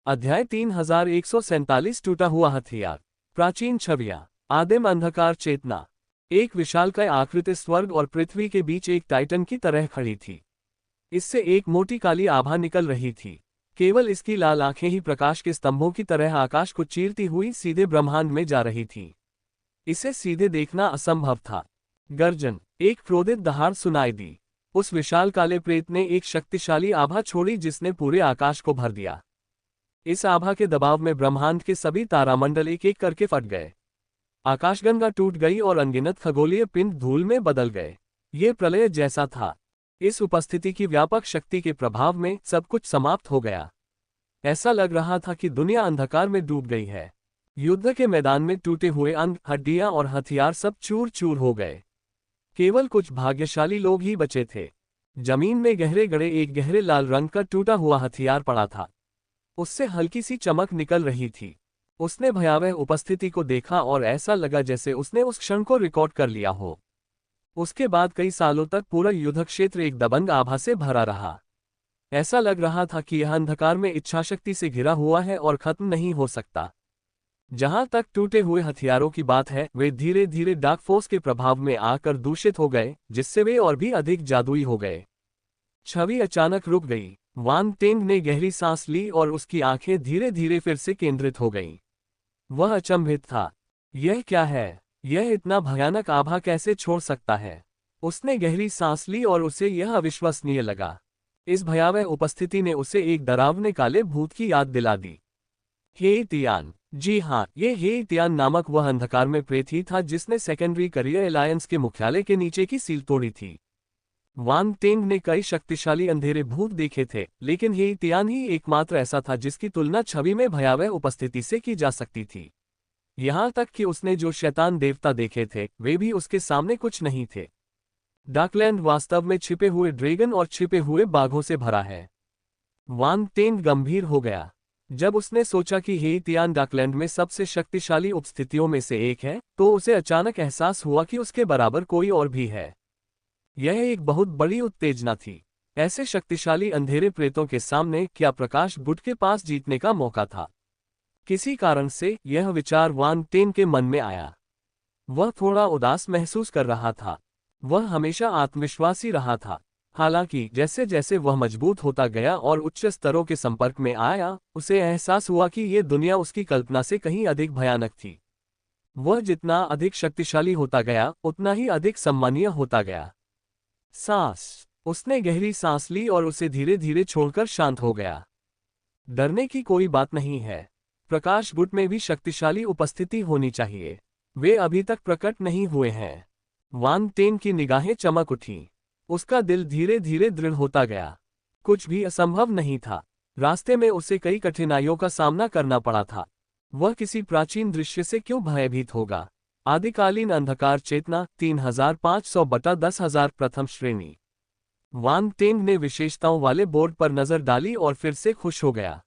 अध्याय 3147 टूटा हुआ हथियार। प्राचीन छवियां। आदिम अंधकार चेतना। एक विशालकाय आकृति स्वर्ग और पृथ्वी के बीच एक टाइटन की तरह खड़ी थी। इससे एक मोटी काली आभा निकल रही थी। केवल इसकी लाल आंखें ही प्रकाश के स्तंभों की तरह आकाश को चीरती हुई सीधे ब्रह्मांड में जा रही थी। इसे सीधे देखना असंभव था। गर्जन। एक क्रोधित दहाड़ सुनाई दी। उस विशाल काले प्रेत ने एक शक्तिशाली आभा छोड़ी जिसने पूरे आकाश को भर दिया। इस आभा के दबाव में ब्रह्मांड के सभी तारामंडल एक एक करके फट गए। आकाशगंगा टूट गई और अनगिनत खगोलीय पिंड धूल में बदल गए। ये प्रलय जैसा था। इस उपस्थिति की व्यापक शक्ति के प्रभाव में सब कुछ समाप्त हो गया। ऐसा लग रहा था कि दुनिया अंधकार में डूब गई है। युद्ध के मैदान में टूटे हुए अंग, हड्डियां और हथियार सब चूर चूर हो गए। केवल कुछ भाग्यशाली लोग ही बचे थे। जमीन में गहरे गड़े एक गहरे लाल रंग का टूटा हुआ हथियार पड़ा था। उससे हल्की सी चमक निकल रही थी। उसने भयावह उपस्थिति को देखा और ऐसा लगा जैसे उसने उस क्षण को रिकॉर्ड कर लिया हो। उसके बाद कई सालों तक पूरा युद्ध क्षेत्र एक दबंग आभा से भरा रहा। ऐसा लग रहा था कि यह अंधकार में इच्छाशक्ति से घिरा हुआ है और खत्म नहीं हो सकता। जहां तक टूटे हुए हथियारों की बात है, वे धीरे धीरे डार्क फोर्स के प्रभाव में आकर दूषित हो गए, जिससे वे और भी अधिक जादुई हो गए। छवि अचानक रुक गई। वांग टेंग ने गहरी सांस ली और उसकी आंखें धीरे धीरे फिर से केंद्रित हो गईं। वह अचंभित था। यह क्या है? यह इतना भयानक आभा कैसे छोड़ सकता है? उसने गहरी सांस ली और उसे यह अविश्वसनीय लगा। इस भयावह उपस्थिति ने उसे एक डरावने काले भूत की याद दिला दी। हे तियान। जी हाँ, ये हे तियान नामक वह अंधकार में प्रेत ही था जिसने सेकेंडरी करियर एलायंस के मुख्यालय के नीचे की सील तोड़ी थी। वांग टेंग ने कई शक्तिशाली अंधेरे भूत देखे थे, लेकिन हे तियान ही एकमात्र ऐसा था जिसकी तुलना छवि में भयावह उपस्थिति से की जा सकती थी। यहां तक कि उसने जो शैतान देवता देखे थे, वे भी उसके सामने कुछ नहीं थे। डार्कलैंड वास्तव में छिपे हुए ड्रैगन और छिपे हुए बाघों से भरा है। वांग टेंग गंभीर हो गया। जब उसने सोचा कि हे तियान डार्कलैंड में सबसे शक्तिशाली उपस्थितियों में से एक है, तो उसे अचानक एहसास हुआ कि उसके बराबर कोई और भी है। यह एक बहुत बड़ी उत्तेजना थी। ऐसे शक्तिशाली अंधेरे प्रेतों के सामने क्या प्रकाश बुट के पास जीतने का मौका था? किसी कारण से यह विचार वांग टेंग के मन में आया। वह थोड़ा उदास महसूस कर रहा था। वह हमेशा आत्मविश्वासी रहा था। हालांकि जैसे जैसे वह मजबूत होता गया और उच्च स्तरों के संपर्क में आया, उसे एहसास हुआ कि यह दुनिया उसकी कल्पना से कहीं अधिक भयानक थी। वह जितना अधिक शक्तिशाली होता गया, उतना ही अधिक सम्मानीय होता गया। सांस। उसने गहरी सांस ली और उसे धीरे धीरे छोड़कर शांत हो गया। डरने की कोई बात नहीं है। प्रकाश बुट में भी शक्तिशाली उपस्थिति होनी चाहिए। वे अभी तक प्रकट नहीं हुए हैं। वांग टेंग की निगाहें चमक उठीं। उसका दिल धीरे धीरे दृढ़ होता गया। कुछ भी असंभव नहीं था। रास्ते में उसे कई कठिनाइयों का सामना करना पड़ा था। वह किसी प्राचीन दृश्य से क्यों भयभीत होगा? आदिकालीन अंधकार चेतना 3500/10,000 प्रथम श्रेणी। वांग टेंग ने विशेषताओं वाले बोर्ड पर नजर डाली और फिर से खुश हो गया।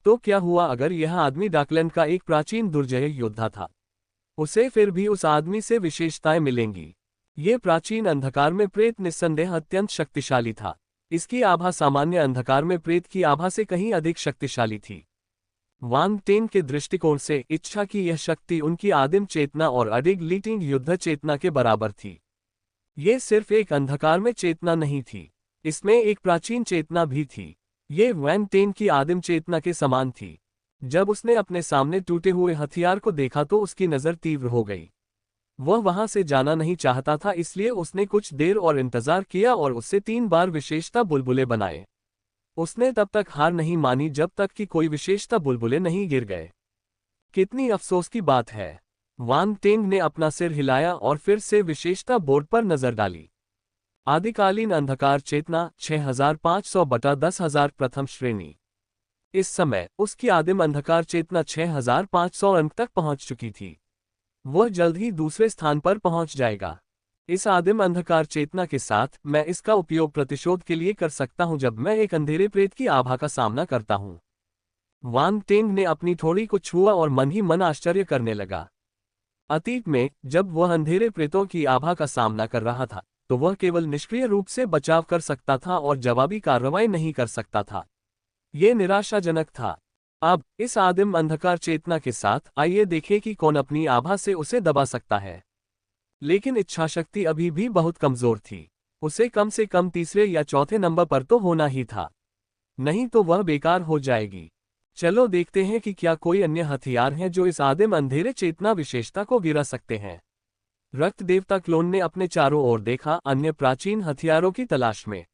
तो क्या हुआ अगर यह आदमी डार्कलैंड का एक प्राचीन दुर्जय योद्धा था? उसे फिर भी उस आदमी से विशेषताएं मिलेंगी। ये प्राचीन अंधकार में प्रेत निस्संदेह अत्यंत शक्तिशाली था। इसकी आभा सामान्य अंधकार में प्रेत की आभा से कहीं अधिक शक्तिशाली थी। वांग टेंग के दृष्टिकोण से इच्छा की यह शक्ति उनकी आदिम चेतना और अडिग लीटिंग युद्ध चेतना के बराबर थी। ये सिर्फ एक अंधकार में चेतना नहीं थी, इसमें एक प्राचीन चेतना भी थी। ये वांग टेंग की आदिम चेतना के समान थी। जब उसने अपने सामने टूटे हुए हथियार को देखा तो उसकी नज़र तीव्र हो गई। वह वहां से जाना नहीं चाहता था, इसलिए उसने कुछ देर और इंतजार किया और उससे 3 बार विशेषता बुलबुले बनाए। उसने तब तक हार नहीं मानी जब तक कि कोई विशेषता बुलबुले नहीं गिर गए। कितनी अफसोस की बात है। वांग टेंग ने अपना सिर हिलाया और फिर से विशेषता बोर्ड पर नजर डाली। आदिकालीन अंधकार चेतना 6500/10,000 प्रथम श्रेणी। इस समय उसकी आदिम अंधकार चेतना 6500 अंक तक पहुंच चुकी थी। वह जल्द ही दूसरे स्थान पर पहुंच जाएगा। इस आदिम अंधकार चेतना के साथ मैं इसका उपयोग प्रतिशोध के लिए कर सकता हूं जब मैं एक अंधेरे प्रेत की आभा का सामना करता हूं। वांग टेंग ने अपनी थोड़ी को छुआ और मन ही मन आश्चर्य करने लगा। अतीत में जब वह अंधेरे प्रेतों की आभा का सामना कर रहा था, तो वह केवल निष्क्रिय रूप से बचाव कर सकता था और जवाबी कार्रवाई नहीं कर सकता था। ये निराशाजनक था। अब इस आदिम अंधकार चेतना के साथ आइए देखें कि कौन अपनी आभा से उसे दबा सकता है। लेकिन इच्छाशक्ति अभी भी बहुत कमजोर थी। उसे कम से कम तीसरे या चौथे नंबर पर तो होना ही था, नहीं तो वह बेकार हो जाएगी। चलो देखते हैं कि क्या कोई अन्य हथियार हैं जो इस आदिम अंधेरे चेतना विशेषता को गिरा सकते हैं। रक्त देवता क्लोन ने अपने चारों ओर देखा, अन्य प्राचीन हथियारों की तलाश में।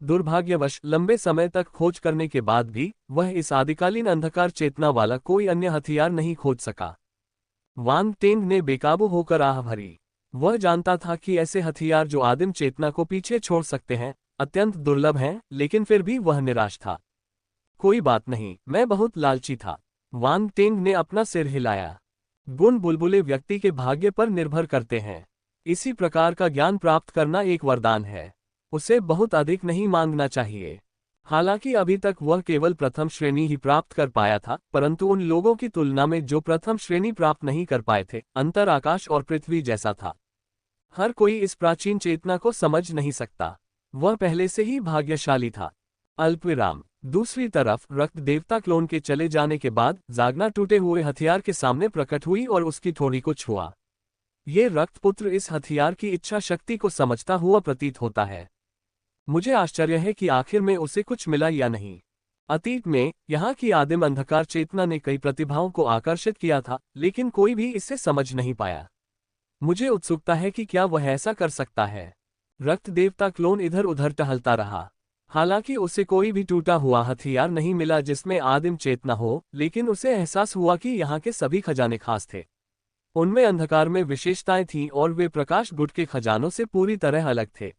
दुर्भाग्यवश लंबे समय तक खोज करने के बाद भी वह इस आदिकालीन अंधकार चेतना वाला कोई अन्य हथियार नहीं खोज सका। वांग टेंग ने बेकाबू होकर आह भरी। वह जानता था कि ऐसे हथियार जो आदिम चेतना को पीछे छोड़ सकते हैं अत्यंत दुर्लभ हैं, लेकिन फिर भी वह निराश था। कोई बात नहीं, मैं बहुत लालची था। वांग टेंग ने अपना सिर हिलाया। गुण बुलबुले व्यक्ति के भाग्य पर निर्भर करते हैं। इसी प्रकार का ज्ञान प्राप्त करना एक वरदान है। उसे बहुत अधिक नहीं मांगना चाहिए। हालांकि अभी तक वह केवल प्रथम श्रेणी ही प्राप्त कर पाया था, परंतु उन लोगों की तुलना में जो प्रथम श्रेणी प्राप्त नहीं कर पाए थे, अंतर आकाश और पृथ्वी जैसा था। हर कोई इस प्राचीन चेतना को समझ नहीं सकता। वह पहले से ही भाग्यशाली था। अल्पविराम। दूसरी तरफ रक्त देवता क्लोन के चले जाने के बाद जागना टूटे हुए हथियार के सामने प्रकट हुई और उसकी थोड़ी को छुआ। ये रक्तपुत्र इस हथियार की इच्छा शक्ति को समझता हुआ प्रतीत होता है। मुझे आश्चर्य है कि आखिर में उसे कुछ मिला या नहीं। अतीत में यहाँ की आदिम अंधकार चेतना ने कई प्रतिभाओं को आकर्षित किया था, लेकिन कोई भी इसे समझ नहीं पाया। मुझे उत्सुकता है कि क्या वह ऐसा कर सकता है। रक्त देवता क्लोन इधर उधर टहलता रहा। हालांकि उसे कोई भी टूटा हुआ हथियार नहीं मिला जिसमें आदिम चेतना हो, लेकिन उसे एहसास हुआ कि यहाँ के सभी खजाने खास थे। उनमें अंधकार में विशेषताएं थीं और वे प्रकाश गुट के खजानों से पूरी तरह अलग थे।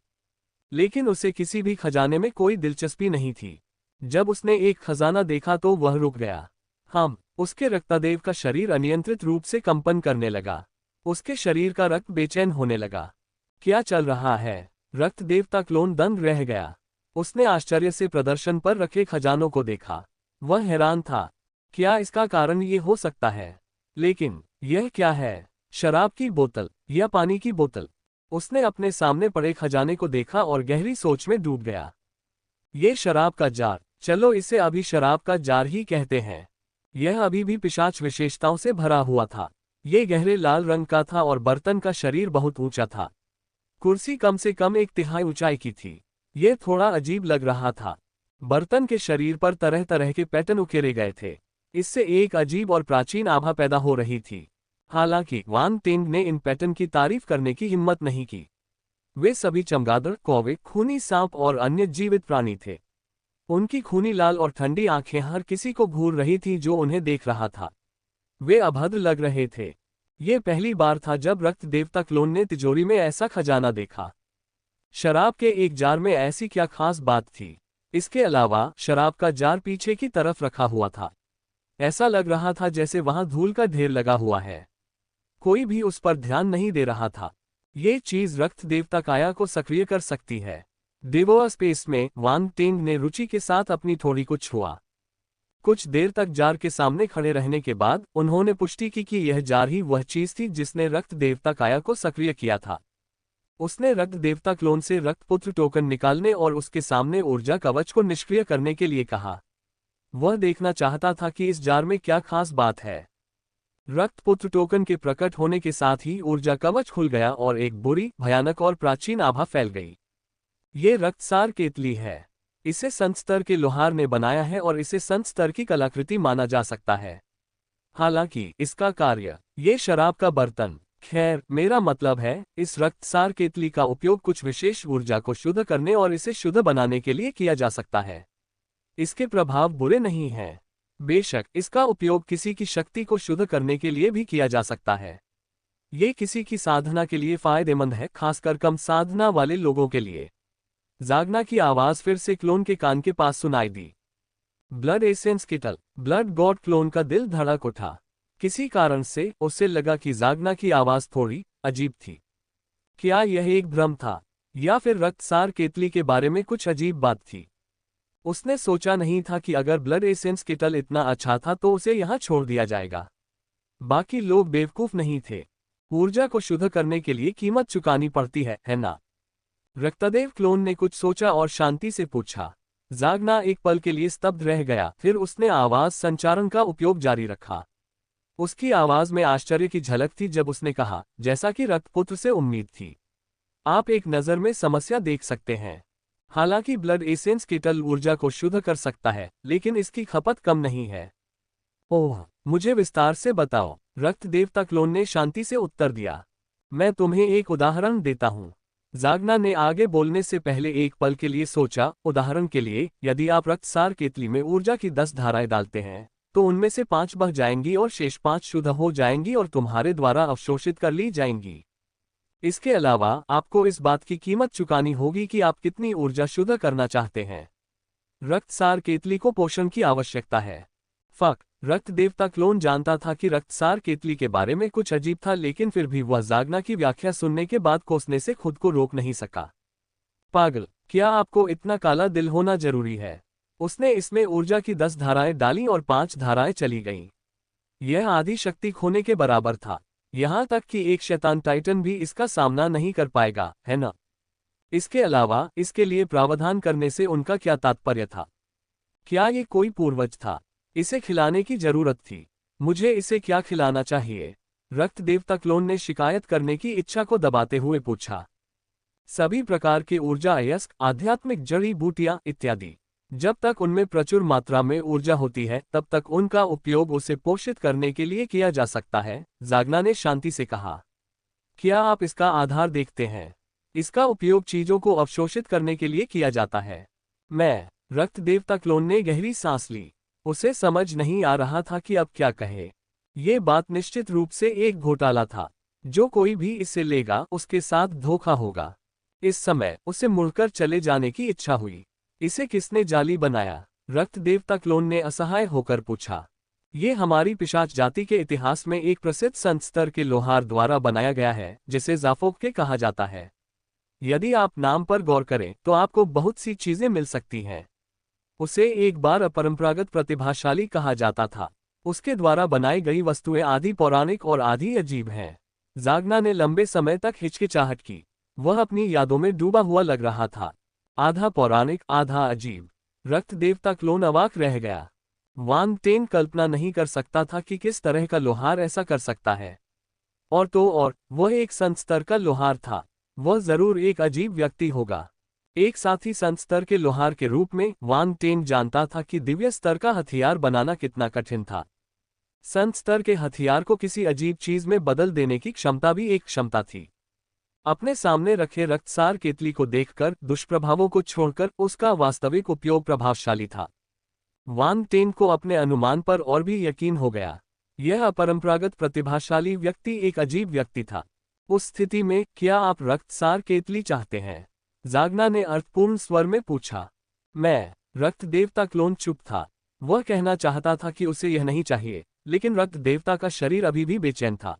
लेकिन उसे किसी भी खजाने में कोई दिलचस्पी नहीं थी। जब उसने एक खजाना देखा तो वह रुक गया। उसके रक्तदेव का शरीर अनियंत्रित रूप से कंपन करने लगा। उसके शरीर का रक्त बेचैन होने लगा। क्या चल रहा है? रक्त देवता क्लोन दंग रह गया। उसने आश्चर्य से प्रदर्शन पर रखे खजानों को देखा। वह हैरान था। क्या इसका कारण ये हो सकता है? लेकिन यह क्या है? शराब की बोतल या पानी की बोतल? उसने अपने सामने पड़े खजाने को देखा और गहरी सोच में डूब गया। ये शराब का जार, चलो इसे अभी शराब का जार ही कहते हैं। यह अभी भी पिशाच विशेषताओं से भरा हुआ था। ये गहरे लाल रंग का था और बर्तन का शरीर बहुत ऊंचा था। कुर्सी कम से कम 1/3 ऊंचाई की थी। ये थोड़ा अजीब लग रहा था। बर्तन के शरीर पर तरह तरह के पैटर्न उकेरे गए थे। इससे एक अजीब और प्राचीन आभा पैदा हो रही थी। हालांकि वांग टेंग ने इन पैटर्न की तारीफ करने की हिम्मत नहीं की। वे सभी चमगादड़, कौवे, खूनी सांप और अन्य जीवित प्राणी थे। उनकी खूनी लाल और ठंडी आंखें हर किसी को घूर रही थी जो उन्हें देख रहा था। वे अभद्र लग रहे थे। ये पहली बार था जब रक्त देवता क्लोन ने तिजोरी में ऐसा खजाना देखा। शराब के एक जार में ऐसी क्या खास बात थी? इसके अलावा शराब का जार पीछे की तरफ रखा हुआ था। ऐसा लग रहा था जैसे वहां धूल का ढेर लगा हुआ है। कोई भी उस पर ध्यान नहीं दे रहा था। ये चीज रक्त देवता काया को सक्रिय कर सकती है। देवोआ स्पेस में वांग टेंग ने रुचि के साथ अपनी थोड़ी को छुआ। कुछ देर तक जार के सामने खड़े रहने के बाद उन्होंने पुष्टि की कि यह जार ही वह चीज थी जिसने रक्त देवता काया को सक्रिय किया था। उसने रक्त देवता क्लोन से रक्तपुत्र टोकन निकालने और उसके सामने ऊर्जा कवच को निष्क्रिय करने के लिए कहा। वह देखना चाहता था कि इस जार में क्या खास बात है। रक्तपुत्र टोकन के प्रकट होने के साथ ही ऊर्जा कवच खुल गया और एक बुरी, भयानक और प्राचीन आभा फैल गई। ये रक्तसार केतली है। इसे संत स्तर के लोहार ने बनाया है और इसे संत स्तर की कलाकृति माना जा सकता है। हालांकि इसका कार्य, ये शराब का बर्तन, खैर मेरा मतलब है, इस रक्तसार केतली का उपयोग कुछ विशेष ऊर्जा को शुद्ध करने और इसे शुद्ध बनाने के लिए किया जा सकता है। इसके प्रभाव बुरे नहीं हैं। बेशक इसका उपयोग किसी की शक्ति को शुद्ध करने के लिए भी किया जा सकता है। ये किसी की साधना के लिए फायदेमंद है, खासकर कम साधना वाले लोगों के लिए। जागना की आवाज फिर से क्लोन के कान के पास सुनाई दी। ब्लड एसेंस किटल। ब्लड गॉड क्लोन का दिल धड़क उठा। किसी कारण से उसे लगा कि जागना की आवाज थोड़ी अजीब थी। क्या यह एक भ्रम था या फिर रक्तसार केतली के बारे में कुछ अजीब बात थी? उसने सोचा नहीं था कि अगर ब्लड एसेंस किटल इतना अच्छा था तो उसे यहां छोड़ दिया जाएगा। बाकी लोग बेवकूफ नहीं थे। ऊर्जा को शुद्ध करने के लिए कीमत चुकानी पड़ती है ना? रक्तदेव क्लोन ने कुछ सोचा और शांति से पूछा। जागना एक पल के लिए स्तब्ध रह गया, फिर उसने आवाज संचारण का उपयोग जारी रखा। उसकी आवाज में आश्चर्य की झलक थी जब उसने कहा, जैसा कि रक्तपुत्र से उम्मीद थी। आप एक नज़र में समस्या देख सकते हैं। हालांकि ब्लड एसेंस कीटल ऊर्जा को शुद्ध कर सकता है, लेकिन इसकी खपत कम नहीं है। ओह, मुझे विस्तार से बताओ, रक्त देवता क्लोन ने शांति से उत्तर दिया। मैं तुम्हें एक उदाहरण देता हूँ। जागना ने आगे बोलने से पहले एक पल के लिए सोचा। उदाहरण के लिए, यदि आप रक्तसार केतली में ऊर्जा की 10 धाराएं डालते हैं, तो उनमें से 5 बह जाएंगी और शेष 5 शुद्ध हो जाएंगी और तुम्हारे द्वारा अवशोषित कर ली जाएंगी। इसके अलावा आपको इस बात की कीमत चुकानी होगी कि आप कितनी ऊर्जा शुद्ध करना चाहते हैं। रक्तसार केतली को पोषण की आवश्यकता है। रक्त देवता क्लोन जानता था कि रक्तसार केतली के बारे में कुछ अजीब था, लेकिन फिर भी वह जागना की व्याख्या सुनने के बाद कोसने से खुद को रोक नहीं सका। पागल, क्या आपको इतना काला दिल होना जरूरी है? उसने इसमें ऊर्जा की 10 धाराएं डाली और 5 धाराएं चली गईं। यह आधी शक्ति खोने के बराबर था। यहां तक कि एक शैतान टाइटन भी इसका सामना नहीं कर पाएगा, है ना? इसके अलावा इसके लिए प्रावधान करने से उनका क्या तात्पर्य था? क्या ये कोई पूर्वज था? इसे खिलाने की जरूरत थी। मुझे इसे क्या खिलाना चाहिए? रक्त देवता क्लोन ने शिकायत करने की इच्छा को दबाते हुए पूछा। सभी प्रकार के ऊर्जा अयस्क, आध्यात्मिक जड़ी बूटियां इत्यादि। जब तक उनमें प्रचुर मात्रा में ऊर्जा होती है, तब तक उनका उपयोग उसे पोषित करने के लिए किया जा सकता है, जागना ने शांति से कहा। क्या आप इसका आधार देखते हैं? इसका उपयोग चीजों को अवशोषित करने के लिए किया जाता है। रक्त देवता क्लोन ने गहरी सांस ली। उसे समझ नहीं आ रहा था कि अब क्या कहे। ये बात निश्चित रूप से एक घोटाला था। जो कोई भी इसे लेगा उसके साथ धोखा होगा। इस समय उसे मुड़कर चले जाने की इच्छा हुई। इसे किसने जाली बनाया? रक्त देवता क्लोन ने असहाय होकर पूछा। ये हमारी पिशाच जाति के इतिहास में एक प्रसिद्ध संत स्तर के लोहार द्वारा बनाया गया है, जिसे जाफोक के कहा जाता है। यदि आप नाम पर गौर करें तो आपको बहुत सी चीजें मिल सकती हैं। उसे एक बार अपरंपरागत प्रतिभाशाली कहा जाता था। उसके द्वारा बनाई गई वस्तुएं आधी पौराणिक और आधी अजीब हैं। जागना ने लंबे समय तक हिचकिचाहट की। वह अपनी यादों में डूबा हुआ लग रहा था। आधा पौराणिक, आधा अजीब। रक्त देवता क्लोन अवाक रह गया। वान टेन कल्पना नहीं कर सकता था कि किस तरह का लोहार ऐसा कर सकता है। और वह एक संत स्तर का लोहार था। वह जरूर एक अजीब व्यक्ति होगा। एक साथी संत स्तर के लोहार के रूप में वान टेन जानता था कि दिव्य स्तर का हथियार बनाना कितना कठिन था। संत स्तर के हथियार को किसी अजीब चीज में बदल देने की क्षमता भी एक क्षमता थी। अपने सामने रखे रक्तसार केतली को देखकर दुष्प्रभावों को छोड़कर उसका वास्तविक उपयोग प्रभावशाली था। वान टेन को अपने अनुमान पर और भी यकीन हो गया। यह अपरंपरागत प्रतिभाशाली व्यक्ति एक अजीब व्यक्ति था। उस स्थिति में क्या आप रक्तसार केतली चाहते हैं? जागना ने अर्थपूर्ण स्वर में पूछा। रक्त देवता क्लोन चुप था। वह कहना चाहता था कि उसे यह नहीं चाहिए, लेकिन रक्त देवता का शरीर अभी भी बेचैन था।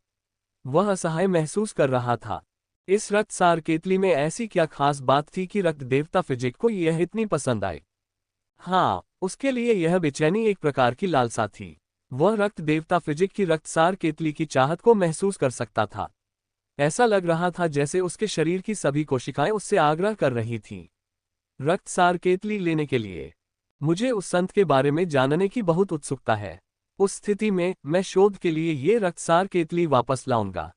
वह असहाय महसूस कर रहा था। इस रक्तसार केतली में ऐसी क्या खास बात थी कि रक्त देवता फिजिक को यह इतनी पसंद आई? हाँ, उसके लिए यह बेचैनी एक प्रकार की लालसा थी। वह रक्त देवता फिजिक की रक्तसार केतली की चाहत को महसूस कर सकता था। ऐसा लग रहा था जैसे उसके शरीर की सभी कोशिकाएं उससे आग्रह कर रही थीं। रक्तसार केतली लेने के लिए मुझे उस संत के बारे में जानने की बहुत उत्सुकता है। उस स्थिति में मैं शोध के लिए ये रक्तसार केतली वापस लाऊंगा।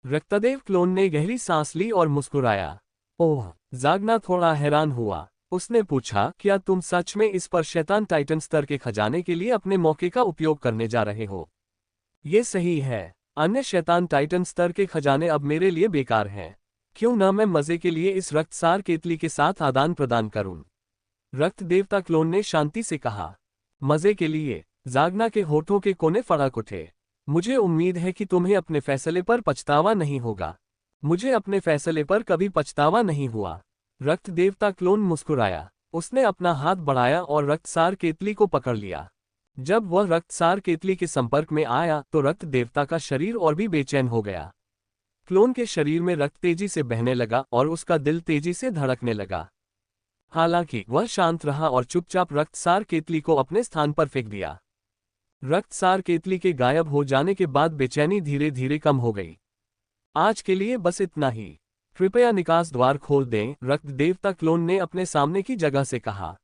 रक्तदेव क्लोन ने गहरी सांस ली और मुस्कुराया। ओह, जागना थोड़ा हैरान हुआ। उसने पूछा, क्या तुम सच में इस पर शैतान टाइटन स्तर के खजाने के लिए अपने मौके का उपयोग करने जा रहे हो? ये सही है। अन्य शैतान टाइटन स्तर के खजाने अब मेरे लिए बेकार हैं। क्यों न मैं मजे के लिए इस रक्तसार केतली के साथ आदान प्रदान करूं? रक्त देवता क्लोन ने शांति से कहा। मजे के लिए? जागना के होठों के कोने फड़क उठे। मुझे उम्मीद है कि तुम्हें अपने फैसले पर पछतावा नहीं होगा। मुझे अपने फैसले पर कभी पछतावा नहीं हुआ। रक्त देवता क्लोन मुस्कुराया। उसने अपना हाथ बढ़ाया और रक्तसार केतली को पकड़ लिया। जब वह रक्तसार केतली के संपर्क में आया तो रक्त देवता का शरीर और भी बेचैन हो गया। क्लोन के शरीर में रक्त तेजी से बहने लगा और उसका दिल तेजी से धड़कने लगा। हालांकि वह शांत रहा और चुपचाप रक्तसार केतली को अपने स्थान पर फेंक दिया। रक्तसार केतली के गायब हो जाने के बाद बेचैनी धीरे धीरे कम हो गई। आज के लिए बस इतना ही। कृपया निकास द्वार खोल दें, रक्त देवता क्लोन ने अपने सामने की जगह से कहा।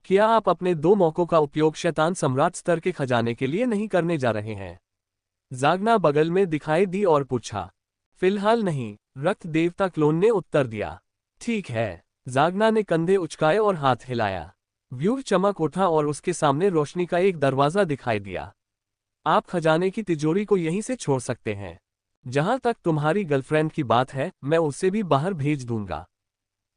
क्या आप अपने 2 मौकों का उपयोग शैतान सम्राट स्तर के खजाने के लिए नहीं करने जा रहे हैं? जागना बगल में दिखाई दी और पूछा। फिलहाल नहीं, रक्त देवता क्लोन ने उत्तर दिया। ठीक है। जागना ने कंधे उचकाए और हाथ हिलाया। व्यूह चमक उठा और उसके सामने रोशनी का एक दरवाजा दिखाई दिया। आप खजाने की तिजोरी को यहीं से छोड़ सकते हैं। जहां तक तुम्हारी गर्लफ्रेंड की बात है, मैं उसे भी बाहर भेज दूंगा।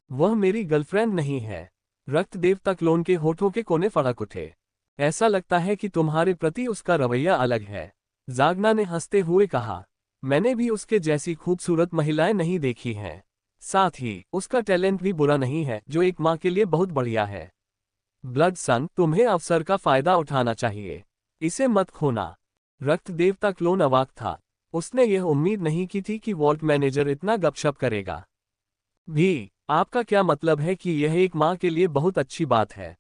वह मेरी गर्लफ्रेंड नहीं है। रक्त देवता क्लोन के होठों के कोने फड़क उठे। ऐसा लगता है कि तुम्हारे प्रति उसका रवैया अलग है। जागना ने हंसते हुए कहा, मैंने भी उसके जैसी खूबसूरत महिलाएं नहीं देखी हैं। साथ ही उसका टैलेंट भी बुरा नहीं है, जो एक माँ के लिए बहुत बढ़िया है। ब्लड सन, तुम्हें अवसर का फायदा उठाना चाहिए। इसे मत खोना। रक्त देवता क्लोन अवाक था। उसने यह उम्मीद नहीं की थी कि वॉल्ट मैनेजर इतना गपशप करेगा। भी, आपका क्या मतलब है कि यह एक माँ के लिए बहुत अच्छी बात है?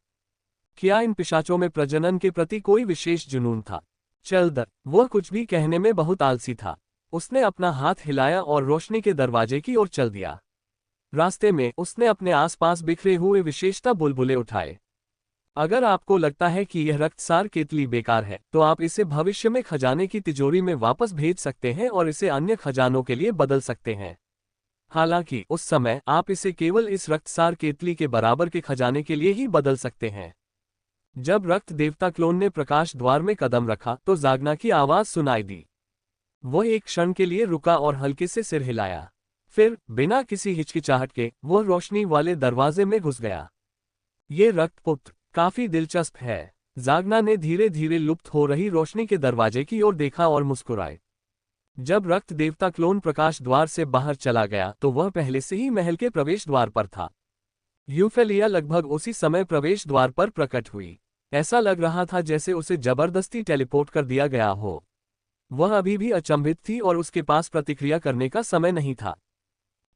क्या इन पिशाचों में प्रजनन के प्रति कोई विशेष जुनून था? चल दर, वह कुछ भी कहने में बहुत आलसी था। उसने अपना हाथ हिलाया और रोशनी के दरवाजे की ओर चल दिया। रास्ते में उसने अपने आसपास बिखरे हुए विशेषता बुलबुले उठाए। अगर आपको लगता है कि यह रक्तसार केतली बेकार है, तो आप इसे भविष्य में खजाने की तिजोरी में वापस भेज सकते हैं और इसे अन्य खजानों के लिए बदल सकते हैं। हालांकि उस समय आप इसे केवल इस रक्तसार केतली के बराबर के खजाने के लिए ही बदल सकते हैं। जब रक्त देवता क्लोन ने प्रकाश द्वार में कदम रखा तो जागना की आवाज सुनाई दी। वह एक क्षण के लिए रुका और हल्के से सिर हिलाया। फिर बिना किसी हिचकिचाहट के वह रोशनी वाले दरवाजे में घुस गया। ये रक्तपुत्र काफी दिलचस्प है। जागना ने धीरे धीरे लुप्त हो रही रोशनी के दरवाजे की ओर देखा और मुस्कुराए। जब रक्त देवता क्लोन प्रकाश द्वार से बाहर चला गया तो वह पहले से ही महल के प्रवेश द्वार पर था। यूफेलिया लगभग उसी समय प्रवेश द्वार पर प्रकट हुई। ऐसा लग रहा था जैसे उसे जबरदस्ती टेलीपोर्ट कर दिया गया हो। वह अभी भी अचंभित थी और उसके पास प्रतिक्रिया करने का समय नहीं था।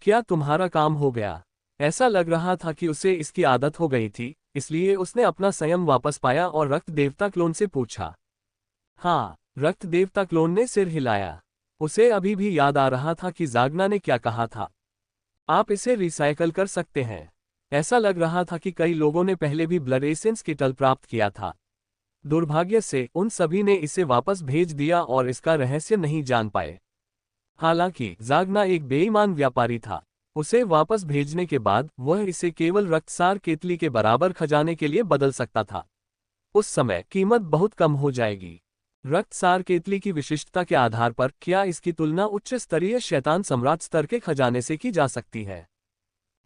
क्या तुम्हारा काम हो गया? ऐसा लग रहा था कि उसे इसकी आदत हो गई थी, इसलिए उसने अपना संयम वापस पाया और रक्त देवता क्लोन से पूछा। हाँ, रक्त देवता क्लोन ने सिर हिलाया। उसे अभी भी याद आ रहा था कि जागना ने क्या कहा था। आप इसे रिसाइकल कर सकते हैं। ऐसा लग रहा था कि कई लोगों ने पहले भी ब्लड एसेंस किटल प्राप्त किया था। दुर्भाग्य से उन सभी ने इसे वापस भेज दिया और इसका रहस्य नहीं जान पाए। हालांकि जागना एक बेईमान व्यापारी था। उसे वापस भेजने के बाद वह इसे केवल रक्तसार केतली के बराबर खजाने के लिए बदल सकता था। उस समय कीमत बहुत कम हो जाएगी। रक्तसार केतली की विशिष्टता के आधार पर क्या इसकी तुलना उच्च स्तरीय शैतान सम्राट स्तर के खजाने से की जा सकती है?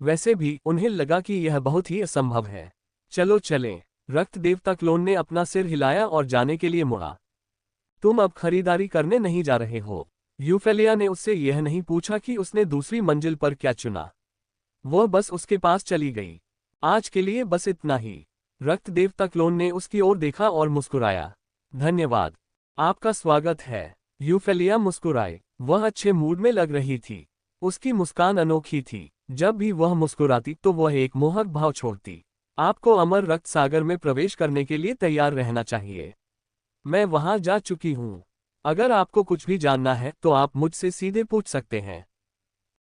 वैसे भी उन्हें लगा कि यह बहुत ही असंभव है। चलो चलें। रक्त देवता क्लोन ने अपना सिर हिलाया और जाने के लिए मुड़ा। तुम अब खरीदारी करने नहीं जा रहे हो? यूफेलिया ने उससे यह नहीं पूछा कि उसने दूसरी मंजिल पर क्या चुना। वह बस उसके पास चली गई। आज के लिए बस इतना ही। रक्त देवता क्लोन ने उसकी ओर देखा और मुस्कुराया। धन्यवाद। आपका स्वागत है। यूफेलिया मुस्कुराए। वह अच्छे मूड में लग रही थी। उसकी मुस्कान अनोखी थी। जब भी वह मुस्कुराती तो वह एक मोहक भाव छोड़ती। आपको अमर रक्त सागर में प्रवेश करने के लिए तैयार रहना चाहिए। मैं वहां जा चुकी हूं। अगर आपको कुछ भी जानना है तो आप मुझसे सीधे पूछ सकते हैं।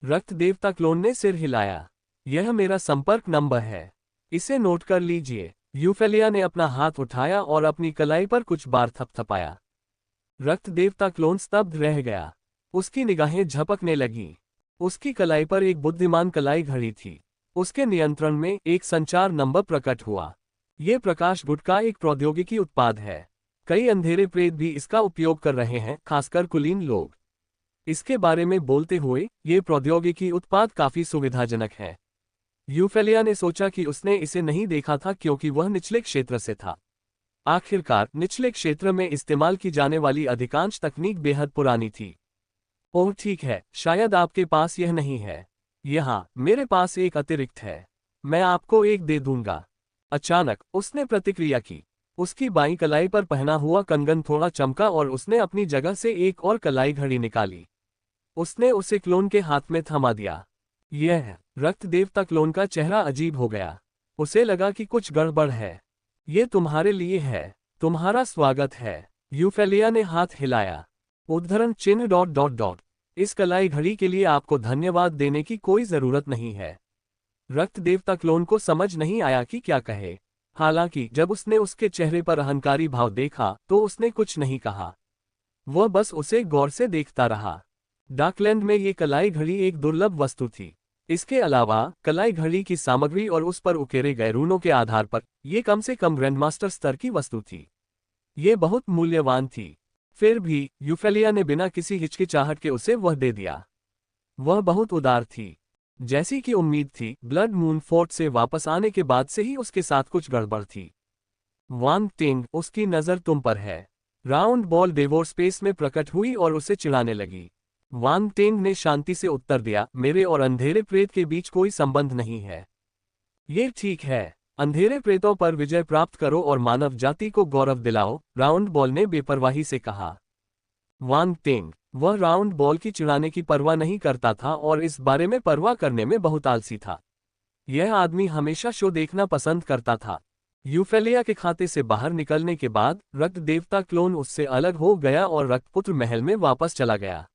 रक्त देवता क्लोन ने सिर हिलाया। यह मेरा संपर्क नंबर है। इसे नोट कर लीजिए। यूफेलिया ने अपना हाथ उठाया और अपनी कलाई पर कुछ बार थपथपाया। रक्त देवता क्लोन स्तब्ध रह गया। उसकी निगाहें झपकने लगीं। उसकी कलाई पर एक बुद्धिमान कलाई घड़ी थी। उसके नियंत्रण में एक संचार नंबर प्रकट हुआ। ये प्रकाश गुट का एक प्रौद्योगिकी उत्पाद है। कई अंधेरे प्रेत भी इसका उपयोग कर रहे हैं, खासकर कुलीन लोग। इसके बारे में बोलते हुए, ये प्रौद्योगिकी उत्पाद काफी सुविधाजनक है। यूफेलिया ने सोचा कि उसने इसे नहीं देखा था क्योंकि वह निचले क्षेत्र से था। आखिरकार निचले क्षेत्र में इस्तेमाल की जाने वाली अधिकांश तकनीक बेहद पुरानी थी। ओह ठीक है, शायद आपके पास यह नहीं है। यहाँ मेरे पास एक अतिरिक्त है। मैं आपको एक दे दूंगा। अचानक उसने प्रतिक्रिया की। उसकी बाईं कलाई पर पहना हुआ कंगन थोड़ा चमका और उसने अपनी जगह से एक और कलाई घड़ी निकाली। उसने उसे क्लोन के हाथ में थमा दिया। यह रक्त देवता क्लोन का चेहरा अजीब हो गया। उसे लगा कि कुछ गड़बड़ है। ये तुम्हारे लिए है। तुम्हारा स्वागत है। यूफेलिया ने हाथ हिलाया। उद्धरण चिन्ह ... इस कलाई घड़ी के लिए आपको धन्यवाद देने की कोई जरूरत नहीं है। रक्त देवता क्लोन को समझ नहीं आया कि क्या कहे। हालांकि जब उसने उसके चेहरे पर अहंकारी भाव देखा तो उसने कुछ नहीं कहा। वह बस उसे गौर से देखता रहा। डाकलैंड में ये कलाई घड़ी एक दुर्लभ वस्तु थी। इसके अलावा कलाई घड़ी की सामग्री और उस पर उकेरे गए रूनों के आधार पर यह कम से कम ग्रैंडमास्टर स्तर की वस्तु थी। ये बहुत मूल्यवान थी। फिर भी यूफेलिया ने बिना किसी हिचकिचाहट के उसे वह दे दिया। वह बहुत उदार थी। जैसी कि उम्मीद थी, ब्लड मून फोर्ट से वापस आने के बाद से ही उसके साथ कुछ गड़बड़ थी। वांग टिंग, उसकी नज़र तुम पर है। राउंड बॉल डेवोर स्पेस में प्रकट हुई और उसे चिढ़ाने लगी। वांग टिंग ने शांति से उत्तर दिया, मेरे और अंधेरे प्रेत के बीच कोई संबंध नहीं है। ये ठीक है। अंधेरे प्रेतों पर विजय प्राप्त करो और मानव जाति को गौरव दिलाओ, राउंड बॉल ने बेपरवाही से कहा। वांग टिंग, वह राउंड बॉल की चिढ़ाने की परवाह नहीं करता था और इस बारे में परवाह करने में बहुत आलसी था। यह आदमी हमेशा शो देखना पसंद करता था। यूफेलिया के खाते से बाहर निकलने के बाद रक्त देवता क्लोन उससे अलग हो गया और रक्तपुत्र महल में वापस चला गया।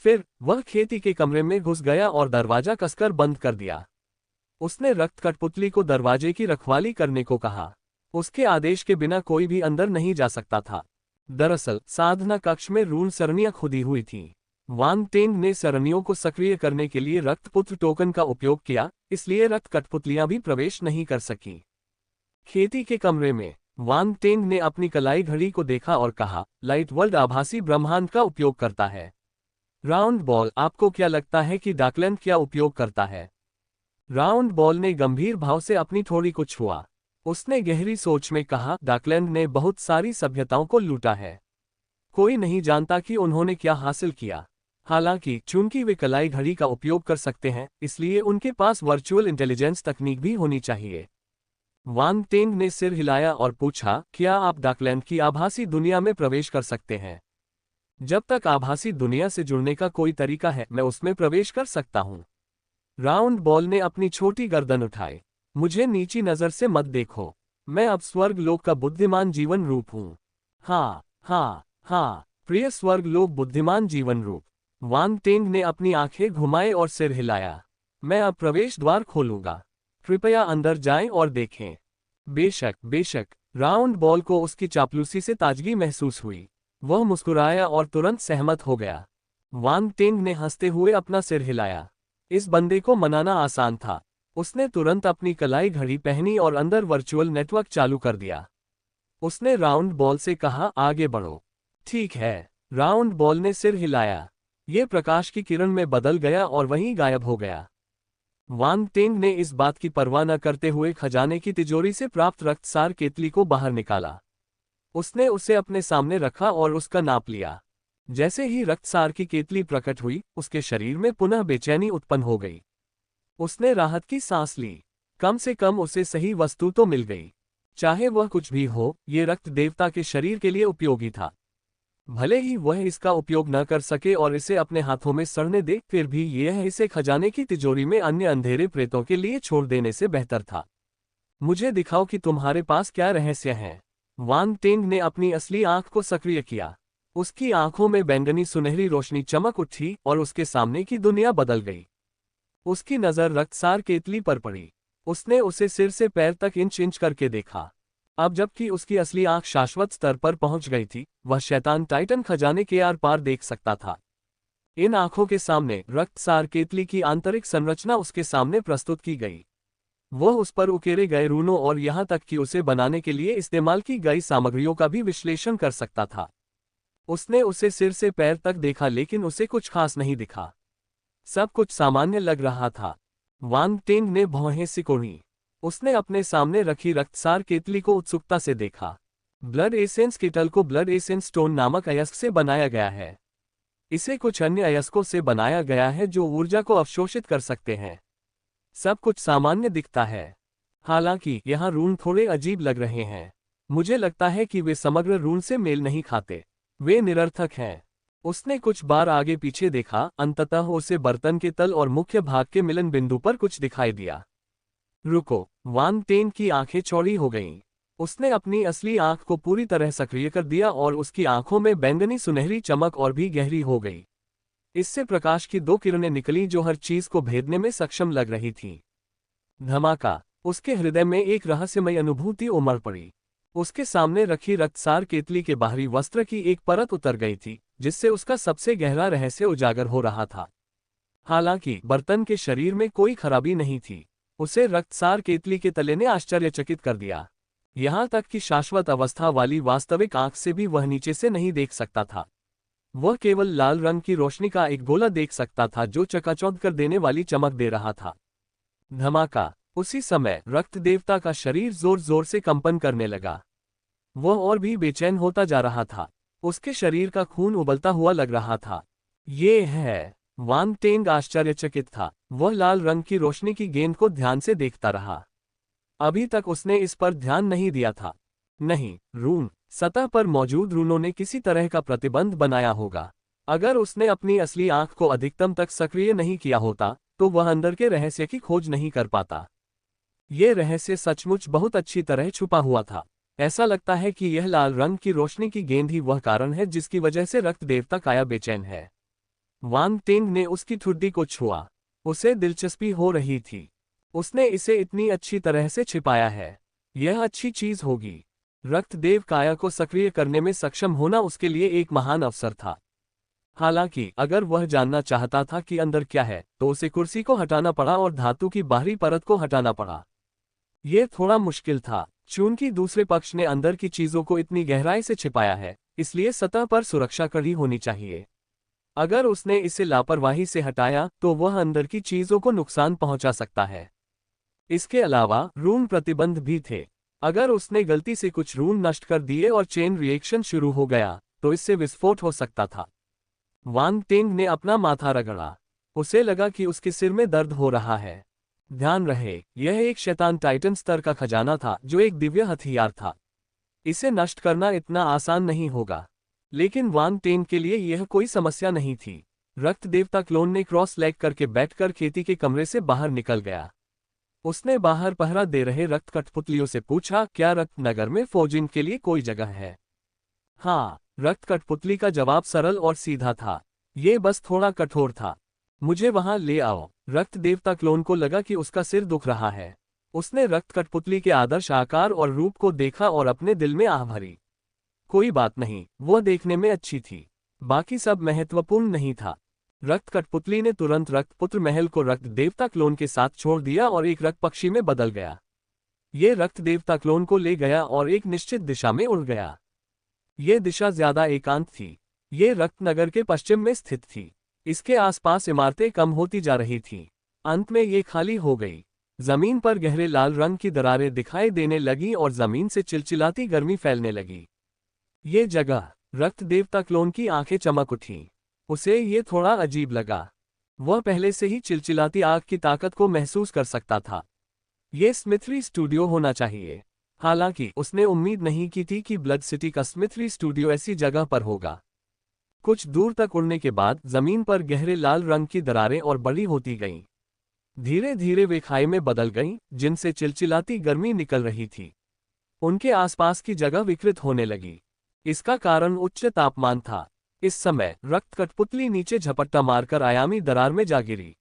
फिर वह खेती के कमरे में घुस गया और दरवाजा कसकर बंद कर दिया। उसने रक्त कठपुतली को दरवाजे की रखवाली करने को कहा। उसके आदेश के बिना कोई भी अंदर नहीं जा सकता था। दरअसल साधना कक्ष में रून सरणियां खुदी हुई थीं। वांग टिंग ने सरणियों को सक्रिय करने के लिए रक्तपुत्र टोकन का उपयोग किया, इसलिए रक्त कठपुतलियां भी प्रवेश नहीं कर सकीं। खेती के कमरे में वांग टिंग ने अपनी कलाई घड़ी को देखा और कहा, लाइट वर्ल्ड आभासी ब्रह्मांड का उपयोग करता है। राउंड बॉल, आपको क्या लगता है कि डाकलैंड क्या उपयोग करता है? राउंड बॉल ने गंभीर भाव से अपनी ठोड़ी को छुआ। उसने गहरी सोच में कहा, डाकलैंड ने बहुत सारी सभ्यताओं को लूटा है। कोई नहीं जानता कि उन्होंने क्या हासिल किया। हालांकि चूंकि वे कलाई घड़ी का उपयोग कर सकते हैं, इसलिए उनके पास वर्चुअल इंटेलिजेंस तकनीक भी होनी चाहिए। वांग टिंग ने सिर हिलाया और पूछा, क्या आप डाकलैंड की आभासी दुनिया में प्रवेश कर सकते हैं? जब तक आभासी दुनिया से जुड़ने का कोई तरीका है, मैं उसमें प्रवेश कर सकता हूं। राउंड बॉल ने अपनी छोटी गर्दन उठाई। मुझे नीची नजर से मत देखो। मैं अब स्वर्ग लोक का बुद्धिमान जीवन रूप हूं। हाँ हाँ हाँ, प्रिय स्वर्ग लोक बुद्धिमान जीवन रूप। वांग टिंग ने अपनी आंखें घुमाए और सिर हिलाया। मैं अब प्रवेश द्वार खोलूंगा। कृपया अंदर जाएं और देखें। बेशक बेशक। राउंड बॉल को उसकी चापलूसी से ताजगी महसूस हुई। वह मुस्कुराया और तुरंत सहमत हो गया। वांग टिंग ने हंसते हुए अपना सिर हिलाया। इस बंदे को मनाना आसान था। उसने तुरंत अपनी कलाई घड़ी पहनी और अंदर वर्चुअल नेटवर्क चालू कर दिया। उसने राउंड बॉल से कहा, आगे बढ़ो। ठीक है। राउंड बॉल ने सिर हिलाया। यह प्रकाश की किरण में बदल गया और वहीं गायब हो गया। वांग टिंग ने इस बात की परवाह न करते हुए खजाने की तिजोरी से प्राप्त रक्तसार केतली को बाहर निकाला। उसने उसे अपने सामने रखा और उसका नाप लिया। जैसे ही रक्तसार की केतली प्रकट हुई, उसके शरीर में पुनः बेचैनी उत्पन्न हो गई। उसने राहत की सांस ली। कम से कम उसे सही वस्तु तो मिल गई। चाहे वह कुछ भी हो, ये रक्त देवता के शरीर के लिए उपयोगी था। भले ही वह इसका उपयोग न कर सके और इसे अपने हाथों में सड़ने दे, फिर भी यह इसे खजाने की तिजोरी में अन्य अंधेरे प्रेतों के लिए छोड़ देने से बेहतर था। मुझे दिखाओ कि तुम्हारे पास क्या रहस्य है। वांग टिंग ने अपनी असली आंख को सक्रिय किया। उसकी आंखों में बैंगनी सुनहरी रोशनी चमक उठी और उसके सामने की दुनिया बदल गई। उसकी नजर रक्तसार केतली पर पड़ी। उसने उसे सिर से पैर तक इंच इंच करके देखा। अब जबकि उसकी असली आंख शाश्वत स्तर पर पहुंच गई थी, वह शैतान टाइटन खजाने के आर पार देख सकता था। इन आंखों के सामने रक्तसार केतली की आंतरिक संरचना उसके सामने प्रस्तुत की गई। वह उस पर उकेरे गए रूनों और यहां तक कि उसे बनाने के लिए इस्तेमाल की गई सामग्रियों का भी विश्लेषण कर सकता था। उसने उसे सिर से पैर तक देखा, लेकिन उसे कुछ खास नहीं दिखा। सब कुछ सामान्य लग रहा था। वांग टिंग ने भौहें सिकोड़ी। उसने अपने सामने रखी रक्तसार केतली को उत्सुकता से देखा। ब्लड एसेंस किटल को ब्लड एसेंस स्टोन नामक अयस्क से बनाया गया है। इसे कुछ अन्य अयस्कों से बनाया गया है जो ऊर्जा को अवशोषित कर सकते हैं। सब कुछ सामान्य दिखता है। हालांकि यहाँ रून थोड़े अजीब लग रहे हैं। मुझे लगता है कि वे समग्र रून से मेल नहीं खाते। वे निरर्थक हैं। उसने कुछ बार आगे पीछे देखा, अंततः उसे बर्तन के तल और मुख्य भाग के मिलन बिंदु पर कुछ दिखाई दिया। रुको। वांग टिंग की आंखें चौड़ी हो गईं। उसने अपनी असली आंख को पूरी तरह सक्रिय कर दिया और उसकी आंखों में बैंगनी सुनहरी चमक और भी गहरी हो गई। इससे प्रकाश की दो किरणें निकली जो हर चीज को भेदने में सक्षम लग रही थीं। धमाका। उसके हृदय में एक रहस्यमय अनुभूति उमड़ पड़ी। उसके सामने रखी रक्तसार केतली के बाहरी वस्त्र की एक परत उतर गई थी, जिससे उसका सबसे गहरा रहस्य उजागर हो रहा था। हालांकि बर्तन के शरीर में कोई खराबी नहीं थी, उसे रक्तसार केतली के तले ने आश्चर्यचकित कर दिया। यहाँ तक कि शाश्वत अवस्था वाली वास्तविक आंख से भी वह नीचे से नहीं देख सकता था। वह केवल लाल रंग की रोशनी का एक गोला देख सकता था जो चकाचौंध कर देने वाली चमक दे रहा था। धमाका। उसी समय रक्त देवता का शरीर जोर जोर से कंपन करने लगा। वह और भी बेचैन होता जा रहा था। उसके शरीर का खून उबलता हुआ लग रहा था। ये है। वान टेंग आश्चर्यचकित था। वह लाल रंग की रोशनी की गेंद को ध्यान से देखता रहा। अभी तक उसने इस पर ध्यान नहीं दिया था। नहीं, रून। सतह पर मौजूद रूनों ने किसी तरह का प्रतिबंध बनाया होगा। अगर उसने अपनी असली आंख को अधिकतम तक सक्रिय नहीं किया होता, तो वह अंदर के रहस्य की खोज नहीं कर पाता। ये रहस्य सचमुच बहुत अच्छी तरह छुपा हुआ था। ऐसा लगता है कि यह लाल रंग की रोशनी की गेंद ही वह कारण है जिसकी वजह से रक्त देवता काया बेचैन है। वांग टेंग ने उसकी ठुड्डी को छुआ। उसे दिलचस्पी हो रही थी। उसने इसे इतनी अच्छी तरह से छिपाया है। यह अच्छी चीज होगी। रक्तदेव काया को सक्रिय करने में सक्षम होना उसके लिए एक महान अवसर था। हालांकि अगर वह जानना चाहता था कि अंदर क्या है, तो उसे कुर्सी को हटाना पड़ा और धातु की बाहरी परत को हटाना पड़ा। यह थोड़ा मुश्किल था, चूंकि दूसरे पक्ष ने अंदर की चीजों को इतनी गहराई से छिपाया है, इसलिए सतह पर सुरक्षा कड़ी होनी चाहिए। अगर उसने इसे लापरवाही से हटाया तो वह अंदर की चीजों को नुकसान पहुंचा सकता है। इसके अलावा रून प्रतिबंध भी थे। अगर उसने गलती से कुछ रून नष्ट कर दिए और चेन रिएक्शन शुरू हो गया, तो इससे विस्फोट हो सकता था। वांग टेंग ने अपना माथा रगड़ा। उसे लगा कि उसके सिर में दर्द हो रहा है। ध्यान रहे, यह एक शैतान टाइटन स्तर का खजाना था जो एक दिव्य हथियार था। इसे नष्ट करना इतना आसान नहीं होगा। लेकिन वांग टेंग के लिए यह कोई समस्या नहीं थी। रक्त देवता क्लोन ने क्रॉस लेग करके बैठकर खेती के कमरे से बाहर निकल गया। उसने बाहर पहरा दे रहे रक्त कठपुतलियों से पूछा, क्या रक्त नगर में फौजिन के लिए कोई जगह है? हाँ, रक्त कठपुतली का जवाब सरल और सीधा था। ये बस थोड़ा कठोर था। मुझे वहां ले आओ। रक्त देवता क्लोन को लगा कि उसका सिर दुख रहा है। उसने रक्त कठपुतली के आदर्श आकार और रूप को देखा और अपने दिल में आह भरी। कोई बात नहीं, वह देखने में अच्छी थी। बाकी सब महत्वपूर्ण नहीं था। रक्त कठपुतली ने तुरंत रक्तपुत्र महल को रक्त देवता क्लोन के साथ छोड़ दिया और एक रक्त पक्षी में बदल गया। ये रक्त देवता क्लोन को ले गया और एक निश्चित दिशा में उड़ गया। ये दिशा ज्यादा एकांत थी। ये रक्त नगर के पश्चिम में स्थित थी। इसके आसपास इमारतें कम होती जा रही थीं। अंत में ये खाली हो गई। जमीन पर गहरे लाल रंग की दरारें दिखाई देने लगीं और जमीन से चिलचिलाती गर्मी फैलने लगी। ये जगह। रक्त देवता क्लोन की आंखें चमक उठीं। उसे ये थोड़ा अजीब लगा। वह पहले से ही चिलचिलाती आग की ताकत को महसूस कर सकता था। ये स्मिथरी स्टूडियो होना चाहिए। हालांकि उसने उम्मीद नहीं की थी कि ब्लड सिटी का स्मिथरी स्टूडियो ऐसी जगह पर होगा। कुछ दूर तक उड़ने के बाद जमीन पर गहरे लाल रंग की दरारें और बड़ी होती गईं। धीरे धीरे वे खाई में बदल गईं, जिनसे चिलचिलाती गर्मी निकल रही थी। उनके आसपास की जगह विकृत होने लगी। इसका कारण उच्च तापमान था। इस समय रक्त कठपुतली नीचे झपट्टा मारकर आयामी दरार में जा गिरी।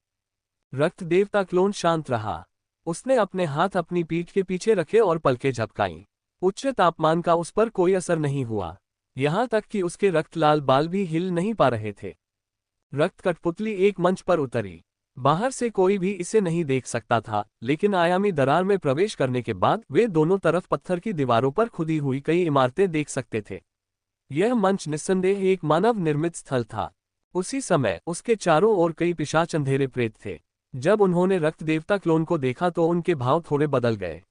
रक्त देवता क्लोन शांत रहा। उसने अपने हाथ अपनी पीठ के पीछे रखे और पलकें झपकाईं। उच्च तापमान का उस पर कोई असर नहीं हुआ। यहां तक कि उसके रक्त लाल बाल भी हिल नहीं पा रहे थे। रक्त कठपुतली एक मंच पर उतरी। बाहर से कोई भी इसे नहीं देख सकता था, लेकिन आयामी दरार में प्रवेश करने के बाद वे दोनों तरफ पत्थर की दीवारों पर खुदी हुई कई इमारतें देख सकते थे। यह मंच निस्संदेह एक मानव निर्मित स्थल था। उसी समय उसके चारों ओर कई पिशाच अंधेरे प्रेत थे। जब उन्होंने रक्त देवता क्लोन को देखा तो उनके भाव थोड़े बदल गए।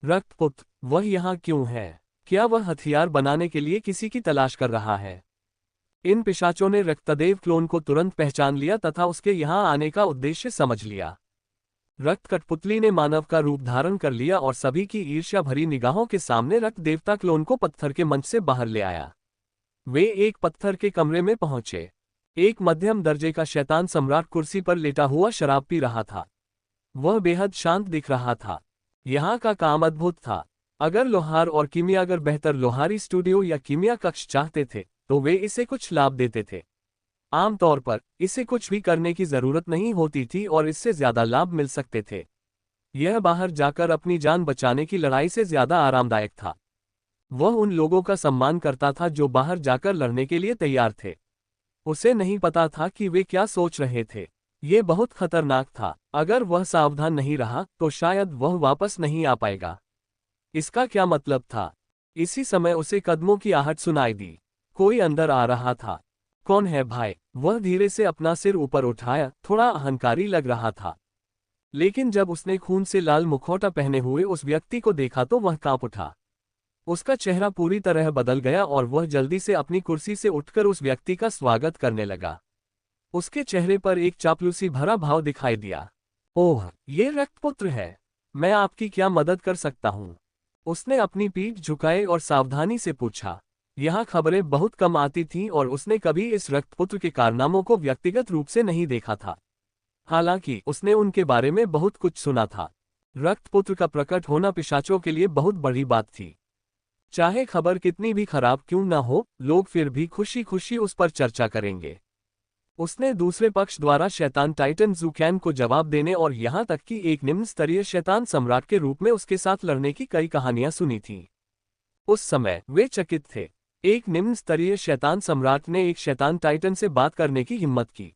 रक्तपुत्र, वह यहाँ क्यों है? क्या वह हथियार बनाने के लिए किसी की तलाश कर रहा है? इन पिशाचों ने रक्तदेव क्लोन को तुरंत पहचान लिया तथा उसके यहाँ आने का उद्देश्य समझ लिया। रक्त कठपुतली ने मानव का रूप धारण कर लिया और सभी की ईर्ष्या भरी निगाहों के सामने रक्त देवता क्लोन को पत्थर के मंच से बाहर ले आया। वे एक पत्थर के कमरे में पहुंचे। एक मध्यम दर्जे का शैतान सम्राट कुर्सी पर लेटा हुआ शराब पी रहा था। वह बेहद शांत दिख रहा था। यहाँ का काम अद्भुत था। अगर लोहार और कीमियागर बेहतर लोहारी स्टूडियो या कीमिया कक्ष चाहते थे, तो वे इसे कुछ लाभ देते थे। आमतौर पर इसे कुछ भी करने की जरूरत नहीं होती थी और इससे ज्यादा लाभ मिल सकते थे। यह बाहर जाकर अपनी जान बचाने की लड़ाई से ज्यादा आरामदायक था। वह उन लोगों का सम्मान करता था जो बाहर जाकर लड़ने के लिए तैयार थे। उसे नहीं पता था कि वे क्या सोच रहे थे। ये बहुत खतरनाक था। अगर वह सावधान नहीं रहा तो शायद वह वापस नहीं आ पाएगा। इसका क्या मतलब था? इसी समय उसे कदमों की आहट सुनाई दी। कोई अंदर आ रहा था। कौन है भाई? वह धीरे से अपना सिर ऊपर उठाया, थोड़ा अहंकारी लग रहा था। लेकिन जब उसने खून से लाल मुखौटा पहने हुए उस व्यक्ति को देखा तो वह कांप उठा। उसका चेहरा पूरी तरह बदल गया और वह जल्दी से अपनी कुर्सी से उठकर उस व्यक्ति का स्वागत करने लगा। उसके चेहरे पर एक चापलूसी भरा भाव दिखाई दिया। ओह, ये रक्तपुत्र है। मैं आपकी क्या मदद कर सकता हूँ? उसने अपनी पीठ झुकाए और सावधानी से पूछा। यहाँ खबरें बहुत कम आती थीं और उसने कभी इस रक्तपुत्र के कारनामों को व्यक्तिगत रूप से नहीं देखा था। हालांकि उसने उनके बारे में बहुत कुछ सुना था। रक्तपुत्र का प्रकट होना पिशाचों के लिए बहुत बड़ी बात थी। चाहे खबर कितनी भी खराब क्यों न हो, लोग फिर भी खुशी खुशी उस पर चर्चा करेंगे। उसने दूसरे पक्ष द्वारा शैतान टाइटन ज़ुकैन को जवाब देने और यहाँ तक कि एक निम्न स्तरीय शैतान सम्राट के रूप में उसके साथ लड़ने की कई कहानियां सुनी थीं। उस समय वे चकित थे। एक निम्न स्तरीय शैतान सम्राट ने एक शैतान टाइटन से बात करने की हिम्मत की।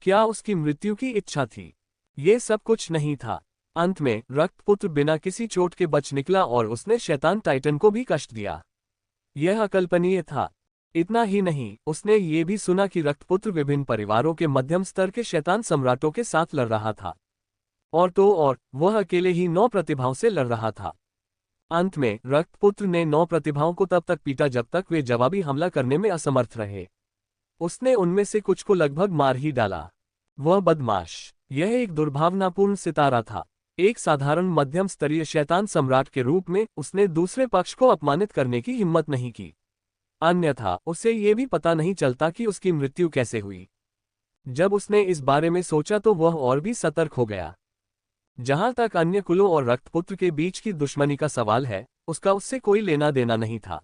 क्या उसकी मृत्यु की इच्छा थी? ये सब कुछ नहीं था। अंत में रक्तपुत्र बिना किसी चोट के बच निकला और उसने शैतान टाइटन को भी कष्ट दिया। यह अकल्पनीय था। इतना ही नहीं, उसने ये भी सुना कि रक्तपुत्र विभिन्न परिवारों के मध्यम स्तर के शैतान सम्राटों के साथ लड़ रहा था। और तो और, वह अकेले ही 9 प्रतिभाओं से लड़ रहा था। अंत में रक्तपुत्र ने 9 प्रतिभाओं को तब तक पीटा जब तक वे जवाबी हमला करने में असमर्थ रहे। उसने उनमें से कुछ को लगभग मार ही डाला। वह बदमाश, यह एक दुर्भावनापूर्ण सितारा था। एक साधारण मध्यम स्तरीय शैतान सम्राट के रूप में उसने दूसरे पक्ष को अपमानित करने की हिम्मत नहीं की। अन्यथा उसे ये भी पता नहीं चलता कि उसकी मृत्यु कैसे हुई। जब उसने इस बारे में सोचा तो वह और भी सतर्क हो गया। जहां तक अन्य कुलों और रक्तपुत्र के बीच की दुश्मनी का सवाल है, उसका उससे कोई लेना देना नहीं था।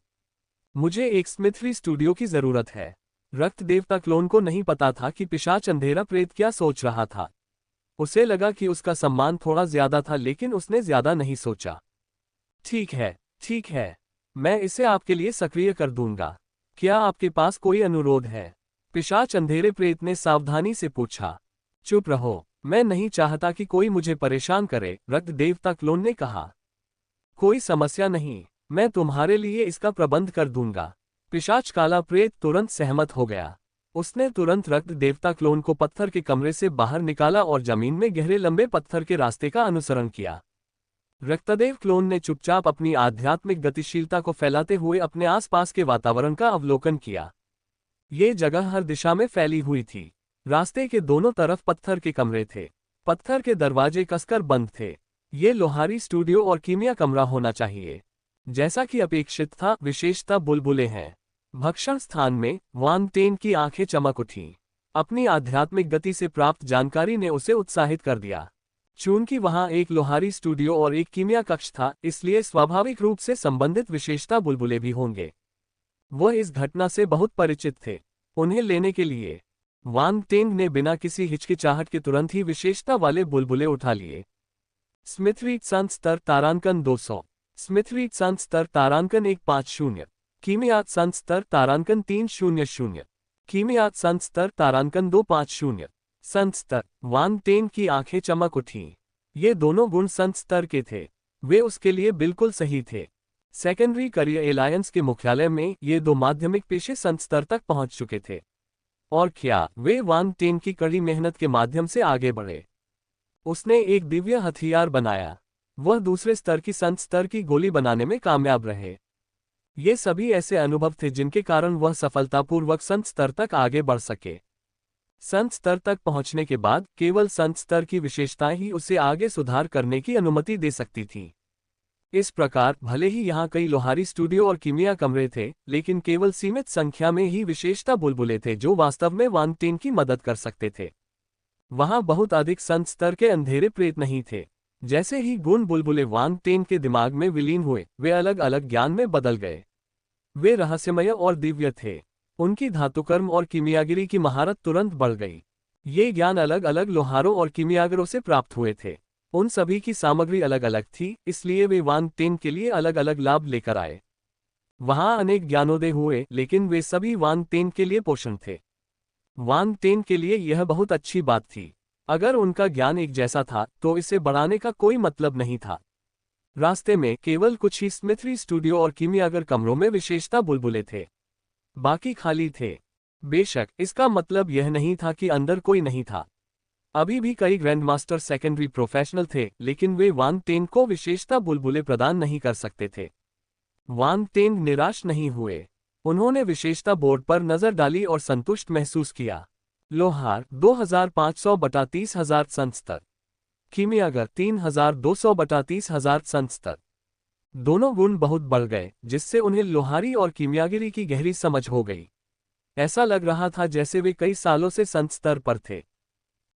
मुझे एक स्मिथरी स्टूडियो की जरूरत है। रक्त देवता क्लोन को नहीं पता था कि पिशाच अंधेरा प्रेत क्या सोच रहा था। उसे लगा कि उसका सम्मान थोड़ा ज्यादा था, लेकिन उसने ज्यादा नहीं सोचा। ठीक है, ठीक है, मैं इसे आपके लिए सक्रिय कर दूंगा। क्या आपके पास कोई अनुरोध है? पिशाच अंधेरे प्रेत ने सावधानी से पूछा। चुप रहो, मैं नहीं चाहता कि कोई मुझे परेशान करे, रक्त देवता क्लोन ने कहा। कोई समस्या नहीं, मैं तुम्हारे लिए इसका प्रबंध कर दूंगा। पिशाच काला प्रेत तुरंत सहमत हो गया। उसने तुरंत रक्त देवता क्लोन को पत्थर के कमरे से बाहर निकाला और जमीन में गहरे लंबे पत्थर के रास्ते का अनुसरण किया। रक्तदेव क्लोन ने चुपचाप अपनी आध्यात्मिक गतिशीलता को फैलाते हुए अपने आसपास के वातावरण का अवलोकन किया। ये जगह हर दिशा में फैली हुई थी। रास्ते के दोनों तरफ पत्थर के कमरे थे। पत्थर के दरवाजे कसकर बंद थे। ये लोहारी स्टूडियो और कीमिया कमरा होना चाहिए। जैसा कि अपेक्षित था, विशेषता बुलबुले हैं। भक्षण स्थान में वांग टेन की आंखें चमक उठीं। अपनी आध्यात्मिक गति से प्राप्त जानकारी ने उसे उत्साहित कर दिया। चूंकि वहां एक लोहारी स्टूडियो और एक कीमिया कक्ष था, इसलिए स्वाभाविक रूप से संबंधित विशेषता बुलबुले भी होंगे। वह इस घटना से बहुत परिचित थे। उन्हें लेने के लिए वांग टेंग ने बिना किसी हिचकिचाहट के तुरंत ही विशेषता वाले बुलबुले उठा लिए। स्मिथरीट सन स्तर तारांकन 200। स्मिथरीट सन स्तर तारांकन 150। कीमियात सन स्तर तारांकन 300। कीमियात सन स्तर तारांकन 250। संत स्तर। वांग टेन की आंखें चमक उठीं। ये दोनों गुण संत स्तर के थे। वे उसके लिए बिल्कुल सही थे। सेकेंडरी करियर एलायंस के मुख्यालय में ये दो माध्यमिक पेशे संत स्तर तक पहुंच चुके थे। और क्या वे वांग टेन की कड़ी मेहनत के माध्यम से आगे बढ़े। उसने एक दिव्य हथियार बनाया। वह दूसरे स्तर की संत स्तर की गोली बनाने में कामयाब रहे। ये सभी ऐसे अनुभव थे जिनके कारण वह सफलतापूर्वक संत स्तर तक आगे बढ़ सके। संत स्तर तक पहुंचने के बाद केवल संत स्तर की विशेषताएं ही उसे आगे सुधार करने की अनुमति दे सकती थीं। इस प्रकार भले ही यहाँ कई लोहारी स्टूडियो और कीमिया कमरे थे, लेकिन केवल सीमित संख्या में ही विशेषता बुलबुले थे जो वास्तव में वांग टेन की मदद कर सकते थे। वहां बहुत अधिक संत स्तर के अंधेरे प्रेत नहीं थे। जैसे ही गुण बुलबुले वांग टेन के दिमाग में विलीन हुए, वे अलग अलग ज्ञान में बदल गए। वे रहस्यमय और दिव्य थे। उनकी धातुकर्म और कीमियागिरी की महारत तुरंत बढ़ गई। ये ज्ञान अलग अलग लोहारों और कीमियागरों से प्राप्त हुए थे। उन सभी की सामग्री अलग अलग थी, इसलिए वे वान टेन के लिए अलग अलग लाभ लेकर आए। वहां अनेक ज्ञानोदय हुए, लेकिन वे सभी वान टेन के लिए पोषण थे। वान टेन के लिए यह बहुत अच्छी बात थी। अगर उनका ज्ञान एक जैसा था तो इसे बढ़ाने का कोई मतलब नहीं था। रास्ते में केवल कुछ ही स्मिथरी स्टूडियो और कीमियागर कमरों में विशेषता बुलबुले थे, बाकी खाली थे। बेशक इसका मतलब यह नहीं था कि अंदर कोई नहीं था। अभी भी कई ग्रैंडमास्टर सेकेंडरी प्रोफेशनल थे, लेकिन वे वान टेन को विशेषता बुलबुले प्रदान नहीं कर सकते थे। वान टेन निराश नहीं हुए। उन्होंने विशेषता बोर्ड पर नजर डाली और संतुष्ट महसूस किया। लोहार 2500 बटा 30,000 संस्तर, कीमियागर 3200 बटा 30,000 संस्तर। दोनों गुण बहुत बढ़ गए, जिससे उन्हें लोहारी और कीमियागिरी की गहरी समझ हो गई। ऐसा लग रहा था जैसे वे कई सालों से संत स्तर पर थे।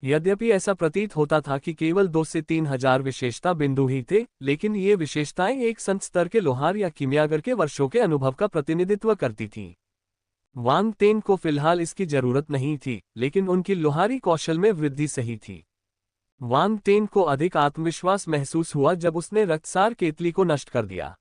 यद्यपि ऐसा प्रतीत होता था कि केवल 2 से 3,000 विशेषता बिंदु ही थे, लेकिन ये विशेषताएं एक संत स्तर के लोहार या कीमियागर के वर्षों के अनुभव का प्रतिनिधित्व करती थीं। वान टेन को फिलहाल इसकी जरूरत नहीं थी, लेकिन उनकी लोहारी कौशल में वृद्धि सही थी। वान टेन को अधिक आत्मविश्वास महसूस हुआ जब उसने रक्तसार केतली को नष्ट कर दिया।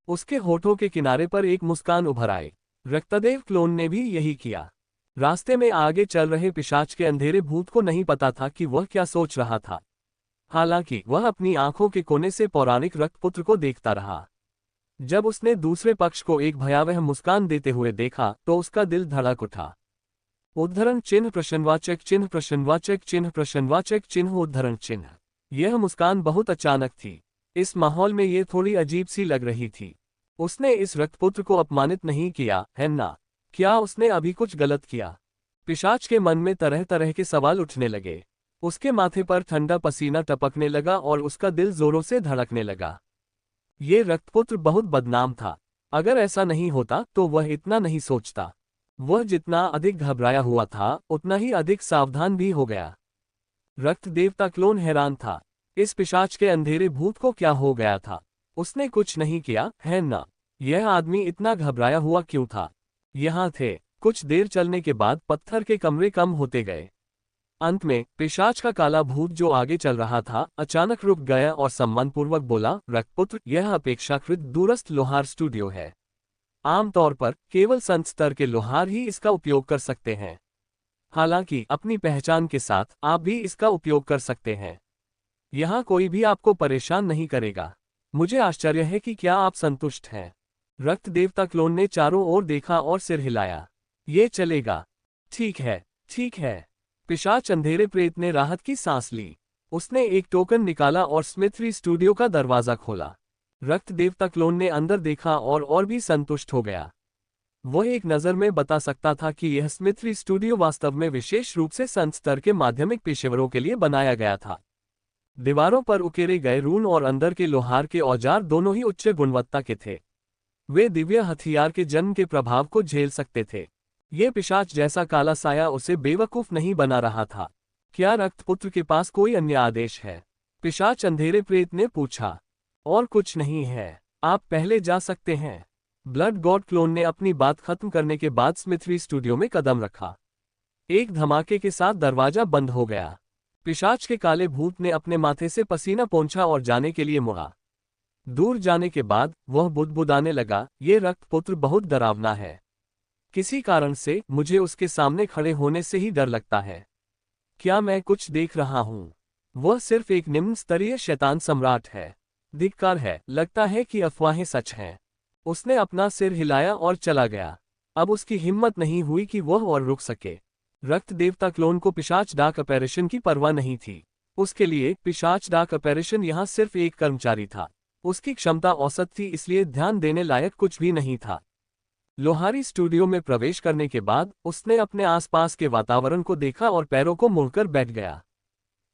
उसके होठों के किनारे पर एक मुस्कान उभर आई। रक्तदेव क्लोन ने भी यही किया। रास्ते में आगे चल रहे पिशाच के अंधेरे भूत को नहीं पता था कि वह क्या सोच रहा था। हालांकि वह अपनी आंखों के कोने से पौराणिक रक्तपुत्र को देखता रहा। जब उसने दूसरे पक्ष को एक भयावह मुस्कान देते हुए देखा तो उसका दिल धड़क उठा। उद्धरण चिन्ह प्रश्नवाचक चिन्ह प्रश्नवाचक चिन्ह प्रश्नवाचक चिन्ह उद्धरण चिन्ह। यह मुस्कान बहुत अचानक थी। इस माहौल में ये थोड़ी अजीब सी लग रही थी। उसने इस रक्तपुत्र को अपमानित नहीं किया है ना? क्या उसने अभी कुछ गलत किया? पिशाच के मन में तरह तरह के सवाल उठने लगे। उसके माथे पर ठंडा पसीना टपकने लगा और उसका दिल जोरों से धड़कने लगा। ये रक्तपुत्र बहुत बदनाम था। अगर ऐसा नहीं होता तो वह इतना नहीं सोचता। वह जितना अधिक घबराया हुआ था, उतना ही अधिक सावधान भी हो गया। रक्त देवता क्लोन हैरान था। इस पिशाच के अंधेरे भूत को क्या हो गया था? उसने कुछ नहीं किया है ना? यह आदमी इतना घबराया हुआ क्यों था? यहाँ थे। कुछ देर चलने के बाद पत्थर के कमरे कम होते गए। अंत में पिशाच का काला भूत जो आगे चल रहा था, अचानक रुक गया और सम्मानपूर्वक बोला, रक्तपुत्र, यह अपेक्षाकृत दूरस्थ लोहार स्टूडियो है। आमतौर पर केवल संत स्तर के लोहार ही इसका उपयोग कर सकते हैं। हालांकि अपनी पहचान के साथ आप भी इसका उपयोग कर सकते हैं। यहाँ कोई भी आपको परेशान नहीं करेगा। मुझे आश्चर्य है कि क्या आप संतुष्ट हैं? रक्त देवता क्लोन ने चारों ओर देखा और सिर हिलाया। ये चलेगा। ठीक है, ठीक है। पिशाच अंधेरे प्रेत ने राहत की सांस ली। उसने एक टोकन निकाला और स्मिथरी स्टूडियो का दरवाजा खोला। रक्त देवता क्लोन ने अंदर देखा और भी संतुष्ट हो गया। वह एक नज़र में बता सकता था कि यह स्मिथरी स्टूडियो वास्तव में विशेष रूप से संत स्तर के माध्यमिक पेशेवरों के लिए बनाया गया था। दीवारों पर उकेरे गए रून और अंदर के लोहार के औजार दोनों ही उच्च गुणवत्ता के थे। वे दिव्य हथियार के जन्म के प्रभाव को झेल सकते थे। ये पिशाच जैसा काला साया उसे बेवकूफ नहीं बना रहा था। क्या रक्तपुत्र के पास कोई अन्य आदेश है? पिशाच अंधेरे प्रेत ने पूछा। और कुछ नहीं है, आप पहले जा सकते हैं। ब्लड गॉड क्लोन ने अपनी बात खत्म करने के बाद स्मिथरी स्टूडियो में कदम रखा। एक धमाके के साथ दरवाजा बंद हो गया। पिशाच के काले भूत ने अपने माथे से पसीना पोंछा और जाने के लिए मुड़ा। दूर जाने के बाद वह बुदबुदाने लगा, ये रक्तपुत्र बहुत डरावना है। किसी कारण से मुझे उसके सामने खड़े होने से ही डर लगता है। क्या मैं कुछ देख रहा हूं? वह सिर्फ एक निम्न स्तरीय शैतान सम्राट है। धिक्कार है, लगता है कि अफवाहें सच हैं। उसने अपना सिर हिलाया और चला गया। अब उसकी हिम्मत नहीं हुई कि वह और रुक सके। रक्त देवता क्लोन को पिशाच डाक ऑपरेशन की परवाह नहीं थी। उसके लिए पिशाच डाक ऑपरेशन यहाँ सिर्फ एक कर्मचारी था। उसकी क्षमता औसत थी, इसलिए ध्यान देने लायक कुछ भी नहीं था। लोहारी स्टूडियो में प्रवेश करने के बाद उसने अपने आसपास के वातावरण को देखा और पैरों को मुड़कर बैठ गया।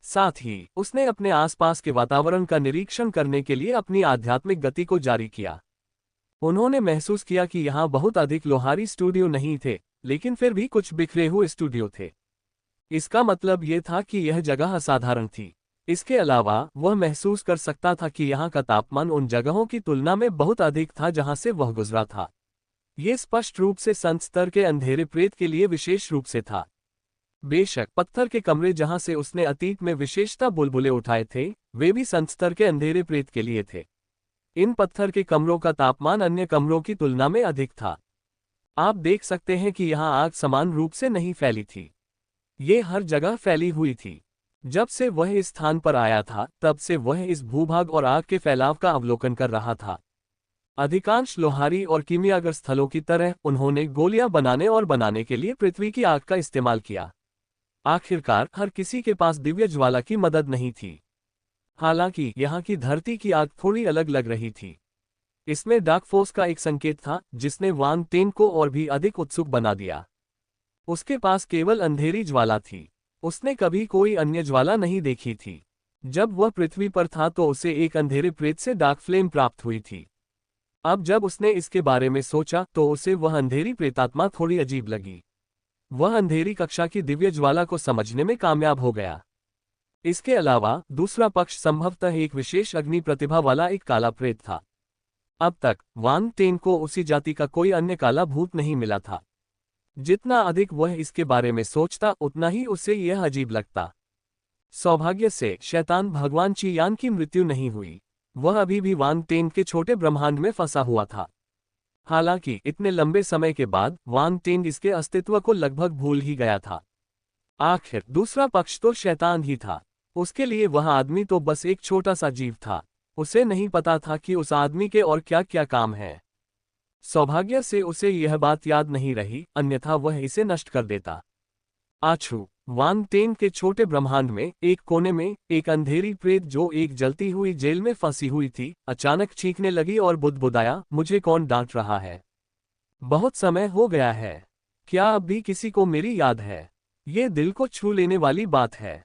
साथ ही उसने अपने आसपास के वातावरण का निरीक्षण करने के लिए अपनी आध्यात्मिक गति को जारी किया। उन्होंने महसूस किया कि यहाँ बहुत अधिक लोहारी स्टूडियो नहीं थे, लेकिन फिर भी कुछ बिखरे हुए स्टूडियो थे। इसका मतलब यह था कि यह जगह असाधारण थी। इसके अलावा वह महसूस कर सकता था कि यहाँ का तापमान उन जगहों की तुलना में बहुत अधिक था जहाँ से वह गुजरा था। ये स्पष्ट रूप से संत स्तर के अंधेरे प्रेत के लिए विशेष रूप से था। बेशक पत्थर के कमरे जहां से उसने अतीत में विशेषता बुलबुले उठाए थे, वे भी संत स्तर के अंधेरे प्रेत के लिए थे। इन पत्थर के कमरों का तापमान अन्य कमरों की तुलना में अधिक था। आप देख सकते हैं कि यहाँ आग समान रूप से नहीं फैली थी, ये हर जगह फैली हुई थी। जब से वह इस स्थान पर आया था, तब से वह इस भूभाग और आग के फैलाव का अवलोकन कर रहा था। अधिकांश लोहारी और कीमियागर स्थलों की तरह उन्होंने गोलियां बनाने और बनाने के लिए पृथ्वी की आग का इस्तेमाल किया। आखिरकार हर किसी के पास दिव्य ज्वाला की मदद नहीं थी। हालांकि यहाँ की धरती की आग थोड़ी अलग लग रही थी। इसमें डार्क फोर्स का एक संकेत था जिसने वांग टेन को और भी अधिक उत्सुक बना दिया। उसके पास केवल अंधेरी ज्वाला थी, उसने कभी कोई अन्य ज्वाला नहीं देखी थी। जब वह पृथ्वी पर था तो उसे एक अंधेरे प्रेत से डार्क फ्लेम प्राप्त हुई थी। अब जब उसने इसके बारे में सोचा तो उसे वह अंधेरी प्रेतात्मा थोड़ी अजीब लगी। वह अंधेरी कक्षा की दिव्य ज्वाला को समझने में कामयाब हो गया। इसके अलावा दूसरा पक्ष संभवतः एक विशेष अग्नि प्रतिभा वाला एक काला प्रेत था। अब तक वांग टेन को उसी जाति का कोई अन्य काला भूत नहीं मिला था। जितना अधिक वह इसके बारे में सोचता उतना ही उसे यह अजीब लगता। सौभाग्य से शैतान भगवान चियान की मृत्यु नहीं हुई, वह अभी भी वांग टेन के छोटे ब्रह्मांड में फंसा हुआ था। हालांकि इतने लंबे समय के बाद वांग टेन इसके अस्तित्व को लगभग भूल ही गया था। आखिर दूसरा पक्ष तो शैतान ही था। उसके लिए वह आदमी तो बस एक छोटा सा जीव था। उसे नहीं पता था कि उस आदमी के और क्या क्या काम है। सौभाग्य से उसे यह बात याद नहीं रही, अन्यथा वह इसे नष्ट कर देता। आछू वांग टेन के छोटे ब्रह्मांड में एक कोने में एक अंधेरी प्रेत जो एक जलती हुई जेल में फंसी हुई थी, अचानक चीखने लगी और बुदबुदाया, मुझे कौन डांट रहा है? बहुत समय हो गया है। क्या अब भी किसी को मेरी याद है? ये दिल को छू लेने वाली बात है।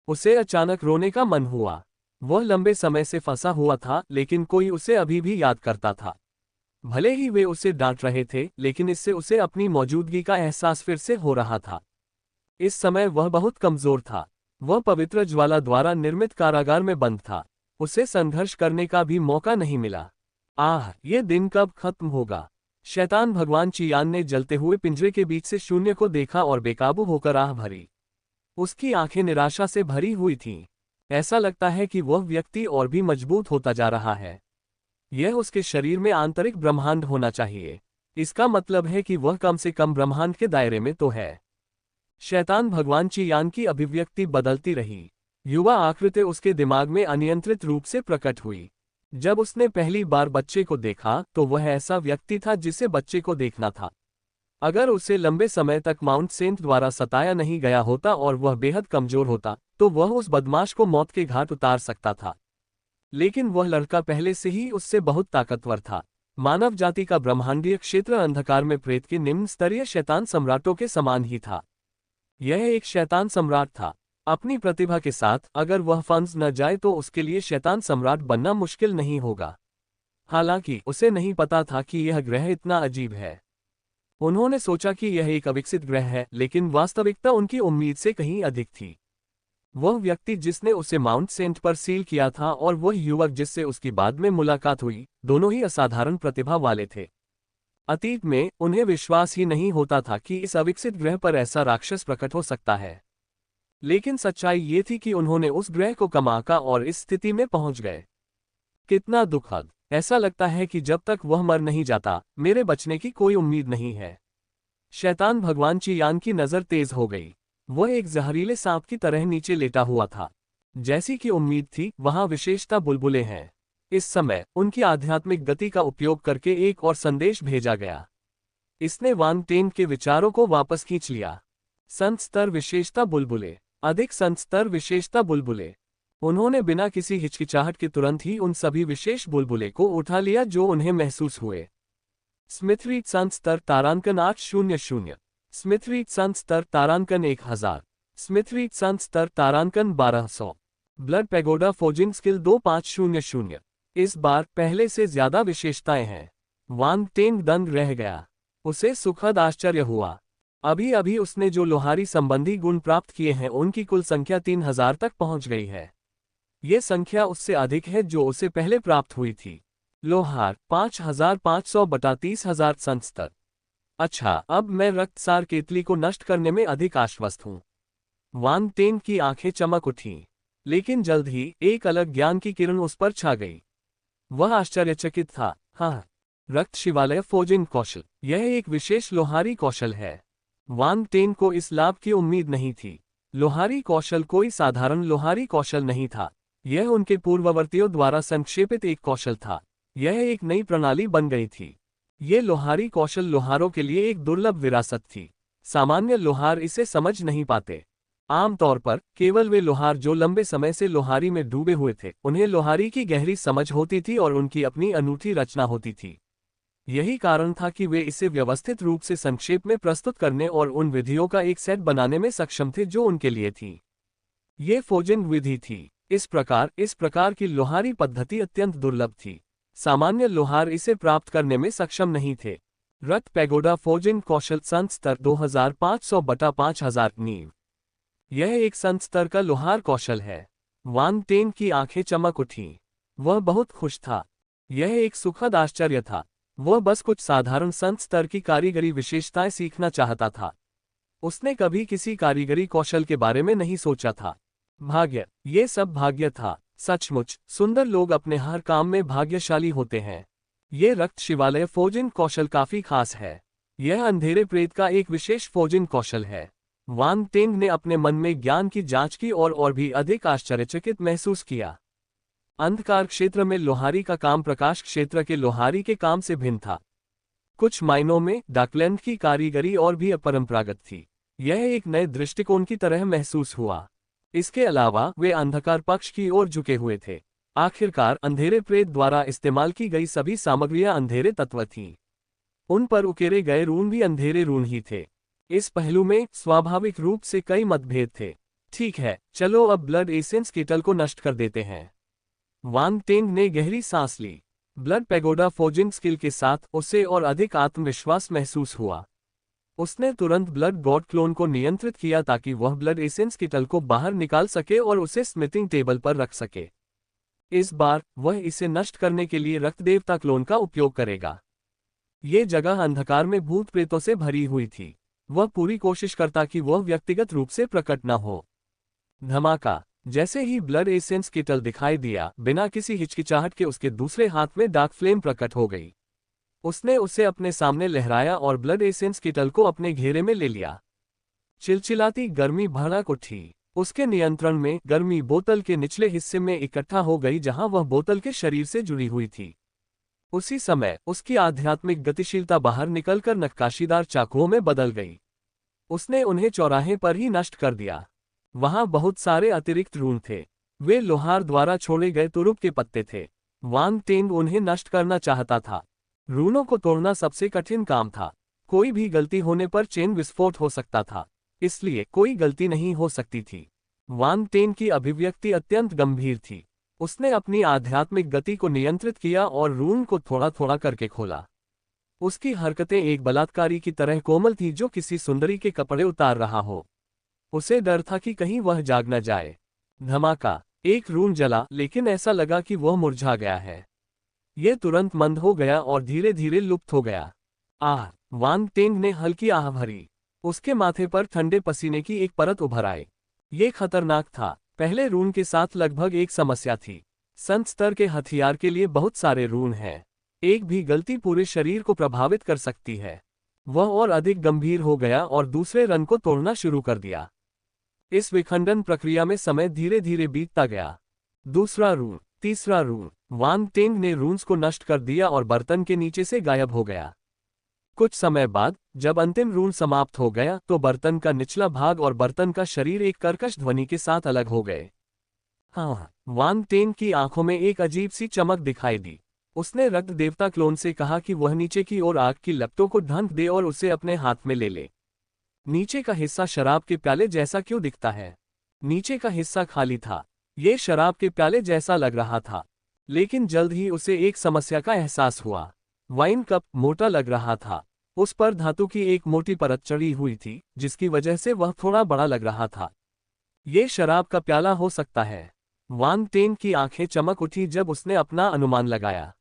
उसे अचानक रोने का मन हुआ। वह लंबे समय से फंसा हुआ था, लेकिन कोई उसे अभी भी याद करता था। भले ही वे उसे डांट रहे थे, लेकिन इससे उसे अपनी मौजूदगी का एहसास फिर से हो रहा था। इस समय वह बहुत कमजोर था। वह पवित्र ज्वाला द्वारा निर्मित कारागार में बंद था। उसे संघर्ष करने का भी मौका नहीं मिला। आह, ये दिन कब खत्म होगा? शैतान भगवान चियान ने जलते हुए पिंजरे के बीच से शून्य को देखा और बेकाबू होकर आह भरी। उसकी आंखें निराशा से भरी हुई थीं। ऐसा लगता है कि वह व्यक्ति और भी मजबूत होता जा रहा है। यह उसके शरीर में आंतरिक ब्रह्मांड होना चाहिए। इसका मतलब है कि वह कम से कम ब्रह्मांड के दायरे में तो है। शैतान भगवान चियान की अभिव्यक्ति बदलती रही। युवा आकृति उसके दिमाग में अनियंत्रित रूप से प्रकट हुई। जब उसने पहली बार बच्चे को देखा तो वह ऐसा व्यक्ति था जिसे बच्चे को देखना था। अगर उसे लंबे समय तक माउंट सेंट द्वारा सताया नहीं गया होता और वह बेहद कमजोर होता, तो वह उस बदमाश को मौत के घाट उतार सकता था। लेकिन वह लड़का पहले से ही उससे बहुत ताकतवर था। मानव जाति का ब्रह्मांडीय क्षेत्र अंधकार में प्रेत के निम्न स्तरीय शैतान सम्राटों के समान ही था। यह एक शैतान सम्राट था। अपनी प्रतिभा के साथ अगर वह फंस न जाए तो उसके लिए शैतान सम्राट बनना मुश्किल नहीं होगा। हालांकि उसे नहीं पता था कि यह ग्रह इतना अजीब है। उन्होंने सोचा कि यह एक अविकसित ग्रह है, लेकिन वास्तविकता उनकी उम्मीद से कहीं अधिक थी। वह व्यक्ति जिसने उसे माउंट सेंट पर सील किया था और वह युवक जिससे उसकी बाद में मुलाकात हुई, दोनों ही असाधारण प्रतिभा वाले थे। अतीत में उन्हें विश्वास ही नहीं होता था कि इस अविकसित ग्रह पर ऐसा राक्षस प्रकट हो सकता है। लेकिन सच्चाई ये थी कि उन्होंने उस ग्रह को कमाका और इस स्थिति में पहुंच गए। कितना दुखद! ऐसा लगता है कि जब तक वह मर नहीं जाता, मेरे बचने की कोई उम्मीद नहीं है। शैतान भगवान चियान की नजर तेज हो गई। वह एक जहरीले सांप की तरह नीचे लेटा हुआ था। जैसी कि उम्मीद थी, वहां विशेषता बुलबुले हैं। इस समय उनकी आध्यात्मिक गति का उपयोग करके एक और संदेश भेजा गया। इसने वांग टेन के विचारों को वापस खींच लिया। संत स्तर विशेषता बुलबुले, अधिक संत स्तर विशेषता बुलबुले। उन्होंने बिना किसी हिचकिचाहट के तुरंत ही उन सभी विशेष बुलबुले को उठा लिया जो उन्हें महसूस हुए। स्मिथरीट संत स्तर तारांकन 800, स्मिथरीट संत स्तर तारांकन 1000, स्मिथरीट संत स्तर तारांकन 1200, ब्लड पैगोडा फोजिंग स्किल 2500। इस बार पहले से ज्यादा विशेषताएं हैं। वांग टेन दंग रह गया। उसे सुखद आश्चर्य हुआ। अभी अभी उसने जो लोहारी संबंधी गुण प्राप्त किए हैं उनकी कुल संख्या 3000 तक पहुंच गई है। ये संख्या उससे अधिक है जो उसे पहले प्राप्त हुई थी। लोहार 5500 बटा 30,000 संत स्तर। अच्छा, अब मैं रक्तसार केतली को नष्ट करने में अधिक आश्वस्त हूँ। वांग टेन की आंखें चमक उठीं, लेकिन जल्द ही एक अलग ज्ञान की किरण उस पर छा गई। वह आश्चर्यचकित था। हाँ, रक्त शिवालय फोजिंग कौशल, यह एक विशेष लोहारी कौशल है। वांग टेन को इस लाभ की उम्मीद नहीं थी। लोहारी कौशल कोई साधारण लोहारी कौशल नहीं था। यह उनके पूर्ववर्तियों द्वारा संक्षेपित एक कौशल था। यह एक नई प्रणाली बन गई थी। ये लोहारी कौशल लोहारों के लिए एक दुर्लभ विरासत थी। सामान्य लोहार इसे समझ नहीं पाते। आमतौर पर केवल वे लोहार जो लंबे समय से लोहारी में डूबे हुए थे, उन्हें लोहारी की गहरी समझ होती थी और उनकी अपनी अनूठी रचना होती थी। यही कारण था कि वे इसे व्यवस्थित रूप से संक्षेप में प्रस्तुत करने और उन विधियों का एक सेट बनाने में सक्षम थे जो उनके लिए थी। ये फोजिंग विधि थी। इस प्रकार की लोहारी पद्धति अत्यंत दुर्लभ थी। सामान्य लोहार इसे प्राप्त करने में सक्षम नहीं थे। रक्त पैगोडा फोजिंग कौशल संत स्तर 2500/5000 नींव। यह एक संत स्तर का लोहार कौशल है। वांग टेन की आंखें चमक उठीं। वह बहुत खुश था। यह एक सुखद आश्चर्य था। वह बस कुछ साधारण संत स्तर की कारीगरी विशेषताएं सीखना चाहता था। उसने कभी किसी कारीगरी कौशल के बारे में नहीं सोचा था। भाग्य, ये सब भाग्य था। सचमुच सुंदर लोग अपने हर काम में भाग्यशाली होते हैं। ये रक्त शिवालय फोजिंग कौशल काफी खास है। यह अंधेरे प्रेत का एक विशेष फोजिंग कौशल है। वांग टेंग ने अपने मन में ज्ञान की जांच की और भी अधिक आश्चर्यचकित महसूस किया। अंधकार क्षेत्र में लोहारी का काम प्रकाश क्षेत्र के लोहारी के काम से भिन्न था। कुछ मायनों में डाकलैंड की कारीगरी और भी अपरंपरागत थी। यह एक नए दृष्टिकोण की तरह महसूस हुआ। इसके अलावा वे अंधकार पक्ष की ओर झुके हुए थे। आखिरकार अंधेरे प्रेत द्वारा इस्तेमाल की गई सभी सामग्रियां अंधेरे तत्व थीं। उन पर उकेरे गए रून भी अंधेरे रून ही थे। इस पहलू में स्वाभाविक रूप से कई मतभेद थे। ठीक है, चलो अब ब्लड एसेंस कीटल को नष्ट कर देते हैं। वांग टेंग ने गहरी सांस ली। ब्लड पैगोडा फोजिंग स्किल के साथ उसे और अधिक आत्मविश्वास महसूस हुआ। उसने तुरंत ब्लड गॉड क्लोन को नियंत्रित किया ताकि वह ब्लड एसेंस कीटल को बाहर निकाल सके और उसे स्मिथिंग टेबल पर रख सके। इस बार वह इसे नष्ट करने के लिए रक्त देवता क्लोन का उपयोग करेगा। ये जगह अंधकार में भूत प्रेतों से भरी हुई थी। वह पूरी कोशिश करता कि वह व्यक्तिगत रूप से प्रकट न हो। धमाका, जैसे ही ब्लड एसेंस कीटल दिखाई दिया, बिना किसी हिचकिचाहट के उसके दूसरे हाथ में डार्क फ्लेम प्रकट हो गई। उसने उसे अपने सामने लहराया और ब्लड एसेंस कीटल को अपने घेरे में ले लिया। चिलचिलाती गर्मी भड़क उठी। उसके नियंत्रण में गर्मी बोतल के निचले हिस्से में इकट्ठा हो गई जहां वह बोतल के शरीर से जुड़ी हुई थी। उसी समय उसकी आध्यात्मिक गतिशीलता बाहर निकलकर नक्काशीदार चाकुओं में बदल गई। उसने उन्हें चौराहे पर ही नष्ट कर दिया। वहां बहुत सारे अतिरिक्त रून थे। वे लोहार द्वारा छोड़े गए तुरुप के पत्ते थे। वांग टेंग उन्हें नष्ट करना चाहता था। रूनों को तोड़ना सबसे कठिन काम था। कोई भी गलती होने पर चेन विस्फोट हो सकता था, इसलिए कोई गलती नहीं हो सकती थी। वांग टेंग की अभिव्यक्ति अत्यंत गंभीर थी। उसने अपनी आध्यात्मिक गति को नियंत्रित किया और रून को थोड़ा थोड़ा करके खोला। उसकी हरकतें एक बलात्कारी की तरह कोमल थी जो किसी सुंदरी के कपड़े उतार रहा हो। उसे डर था कि कहीं वह जाग न जाए। धमाका, एक रून जला, लेकिन ऐसा लगा कि वह मुरझा गया है। यह तुरंत मंद हो गया और धीरे धीरे लुप्त हो गया। आह! वांग टेंग ने हल्की आह भरी। उसके माथे पर ठंडे पसीने की एक परत उभर आई। ये खतरनाक था। पहले रून के साथ लगभग एक समस्या थी। संत स्तर के हथियार के लिए बहुत सारे रून हैं। एक भी गलती पूरे शरीर को प्रभावित कर सकती है। वह और अधिक गंभीर हो गया और दूसरे रन को तोड़ना शुरू कर दिया। इस विखंडन प्रक्रिया में समय धीरे धीरे बीतता गया। दूसरा रून, तीसरा रून। वांग टेंग ने रून्स को नष्ट कर दिया और बर्तन के नीचे से गायब हो गया। कुछ समय बाद जब अंतिम रून समाप्त हो गया तो बर्तन का निचला भाग और बर्तन का शरीर एक कर्कश ध्वनि के साथ अलग हो गए। हाँ, वांग टेंग की आंखों में एक अजीब सी चमक दिखाई दी। उसने रक्त देवता क्लोन से कहा कि वह नीचे की ओर आग की लपटों को ढंक दे और उसे अपने हाथ में ले ले। नीचे का हिस्सा शराब के प्याले जैसा क्यों दिखता है? नीचे का हिस्सा खाली था। ये शराब के प्याले जैसा लग रहा था। लेकिन जल्द ही उसे एक समस्या का एहसास हुआ। वाइन कप मोटा लग रहा था। उस पर धातु की एक मोटी परत चढ़ी हुई थी, जिसकी वजह से वह थोड़ा बड़ा लग रहा था। ये शराब का प्याला हो सकता है। वांग टेंग की आंखें चमक उठी जब उसने अपना अनुमान लगाया।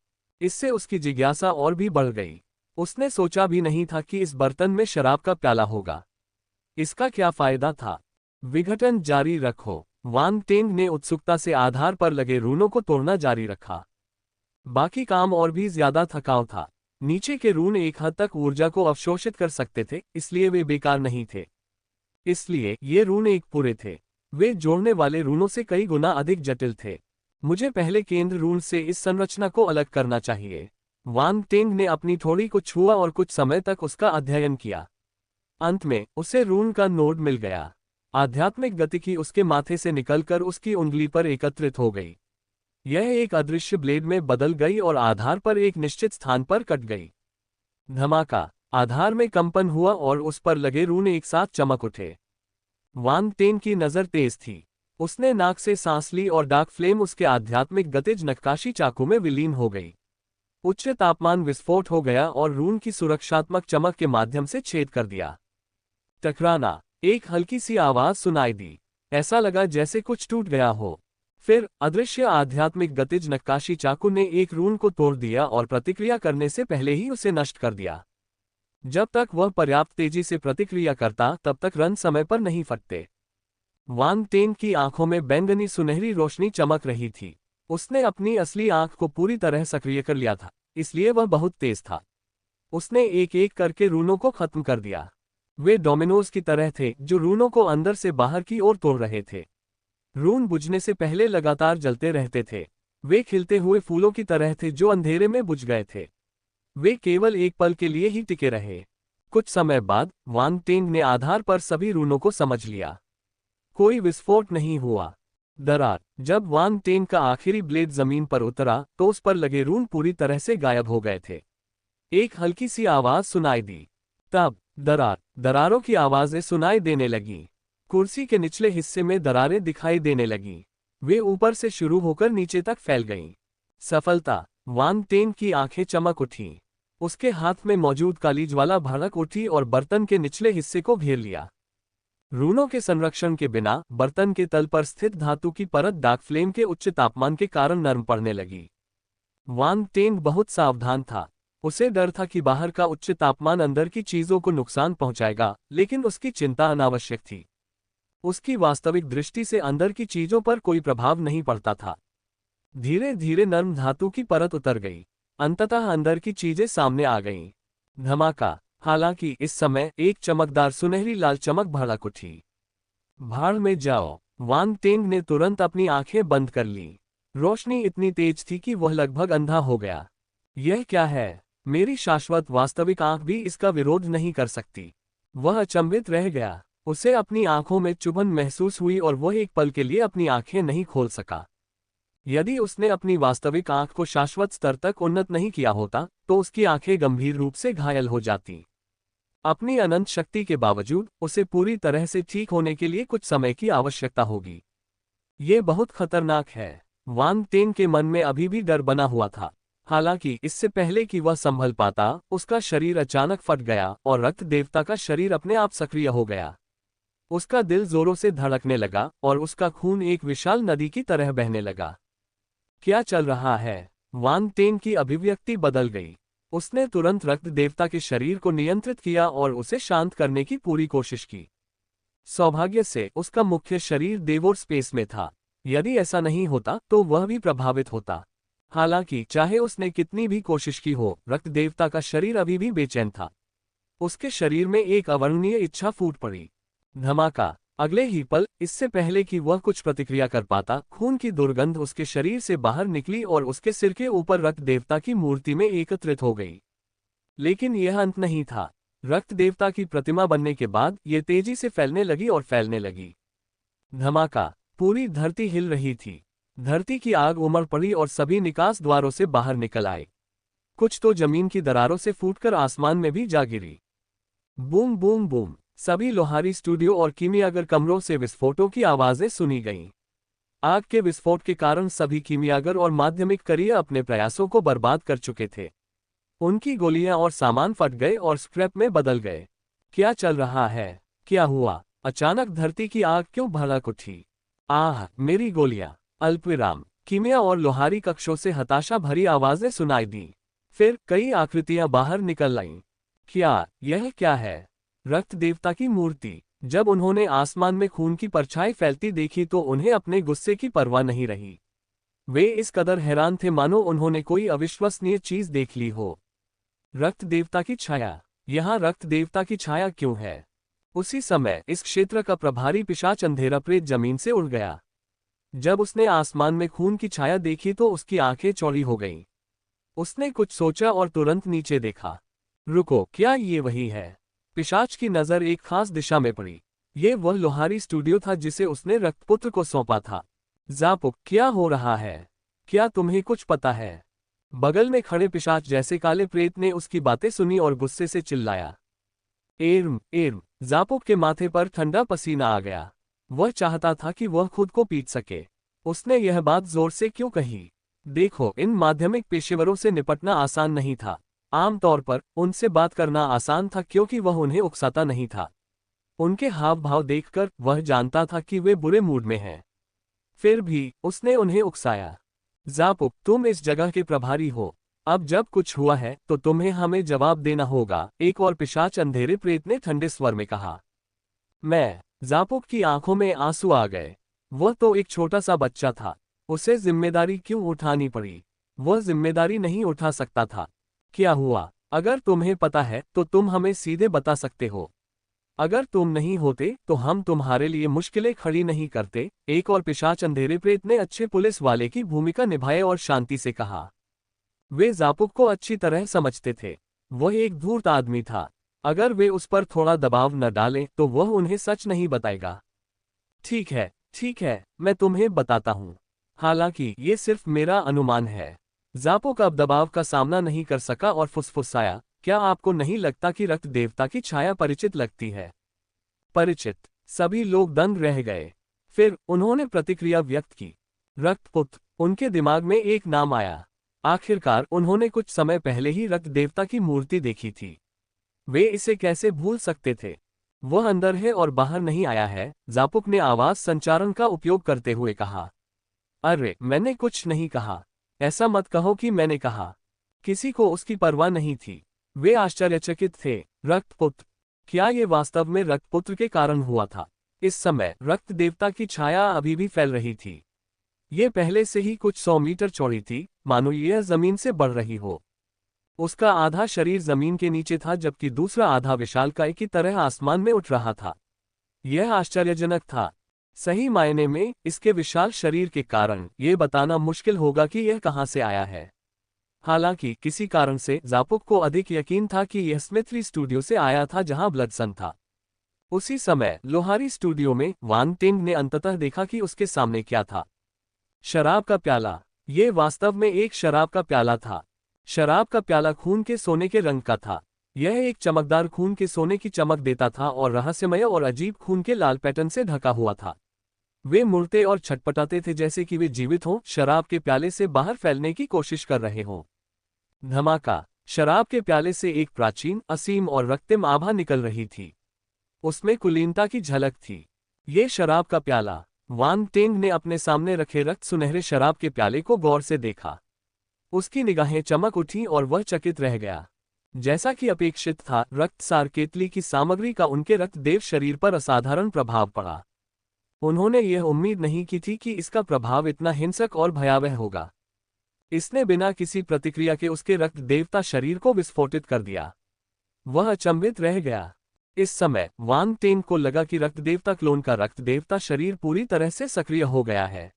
इससे उसकी जिज्ञासा और भी बढ़ गई। उसने सोचा भी नहीं था कि इस बर्तन में शराब का प्याला होगा। इसका क्या फायदा था? विघटन जारी रखो। वांग टेंग ने उत्सुकता से आधार पर लगे रूनों को तोड़ना जारी रखा। बाकी काम और भी ज्यादा थकाऊ था। नीचे के रून एक हद तक ऊर्जा को अवशोषित कर सकते थे, इसलिए वे बेकार नहीं थे। इसलिए ये रून एक पूरे थे। वे जोड़ने वाले रूनों से कई गुना अधिक जटिल थे। मुझे पहले केंद्र रून से इस संरचना को अलग करना चाहिए। वांग टेंग ने अपनी थोड़ी को छुआ और कुछ समय तक उसका अध्ययन किया। अंत में उसे रून का नोड मिल गया। आध्यात्मिक गतिकी उसके माथे से निकलकर उसकी उंगली पर एकत्रित हो गई। यह एक अदृश्य ब्लेड में बदल गई और आधार पर एक निश्चित स्थान पर कट गई। धमाका! आधार में कंपन हुआ और उस पर लगे रून एक साथ चमक उठे। वांग टेंग की नजर तेज थी। उसने नाक से सांस ली और डार्क फ्लेम उसके आध्यात्मिक गतिज नक्काशी चाकू में विलीन हो गई। उच्च तापमान विस्फोट हो गया और रून की सुरक्षात्मक चमक के माध्यम से छेद कर दिया। टकराना! एक हल्की सी आवाज सुनाई दी। ऐसा लगा जैसे कुछ टूट गया हो। फिर अदृश्य आध्यात्मिक गतिज नक्काशी चाकू ने एक रून को तोड़ दिया और प्रतिक्रिया करने से पहले ही उसे नष्ट कर दिया। जब तक वह पर्याप्त तेजी से प्रतिक्रिया करता तब तक रन समय पर नहीं फटते। वांग टेंग की आंखों में बैंगनी सुनहरी रोशनी चमक रही थी। उसने अपनी असली आंख को पूरी तरह सक्रिय कर लिया था, इसलिए वह बहुत तेज था। उसने एक एक करके रूनों को खत्म कर दिया। वे डोमिनोज की तरह थे जो रूनों को अंदर से बाहर की ओर तोड़ रहे थे। रून बुझने से पहले लगातार जलते रहते थे। वे खिलते हुए फूलों की तरह थे जो अंधेरे में बुझ गए थे। वे केवल एक पल के लिए ही टिके रहे। कुछ समय बाद वांग टेंग ने आधार पर सभी रूनों को समझ लिया। कोई विस्फोट नहीं हुआ। दरार! जब वांग टेंग का आखिरी ब्लेड जमीन पर उतरा तो उस पर लगे रून पूरी तरह से गायब हो गए थे। एक हल्की सी आवाज सुनाई दी। तब दरारों की आवाजें सुनाई देने लगीं। कुर्सी के निचले हिस्से में दरारें दिखाई देने लगीं। वे ऊपर से शुरू होकर नीचे तक फैल गईं। सफलता! वांग टेंग की आंखें चमक उठीं। उसके हाथ में मौजूद कालीज वाला भड़क उठी और बर्तन के निचले हिस्से को घेर लिया। रूनों के संरक्षण के बिना बर्तन के तल पर स्थित धातु की परत डार्क फ्लेम के उच्च तापमान के कारण नरम पड़ने लगी। वांग टेंग बहुत सावधान था। उसे डर था कि बाहर का उच्च तापमान अंदर की चीजों को नुकसान पहुंचाएगा, लेकिन उसकी चिंता अनावश्यक थी। उसकी वास्तविक दृष्टि से अंदर की चीजों पर कोई प्रभाव नहीं पड़ता था। धीरे धीरे नर्म धातु की परत उतर गई। अंततः अंदर की चीजें सामने आ गईं। धमाका! हालांकि इस समय एक चमकदार सुनहरी लाल चमक भड़क उठी। भाड़ में जाओ! वांग टेंग ने तुरंत अपनी आंखें बंद कर लीं। रोशनी इतनी तेज थी कि वह लगभग अंधा हो गया। यह क्या है? मेरी शाश्वत वास्तविक आंख भी इसका विरोध नहीं कर सकती। वह अचंभित रह गया। उसे अपनी आंखों में चुभन महसूस हुई और वह एक पल के लिए अपनी आंखें नहीं खोल सका। यदि उसने अपनी वास्तविक आंख को शाश्वत स्तर तक उन्नत नहीं किया होता तो उसकी आंखें गंभीर रूप से घायल हो जाती। अपनी अनंत शक्ति के बावजूद उसे पूरी तरह से ठीक होने के लिए कुछ समय की आवश्यकता होगी। ये बहुत खतरनाक है। वांग टेंग के मन में अभी भी डर बना हुआ था। हालांकि इससे पहले कि वह संभल पाता, उसका शरीर अचानक फट गया और रक्त देवता का शरीर अपने आप सक्रिय हो गया। उसका दिल जोरों से धड़कने लगा और उसका खून एक विशाल नदी की तरह बहने लगा। क्या चल रहा है? वांग टेंग की अभिव्यक्ति बदल गई। उसने तुरंत रक्त देवता के शरीर को नियंत्रित किया और उसे शांत करने की पूरी कोशिश की। सौभाग्य से उसका मुख्य शरीर देवोर स्पेस में था। यदि ऐसा नहीं होता तो वह भी प्रभावित होता। हालांकि चाहे उसने कितनी भी कोशिश की हो, रक्त देवता का शरीर अभी भी बेचैन था। उसके शरीर में एक अवर्णनीय इच्छा फूट पड़ी। धमाका! अगले ही पल, इससे पहले कि वह कुछ प्रतिक्रिया कर पाता, खून की दुर्गंध उसके शरीर से बाहर निकली और उसके सिर के ऊपर रक्त देवता की मूर्ति में एकत्रित हो गई। लेकिन यह अंत नहीं था। रक्त देवता की प्रतिमा बनने के बाद ये तेजी से फैलने लगी और फैलने लगी। धमाका! पूरी धरती हिल रही थी। धरती की आग उमड़ पड़ी और सभी निकास द्वारों से बाहर निकल आए। कुछ तो जमीन की दरारों से फूटकर आसमान में भी जा गिरी। Boom boom boom! सभी लोहारी स्टूडियो और कीमियागर कमरों से विस्फोटों की आवाजें सुनी गईं। आग के विस्फोट के कारण सभी कीमियागर और माध्यमिक करियर अपने प्रयासों को बर्बाद कर चुके थे। उनकी गोलियां और सामान फट गए और स्क्रैप में बदल गए। क्या चल रहा है? क्या हुआ? अचानक धरती की आग क्यों भड़क उठी? आह, मेरी गोलियां! अल्पविराम। कीमिया और लोहारी कक्षों से हताशा भरी आवाजें सुनाई दी। फिर कई आकृतियां बाहर निकल आईं। यह क्या है? रक्त देवता की मूर्ति। जब उन्होंने आसमान में खून की परछाई फैलती देखी तो उन्हें अपने गुस्से की परवाह नहीं रही। वे इस कदर हैरान थे मानो उन्होंने कोई अविश्वसनीय चीज देख ली हो। रक्त देवता की छाया। यहाँ रक्त देवता की छाया क्यों है? उसी समय इस क्षेत्र का प्रभारी पिशाच अंधेरा प्रेत जमीन से उड़ गया। जब उसने आसमान में खून की छाया देखी तो उसकी आंखें चौड़ी हो गईं। उसने कुछ सोचा और तुरंत नीचे देखा। रुको, क्या ये वही है? पिशाच की नजर एक खास दिशा में पड़ी। ये वह लोहारी स्टूडियो था जिसे उसने रक्तपुत्र को सौंपा था। ज़ापुक, क्या हो रहा है? क्या तुम्हें कुछ पता है? बगल में खड़े पिशाच जैसे काले प्रेत ने उसकी बातें सुनी और गुस्से से चिल्लाया। एर्म एर्म। ज़ापुक के माथे पर ठंडा पसीना आ गया। वह चाहता था कि वह खुद को पीट सके। उसने यह बात जोर से क्यों कही? देखो, इन माध्यमिक पेशेवरों से निपटना आसान नहीं था। आमतौर पर उनसे बात करना आसान था क्योंकि वह उन्हें उकसाता नहीं था। उनके हाव भाव देखकर वह जानता था कि वे बुरे मूड में हैं। फिर भी उसने उन्हें उकसाया। ज़ापुक, तुम इस जगह के प्रभारी हो। अब जब कुछ हुआ है तो तुम्हें हमें जवाब देना होगा, एक और पिशाच अंधेरे प्रेत ने ठंडे स्वर में कहा। मैं। ज़ापुक की आंखों में आंसू आ गए। वह तो एक छोटा सा बच्चा था। उसे जिम्मेदारी क्यों उठानी पड़ी? वह जिम्मेदारी नहीं उठा सकता था। क्या हुआ? अगर तुम्हें पता है तो तुम हमें सीधे बता सकते हो। अगर तुम नहीं होते तो हम तुम्हारे लिए मुश्किलें खड़ी नहीं करते। एक और पिशाच अंधेरे प्रेत ने अच्छे पुलिस वाले की भूमिका निभाई और शांति से कहा। वे ज़ापुक को अच्छी तरह समझते थे। वह एक धूर्त आदमी था। अगर वे उस पर थोड़ा दबाव न डालें तो वह उन्हें सच नहीं बताएगा। ठीक है, मैं तुम्हें बताता हूँ। हालांकि ये सिर्फ मेरा अनुमान है। ज़ापुक अब दबाव का सामना नहीं कर सका और फुसफुसाया, क्या आपको नहीं लगता कि रक्त देवता की छाया परिचित लगती है? परिचित? सभी लोग दंग रह गए। फिर उन्होंने प्रतिक्रिया व्यक्त की। रक्तपुत्र। उनके दिमाग में एक नाम आया। आखिरकार उन्होंने कुछ समय पहले ही रक्त देवता की मूर्ति देखी थी। वे इसे कैसे भूल सकते थे? वह अंदर है और बाहर नहीं आया है, ज़ापुक ने आवाज संचारण का उपयोग करते हुए कहा। अरे, मैंने कुछ नहीं कहा। ऐसा मत कहो कि मैंने कहा। किसी को उसकी परवाह नहीं थी। वे आश्चर्यचकित थे। रक्तपुत्र? क्या ये वास्तव में रक्तपुत्र के कारण हुआ था? इस समय रक्त देवता की छाया अभी भी फैल रही थी। ये पहले से ही कुछ 100 मीटर चौड़ी थी, मानो यह जमीन से बढ़ रही हो। उसका आधा शरीर जमीन के नीचे था जबकि दूसरा आधा विशालकाय की तरह आसमान में उठ रहा था। यह आश्चर्यजनक था। सही मायने में इसके विशाल शरीर के कारण यह बताना मुश्किल होगा कि यह कहां से आया है। हालांकि किसी कारण से ज़ापुक को अधिक यकीन था कि यह स्मिथली स्टूडियो से आया था जहां ब्लडसन था। उसी समय लोहारी स्टूडियो में वांग टिंग ने अंततः देखा कि उसके सामने क्या था। शराब का प्याला। ये वास्तव में एक शराब का प्याला था। शराब का प्याला खून के सोने के रंग का था। यह एक चमकदार खून के सोने की चमक देता था और रहस्यमय और अजीब खून के लाल पैटर्न से ढका हुआ था। वे मुड़ते और छटपटाते थे जैसे कि वे जीवित हों, शराब के प्याले से बाहर फैलने की कोशिश कर रहे हों। धमाका। शराब के प्याले से एक प्राचीन, असीम और रक्तिम आभा निकल रही थी। उसमें कुलीनता की झलक थी। ये शराब का प्याला। वांग टेंग ने अपने सामने रखे रक्त सुनहरे शराब के प्याले को गौर से देखा। उसकी निगाहें चमक उठीं और वह चकित रह गया। जैसा कि अपेक्षित था, रक्तसार केतली की सामग्री का उनके रक्तदेव शरीर पर असाधारण प्रभाव पड़ा। उन्होंने यह उम्मीद नहीं की थी कि इसका प्रभाव इतना हिंसक और भयावह होगा। इसने बिना किसी प्रतिक्रिया के उसके रक्त देवता शरीर को विस्फोटित कर दिया। वह अचंभित रह गया। इस समय वांग टेंग को लगा कि रक्त देवता क्लोन का रक्त देवता शरीर पूरी तरह से सक्रिय हो गया है।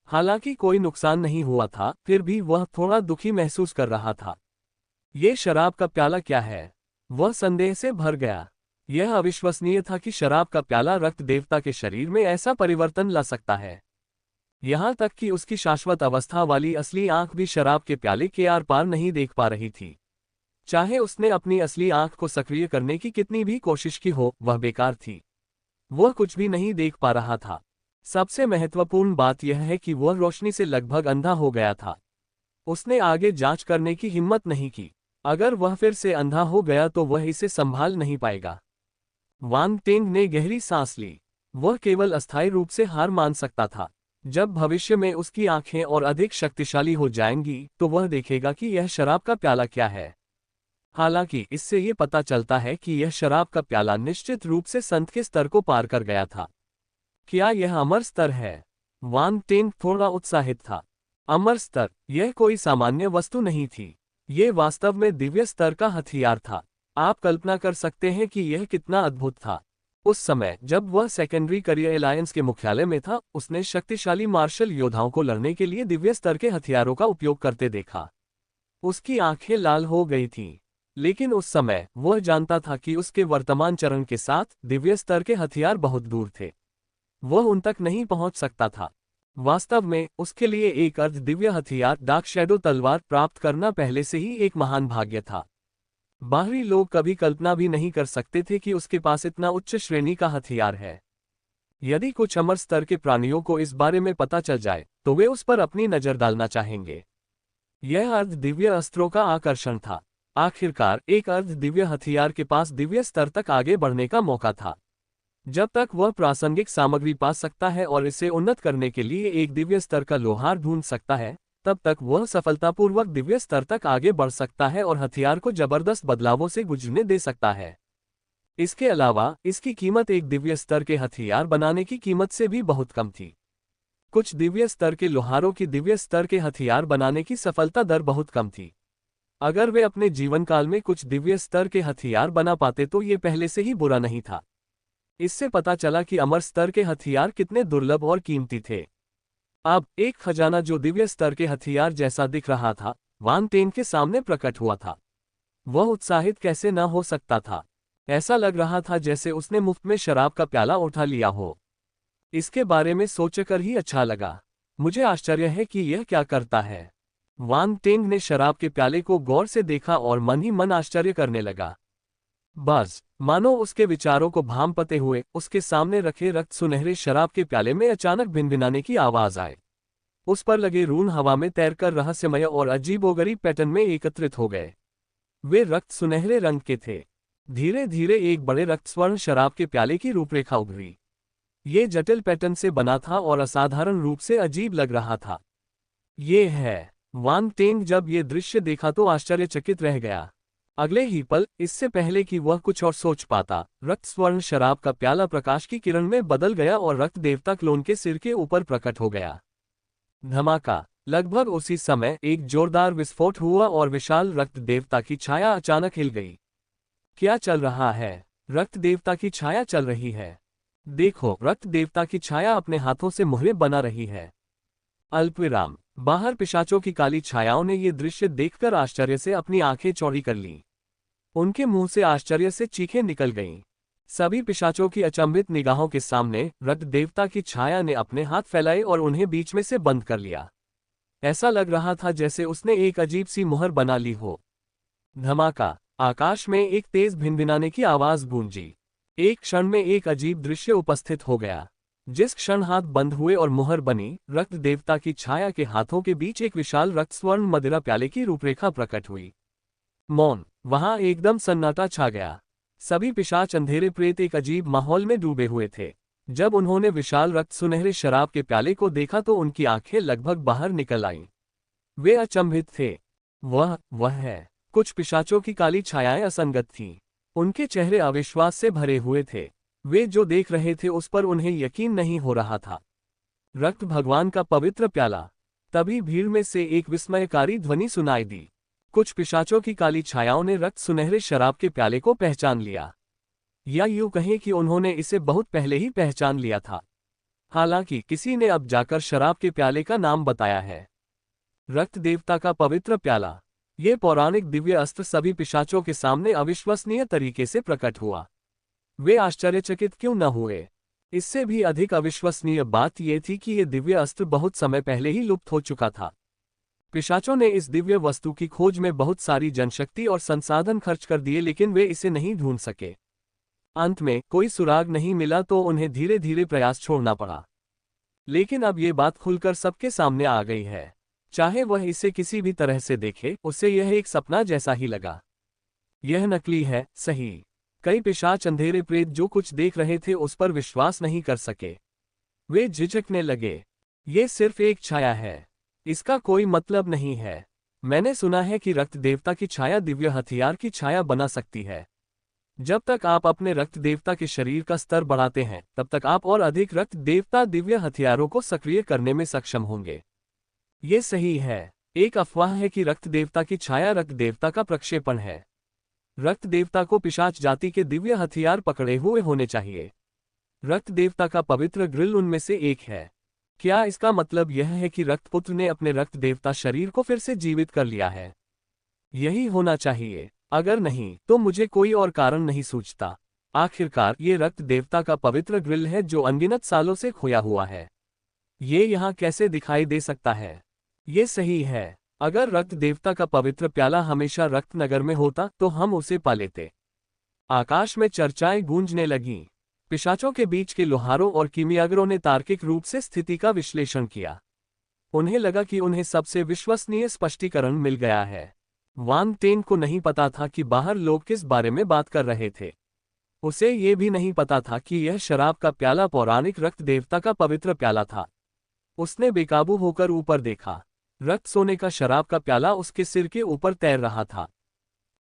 हालांकि कोई नुकसान नहीं हुआ था, फिर भी वह थोड़ा दुखी महसूस कर रहा था। ये शराब का प्याला क्या है? वह संदेह से भर गया। यह अविश्वसनीय था कि शराब का प्याला रक्त देवता के शरीर में ऐसा परिवर्तन ला सकता है। यहां तक कि उसकी शाश्वत अवस्था वाली असली आंख भी शराब के प्याले के आर पार नहीं देख पा रही थी। चाहे उसने अपनी असली आंख को सक्रिय करने की कितनी भी कोशिश की हो, वह बेकार थी। वह कुछ भी नहीं देख पा रहा था। सबसे महत्वपूर्ण बात यह है कि वह रोशनी से लगभग अंधा हो गया था। उसने आगे जांच करने की हिम्मत नहीं की। अगर वह फिर से अंधा हो गया तो वह इसे संभाल नहीं पाएगा। वांग टेंग ने गहरी सांस ली। वह केवल अस्थायी रूप से हार मान सकता था। जब भविष्य में उसकी आंखें और अधिक शक्तिशाली हो जाएंगी तो वह देखेगा कि यह शराब का प्याला क्या है। हालांकि इससे ये पता चलता है कि यह शराब का प्याला निश्चित रूप से संत के स्तर को पार कर गया था। क्या यह अमर स्तर है? वान टेंग थोड़ा उत्साहित था। अमर स्तर, यह कोई सामान्य वस्तु नहीं थी। ये वास्तव में दिव्य स्तर का हथियार था। आप कल्पना कर सकते हैं कि यह कितना अद्भुत था। उस समय जब वह सेकेंडरी करियर एलायंस के मुख्यालय में था, उसने शक्तिशाली मार्शल योद्धाओं को लड़ने के लिए दिव्य स्तर के हथियारों का उपयोग करते देखा। उसकी आंखें लाल हो गई थीं। लेकिन उस समय वह जानता था कि उसके वर्तमान चरण के साथ दिव्य स्तर के हथियार बहुत दूर थे। वह उन तक नहीं पहुंच सकता था। वास्तव में उसके लिए एक अर्ध दिव्य हथियार डार्क शैडो तलवार प्राप्त करना पहले से ही एक महान भाग्य था। बाहरी लोग कभी कल्पना भी नहीं कर सकते थे कि उसके पास इतना उच्च श्रेणी का हथियार है। यदि कुछ अमर स्तर के प्राणियों को इस बारे में पता चल जाए तो वे उस पर अपनी नजर डालना चाहेंगे। यह अर्ध दिव्य अस्त्रों का आकर्षण था। आखिरकार एक अर्ध दिव्य हथियार के पास दिव्य स्तर तक आगे बढ़ने का मौका था। जब तक वह प्रासंगिक सामग्री पा सकता है और इसे उन्नत करने के लिए एक दिव्य स्तर का लोहार ढूंढ सकता है, तब तक वह सफलतापूर्वक दिव्य स्तर तक आगे बढ़ सकता है और हथियार को जबरदस्त बदलावों से गुजरने दे सकता है। इसके अलावा इसकी कीमत एक दिव्य स्तर के हथियार बनाने की कीमत से भी बहुत कम थी। कुछ दिव्य स्तर के लोहारों की दिव्य स्तर के हथियार बनाने की सफलता दर बहुत कम थी। अगर वे अपने जीवनकाल में कुछ दिव्य स्तर के हथियार बना पाते तो ये पहले से ही बुरा नहीं था। इससे पता चला कि अमर स्तर के हथियार कितने दुर्लभ और कीमती थे। अब एक खजाना जो दिव्य स्तर के हथियार जैसा दिख रहा था, वान टेन के सामने प्रकट हुआ था। वह उत्साहित कैसे न हो सकता था। ऐसा लग रहा था जैसे उसने मुफ्त में शराब का प्याला उठा लिया हो। इसके बारे में सोचकर ही अच्छा लगा। मुझे आश्चर्य है कि यह क्या करता है। वान टेंग ने शराब के प्याले को गौर से देखा और मन ही मन आश्चर्य करने लगा। बस मानो उसके विचारों को भांपते हुए उसके सामने रखे रक्त सुनहरे शराब के प्याले में अचानक भिनभिनाने की आवाज आए। उस पर लगे रून हवा में तैरकर रहस्यमय और अजीबोगरीब पैटर्न में एकत्रित हो गए। वे रक्त सुनहरे रंग के थे। धीरे धीरे एक बड़े रक्त स्वर्ण शराब के प्याले की रूपरेखा उभरी। ये जटिल पैटर्न से बना था और असाधारण रूप से अजीब लग रहा था। ये है। वान टेंग जब ये दृश्य देखा तो आश्चर्यचकित रह गया। अगले ही पल, इससे पहले कि वह कुछ और सोच पाता, रक्त स्वर्ण शराब का प्याला प्रकाश की किरण में बदल गया और रक्त देवता क्लोन के सिर के ऊपर प्रकट हो गया। धमाका। लगभग उसी समय एक जोरदार विस्फोट हुआ और विशाल रक्त देवता की छाया अचानक हिल गई। क्या चल रहा है? रक्त देवता की छाया चल रही है। देखो, रक्त देवता की छाया अपने हाथों से मुहरे बना रही है। अल्पविराम। बाहर पिशाचों की काली छायाओं ने ये दृश्य देखकर आश्चर्य से अपनी आंखें चौड़ी कर लीं। उनके मुंह से आश्चर्य से चीखें निकल गईं। सभी पिशाचों की अचंभित निगाहों के सामने रक्त देवता की छाया ने अपने हाथ फैलाए और उन्हें बीच में से बंद कर लिया। ऐसा लग रहा था जैसे उसने एक अजीब सी मुहर बना ली हो। धमाका। आकाश में एक तेज भिनभिनाने की आवाज गूंजी। एक क्षण में एक अजीब दृश्य उपस्थित हो गया। जिस क्षण हाथ बंद हुए और मुहर बनी, रक्त देवता की छाया के हाथों के बीच एक विशाल रक्त स्वर्ण मदिरा प्याले की रूपरेखा प्रकट हुई। मौन। वहां एकदम सन्नाटा छा गया। सभी पिशाच अंधेरे प्रेत एक अजीब माहौल में डूबे हुए थे। जब उन्होंने विशाल रक्त सुनहरे शराब के प्याले को देखा तो उनकी आंखें लगभग बाहर निकल आईं। वे अचंभित थे। वह है। कुछ पिशाचों की काली छायाएं असंगत थीं। उनके चेहरे अविश्वास से भरे हुए थे। वे जो देख रहे थे उस पर उन्हें यकीन नहीं हो रहा था। रक्त भगवान का पवित्र प्याला। तभी भीड़ में से एक विस्मयकारी ध्वनि सुनाई दी। कुछ पिशाचों की काली छायाओं ने रक्त सुनहरे शराब के प्याले को पहचान लिया। या यूं कहें कि उन्होंने इसे बहुत पहले ही पहचान लिया था। हालांकि किसी ने अब जाकर शराब के प्याले का नाम बताया है। रक्त देवता का पवित्र प्याला। ये पौराणिक दिव्य अस्त्र सभी पिशाचों के सामने अविश्वसनीय तरीके से प्रकट हुआ। वे आश्चर्यचकित क्यों न हुए? इससे भी अधिक अविश्वसनीय बात यह थी कि यह दिव्य अस्त्र बहुत समय पहले ही लुप्त हो चुका था। पिशाचों ने इस दिव्य वस्तु की खोज में बहुत सारी जनशक्ति और संसाधन खर्च कर दिए, लेकिन वे इसे नहीं ढूंढ सके। अंत में कोई सुराग नहीं मिला तो उन्हें धीरे धीरे प्रयास छोड़ना पड़ा। लेकिन अब ये बात खुलकर सबके सामने आ गई है। चाहे वह इसे किसी भी तरह से देखे, उसे यह एक सपना जैसा ही लगा। यह नकली है, सही। कई पिशाच अंधेरे प्रेत जो कुछ देख रहे थे उस पर विश्वास नहीं कर सके। वे झिझकने लगे। ये सिर्फ एक छाया है। इसका कोई मतलब नहीं है। मैंने सुना है कि रक्त देवता की छाया दिव्य हथियार की छाया बना सकती है। जब तक आप अपने रक्त देवता के शरीर का स्तर बढ़ाते हैं, तब तक आप और अधिक रक्त देवता दिव्य हथियारों को सक्रिय करने में सक्षम होंगे। ये सही है। एक अफवाह है कि रक्त देवता की छाया रक्त देवता का प्रक्षेपण है। रक्त देवता को पिशाच जाति के दिव्य हथियार पकड़े हुए होने चाहिए। रक्त देवता का पवित्र ग्रिल उनमें से एक है। क्या इसका मतलब यह है कि रक्तपुत्र ने अपने रक्त देवता शरीर को फिर से जीवित कर लिया है? यही होना चाहिए। अगर नहीं, तो मुझे कोई और कारण नहीं सूझता। आखिरकार ये रक्त देवता का पवित्र ग्रिल है जो अनगिनत सालों से खोया हुआ है। ये यहाँ कैसे दिखाई दे सकता है? ये सही है। अगर रक्त देवता का पवित्र प्याला हमेशा रक्तनगर में होता तो हम उसे पा लेते। आकाश में चर्चाएं गूंजने लगीं। पिशाचों के बीच के लोहारों और कीमियागरों ने तार्किक रूप से स्थिति का विश्लेषण किया। उन्हें लगा कि उन्हें सबसे विश्वसनीय स्पष्टीकरण मिल गया है। वान टेन को नहीं पता था कि बाहर लोग किस बारे में बात कर रहे थे। उसे ये भी नहीं पता था कि यह शराब का प्याला पौराणिक रक्त देवता का पवित्र प्याला था। उसने बेकाबू होकर ऊपर देखा। रक्त सोने का शराब का प्याला उसके सिर के ऊपर तैर रहा था।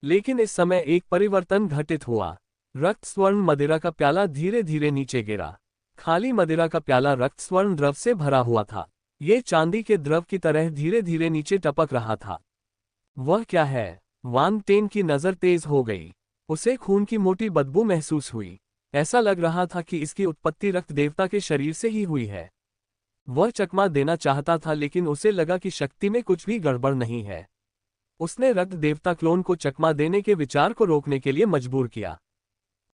लेकिन इस समय एक परिवर्तन घटित हुआ। रक्त स्वर्ण मदिरा का प्याला धीरे धीरे नीचे गिरा। खाली मदिरा का प्याला रक्त स्वर्ण द्रव से भरा हुआ था। ये चांदी के द्रव की तरह धीरे धीरे नीचे टपक रहा था। वह क्या है? वान टेन की नजर तेज हो गई। उसे खून की मोटी बदबू महसूस हुई। ऐसा लग रहा था कि इसकी उत्पत्ति रक्त देवता के शरीर से ही हुई है। वह चकमा देना चाहता था, लेकिन उसे लगा कि शक्ति में कुछ भी गड़बड़ नहीं है। उसने रक्त देवता क्लोन को चकमा देने के विचार को रोकने के लिए मजबूर किया।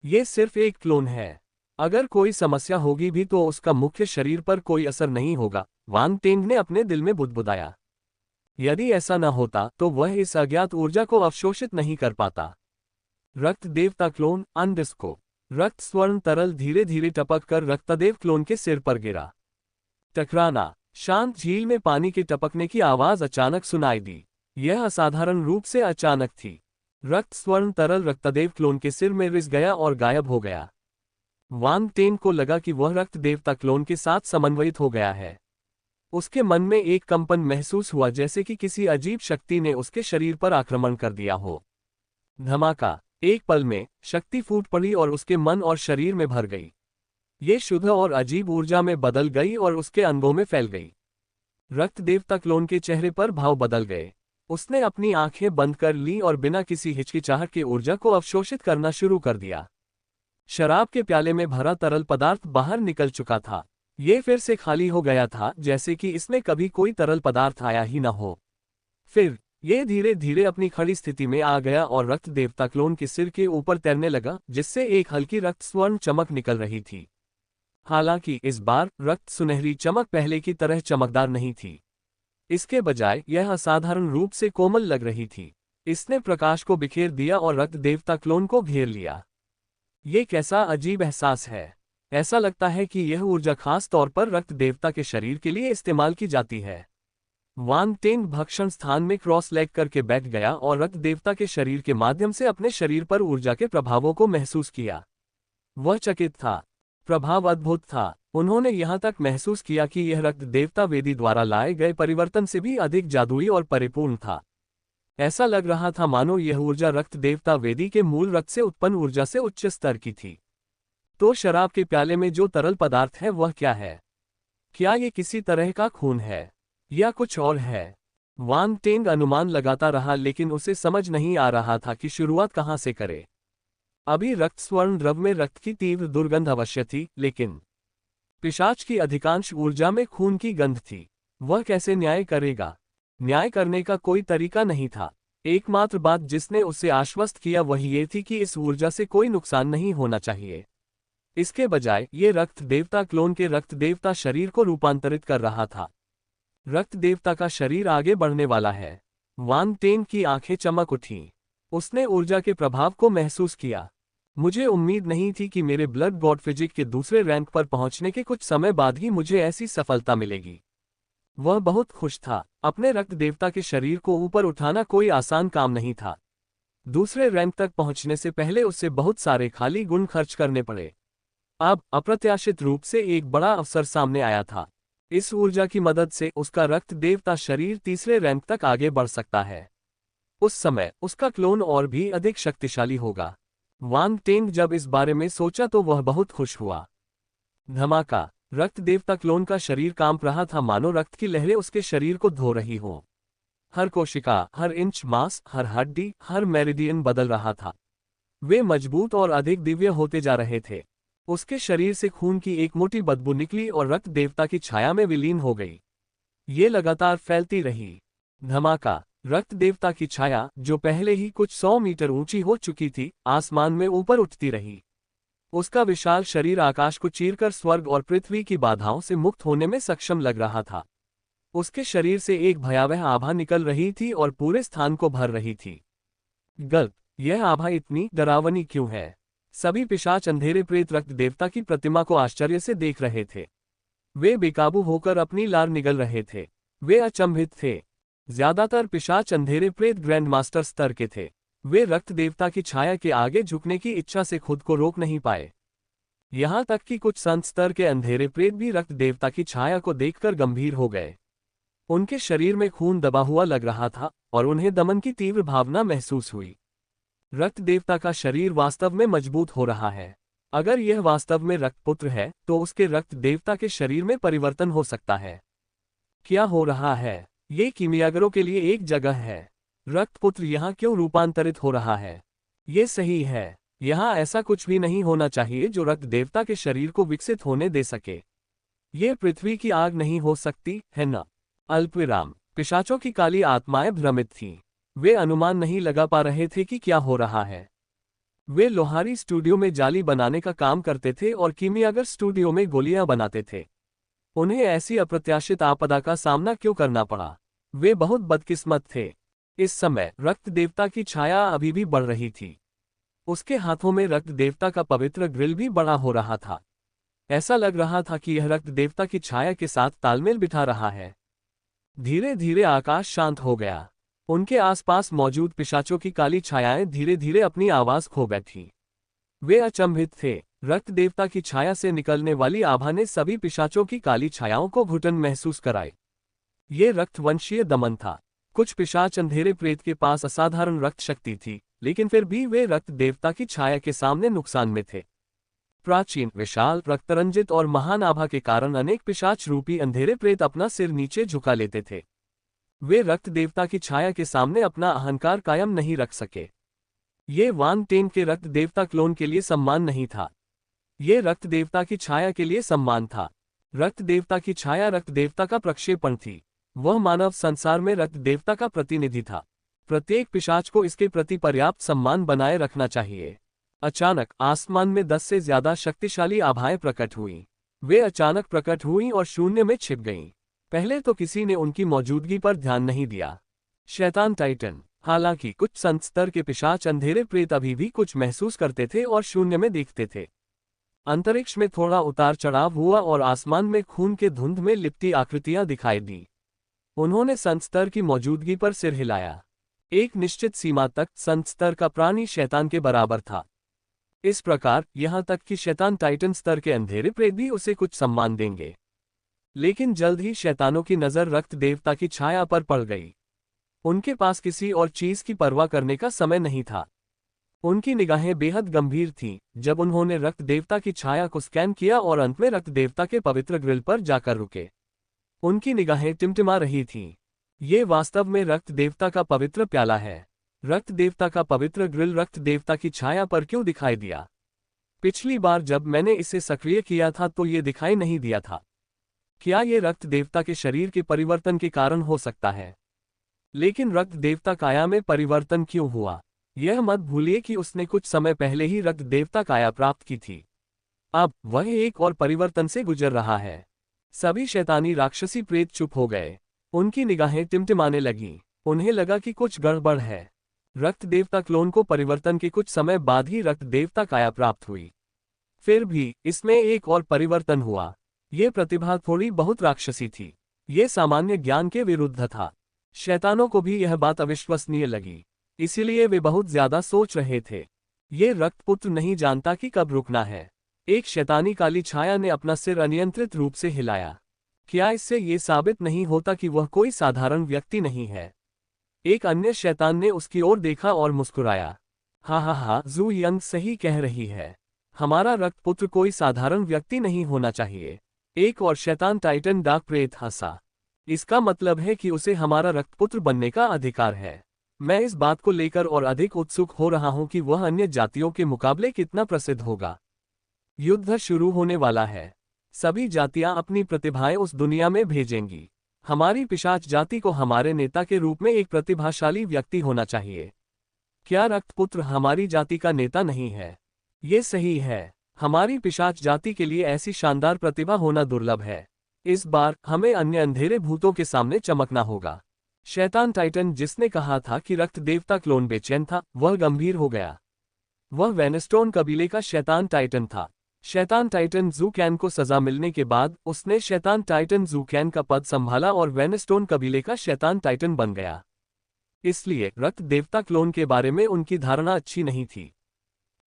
ये सिर्फ एक क्लोन है। अगर कोई समस्या होगी भी तो उसका मुख्य शरीर पर कोई असर नहीं होगा, वान टेंग ने अपने दिल में बुदबुदाया। यदि ऐसा न होता तो वह इस अज्ञात ऊर्जा को अवशोषित नहीं कर पाता। रक्त देवता क्लोन अनडिस्को। रक्त स्वर्ण तरल धीरे धीरे टपक कर रक्तदेव क्लोन के सिर पर गिरा। टकराना। शांत झील में पानी के टपकने की आवाज अचानक सुनाई दी। यह असाधारण रूप से अचानक थी। रक्त स्वर्ण तरल रक्तदेव क्लोन के सिर में रिस गया और गायब हो गया। वान टेन को लगा कि वह रक्त देवता क्लोन के साथ समन्वयित हो गया है। उसके मन में एक कंपन महसूस हुआ, जैसे कि किसी अजीब शक्ति ने उसके शरीर पर आक्रमण कर दिया हो। धमाका। एक पल में शक्ति फूट पड़ी और उसके मन और शरीर में भर गई। ये शुद्ध और अजीब ऊर्जा में बदल गई और उसके अंगों में फैल गई। रक्त देवता क्लोन के चेहरे पर भाव बदल गए। उसने अपनी आंखें बंद कर ली और बिना किसी हिचकिचाहट के ऊर्जा को अवशोषित करना शुरू कर दिया। शराब के प्याले में भरा तरल पदार्थ बाहर निकल चुका था। ये फिर से खाली हो गया था, जैसे कि इसमें कभी कोई तरल पदार्थ आया ही न हो। फिर ये धीरे धीरे अपनी खड़ी स्थिति में आ गया और रक्त देवता क्लोन के सिर के ऊपर तैरने लगा, जिससे एक हल्की रक्त स्वर्ण चमक निकल रही थी। हालांकि इस बार रक्त सुनहरी चमक पहले की तरह चमकदार नहीं थी। इसके बजाय यह असाधारण रूप से कोमल लग रही थी। इसने प्रकाश को बिखेर दिया और रक्त देवता क्लोन को घेर लिया। ये कैसा अजीब एहसास है। ऐसा लगता है कि यह ऊर्जा खास तौर पर रक्त देवता के शरीर के लिए इस्तेमाल की जाती है। वान टेन भक्षण स्थान में क्रॉस लेग करके बैठ गया और रक्त देवता के शरीर के माध्यम से अपने शरीर पर ऊर्जा के प्रभावों को महसूस किया। वह चकित था। प्रभाव अद्भुत था। उन्होंने यहां तक महसूस किया कि यह रक्त देवता वेदी द्वारा लाए गए परिवर्तन से भी अधिक जादुई और परिपूर्ण था। ऐसा लग रहा था मानो यह ऊर्जा रक्त देवता वेदी के मूल रक्त से उत्पन्न ऊर्जा से उच्च स्तर की थी। तो शराब के प्याले में जो तरल पदार्थ है वह क्या है? क्या ये किसी तरह का खून है या कुछ और है? वान टेंग अनुमान लगाता रहा, लेकिन उसे समझ नहीं आ रहा था कि शुरुआत कहां से करे। अभी रक्त स्वर्ण द्रव में रक्त की तीव्र दुर्गंध अवश्य थी, लेकिन पिशाच की अधिकांश ऊर्जा में खून की गंध थी। वह कैसे न्याय करेगा? न्याय करने का कोई तरीका नहीं था। एकमात्र बात जिसने उसे आश्वस्त किया वह ये थी कि इस ऊर्जा से कोई नुकसान नहीं होना चाहिए। इसके बजाय ये रक्त देवता क्लोन के रक्त देवता शरीर को रूपांतरित कर रहा था। रक्त देवता का शरीर आगे बढ़ने वाला है। वान टेन की आंखें चमक उठीं। उसने ऊर्जा के प्रभाव को महसूस किया। मुझे उम्मीद नहीं थी कि मेरे ब्लड गॉड फिजिक के दूसरे रैंक पर पहुंचने के कुछ समय बाद ही मुझे ऐसी सफलता मिलेगी। वह बहुत खुश था। अपने रक्त देवता के शरीर को ऊपर उठाना कोई आसान काम नहीं था। दूसरे रैंक तक पहुंचने से पहले उसे बहुत सारे खाली गुण खर्च करने पड़े। अब अप्रत्याशित रूप से एक बड़ा अवसर सामने आया था। इस ऊर्जा की मदद से उसका रक्त देवता शरीर तीसरे रैंक तक आगे बढ़ सकता है। उस समय उसका क्लोन और भी अधिक शक्तिशाली होगा। वांग टेंग जब इस बारे में सोचा तो वह बहुत खुश हुआ। धमाका। रक्त देवता क्लोन का शरीर कांप रहा था, मानो रक्त की लहरें उसके शरीर को धो रही हों। हर कोशिका, हर इंच मांस, हर हड्डी, हर मेरिडियन बदल रहा था। वे मजबूत और अधिक दिव्य होते जा रहे थे। उसके शरीर से खून की एक मोटी बदबू निकली और रक्त देवता की छाया में विलीन हो गई। ये लगातार फैलती रही। धमाका। रक्त देवता की छाया, जो पहले ही कुछ 100 मीटर ऊंची हो चुकी थी, आसमान में ऊपर उठती रही। उसका विशाल शरीर आकाश को चीरकर स्वर्ग और पृथ्वी की बाधाओं से मुक्त होने में सक्षम लग रहा था। उसके शरीर से एक भयावह आभा निकल रही थी और पूरे स्थान को भर रही थी। गल्प। यह आभा इतनी डरावनी क्यों है? सभी पिशाच अंधेरे प्रेत रक्त देवता की प्रतिमा को आश्चर्य से देख रहे थे। वे बेकाबू होकर अपनी लार निगल रहे थे। वे अचंभित थे। ज्यादातर पिशाच अंधेरे प्रेत ग्रैंड मास्टर स्तर के थे। वे रक्त देवता की छाया के आगे झुकने की इच्छा से खुद को रोक नहीं पाए। यहां तक कि कुछ संत स्तर के अंधेरे प्रेत भी रक्त देवता की छाया को देखकर गंभीर हो गए। उनके शरीर में खून दबा हुआ लग रहा था और उन्हें दमन की तीव्र भावना महसूस हुई। रक्त देवता का शरीर वास्तव में मजबूत हो रहा है। अगर यह वास्तव में रक्तपुत्र है तो उसके रक्त देवता के शरीर में परिवर्तन हो सकता है। क्या हो रहा है? ये किमियागरों के लिए एक जगह है। रक्तपुत्र यहाँ क्यों रूपांतरित हो रहा है? ये सही है। यहाँ ऐसा कुछ भी नहीं होना चाहिए जो रक्त देवता के शरीर को विकसित होने दे सके। ये पृथ्वी की आग नहीं हो सकती है न? अल्पविराम। पिशाचों की काली आत्माएं भ्रमित थीं। वे अनुमान नहीं लगा पा रहे थे कि क्या हो रहा है। वे लोहारी स्टूडियो में जाली बनाने का काम करते थे और किमियागर स्टूडियो में गोलियां बनाते थे। उन्हें ऐसी अप्रत्याशित आपदा का सामना क्यों करना पड़ा? वे बहुत बदकिस्मत थे। इस समय रक्त देवता की छाया अभी भी बढ़ रही थी। उसके हाथों में रक्त देवता का पवित्र ग्रिल भी बड़ा हो रहा था। ऐसा लग रहा था कि यह रक्त देवता की छाया के साथ तालमेल बिठा रहा है। धीरे धीरे आकाश शांत हो गया। उनके आसपास मौजूद पिशाचों की काली छायाएं धीरे धीरे अपनी आवाज खो बैठी। वे अचंभित थे। रक्त देवता की छाया से निकलने वाली आभा ने सभी पिशाचों की काली छायाओं को घुटन महसूस कराई। ये रक्तवंशीय दमन था। कुछ पिशाच अंधेरे प्रेत के पास असाधारण रक्त शक्ति थी, लेकिन फिर भी वे रक्त देवता की छाया के सामने नुकसान में थे। प्राचीन, विशाल, रक्तरंजित और महान आभा के कारण अनेक पिशाच रूपी अंधेरे प्रेत अपना सिर नीचे झुका लेते थे। वे रक्त देवता की छाया के सामने अपना अहंकार कायम नहीं रख सके। ये वांग टेन के रक्त देवता क्लोन के लिए सम्मान नहीं था। ये रक्त देवता की छाया के लिए सम्मान था। रक्त देवता की छाया रक्त देवता का प्रक्षेपण थी। वह मानव संसार में रक्त देवता का प्रतिनिधि था। प्रत्येक पिशाच को इसके प्रति पर्याप्त सम्मान बनाए रखना चाहिए। अचानक आसमान में 10 से ज्यादा शक्तिशाली आभाएं प्रकट हुईं। वे अचानक प्रकट हुईं और शून्य में छिप गईं। पहले तो किसी ने उनकी मौजूदगी पर ध्यान नहीं दिया। शैतान टाइटन। हालांकि कुछ संत स्तर के पिशाच अंधेरे प्रेत अभी भी कुछ महसूस करते थे और शून्य में देखते थे। अंतरिक्ष में थोड़ा उतार चढ़ाव हुआ और आसमान में खून के धुंध में लिपटी आकृतियां दिखाई दी। उन्होंने संत स्तर की मौजूदगी पर सिर हिलाया। एक निश्चित सीमा तक संत स्तर का प्राणी शैतान के बराबर था। इस प्रकार यहां तक कि शैतान टाइटन स्तर के अंधेरे प्रेत भी उसे कुछ सम्मान देंगे। लेकिन जल्द ही शैतानों की नजर रक्त देवता की छाया पर पड़ गई। उनके पास किसी और चीज की परवाह करने का समय नहीं था। उनकी निगाहें बेहद गंभीर थीं जब उन्होंने रक्त देवता की छाया को स्कैन किया और अंत में रक्त देवता के पवित्र ग्रिल पर जाकर रुके। उनकी निगाहें टिमटिमा रही थीं। ये वास्तव में रक्त देवता का पवित्र प्याला है। रक्त देवता का पवित्र ग्रिल रक्त देवता की छाया पर क्यों दिखाई दिया? पिछली बार जब मैंने इसे सक्रिय किया था तो ये दिखाई नहीं दिया था। क्या ये रक्त देवता के शरीर के परिवर्तन के कारण हो सकता है? लेकिन रक्त देवता काया में परिवर्तन क्यों हुआ? यह मत भूलिए कि उसने कुछ समय पहले ही रक्त देवता काया प्राप्त की थी। अब वह एक और परिवर्तन से गुजर रहा है। सभी शैतानी राक्षसी प्रेत चुप हो गए। उनकी निगाहें टिमटिमाने लगीं। उन्हें लगा कि कुछ गड़बड़ है। रक्त देवता क्लोन को परिवर्तन के कुछ समय बाद ही रक्त देवता काया प्राप्त हुई। फिर भी इसमें एक और परिवर्तन हुआ। ये प्रतिभा थोड़ी बहुत राक्षसी थी। ये सामान्य ज्ञान के विरुद्ध था। शैतानों को भी यह बात अविश्वसनीय लगी, इसीलिए वे बहुत ज्यादा सोच रहे थे। ये रक्तपुत्र नहीं जानता कि कब रुकना है। एक शैतानी काली छाया ने अपना सिर अनियंत्रित रूप से हिलाया। क्या इससे ये साबित नहीं होता कि वह कोई साधारण व्यक्ति नहीं है? एक अन्य शैतान ने उसकी ओर देखा और मुस्कुराया। हा हा हा, जू यंग सही कह रही है। हमारा रक्तपुत्र कोई साधारण व्यक्ति नहीं होना चाहिए। एक और शैतान टाइटन डार्क प्रेत हंसा। इसका मतलब है कि उसे हमारा रक्तपुत्र बनने का अधिकार है। मैं इस बात को लेकर और अधिक उत्सुक हो रहा हूं कि वह अन्य जातियों के मुकाबले कितना प्रसिद्ध होगा। युद्ध शुरू होने वाला है। सभी जातियां अपनी प्रतिभाएं उस दुनिया में भेजेंगी। हमारी पिशाच जाति को हमारे नेता के रूप में एक प्रतिभाशाली व्यक्ति होना चाहिए। क्या रक्तपुत्र हमारी जाति का नेता नहीं है? ये सही है। हमारी पिशाच जाति के लिए ऐसी शानदार प्रतिभा होना दुर्लभ है। इस बार हमें अन्य अंधेरे भूतों के सामने चमकना होगा। शैतान टाइटन जिसने कहा था कि रक्त देवता क्लोन बेचैन था, वह गंभीर हो गया। वह वेनस्टोन कबीले का शैतान टाइटन था। शैतान टाइटन ज़ूकैन को सजा मिलने के बाद उसने शैतान टाइटन ज़ूकैन का पद संभाला और वेनस्टोन कबीले का शैतान टाइटन बन गया। इसलिए रक्त देवता क्लोन के बारे में उनकी धारणा अच्छी नहीं थी।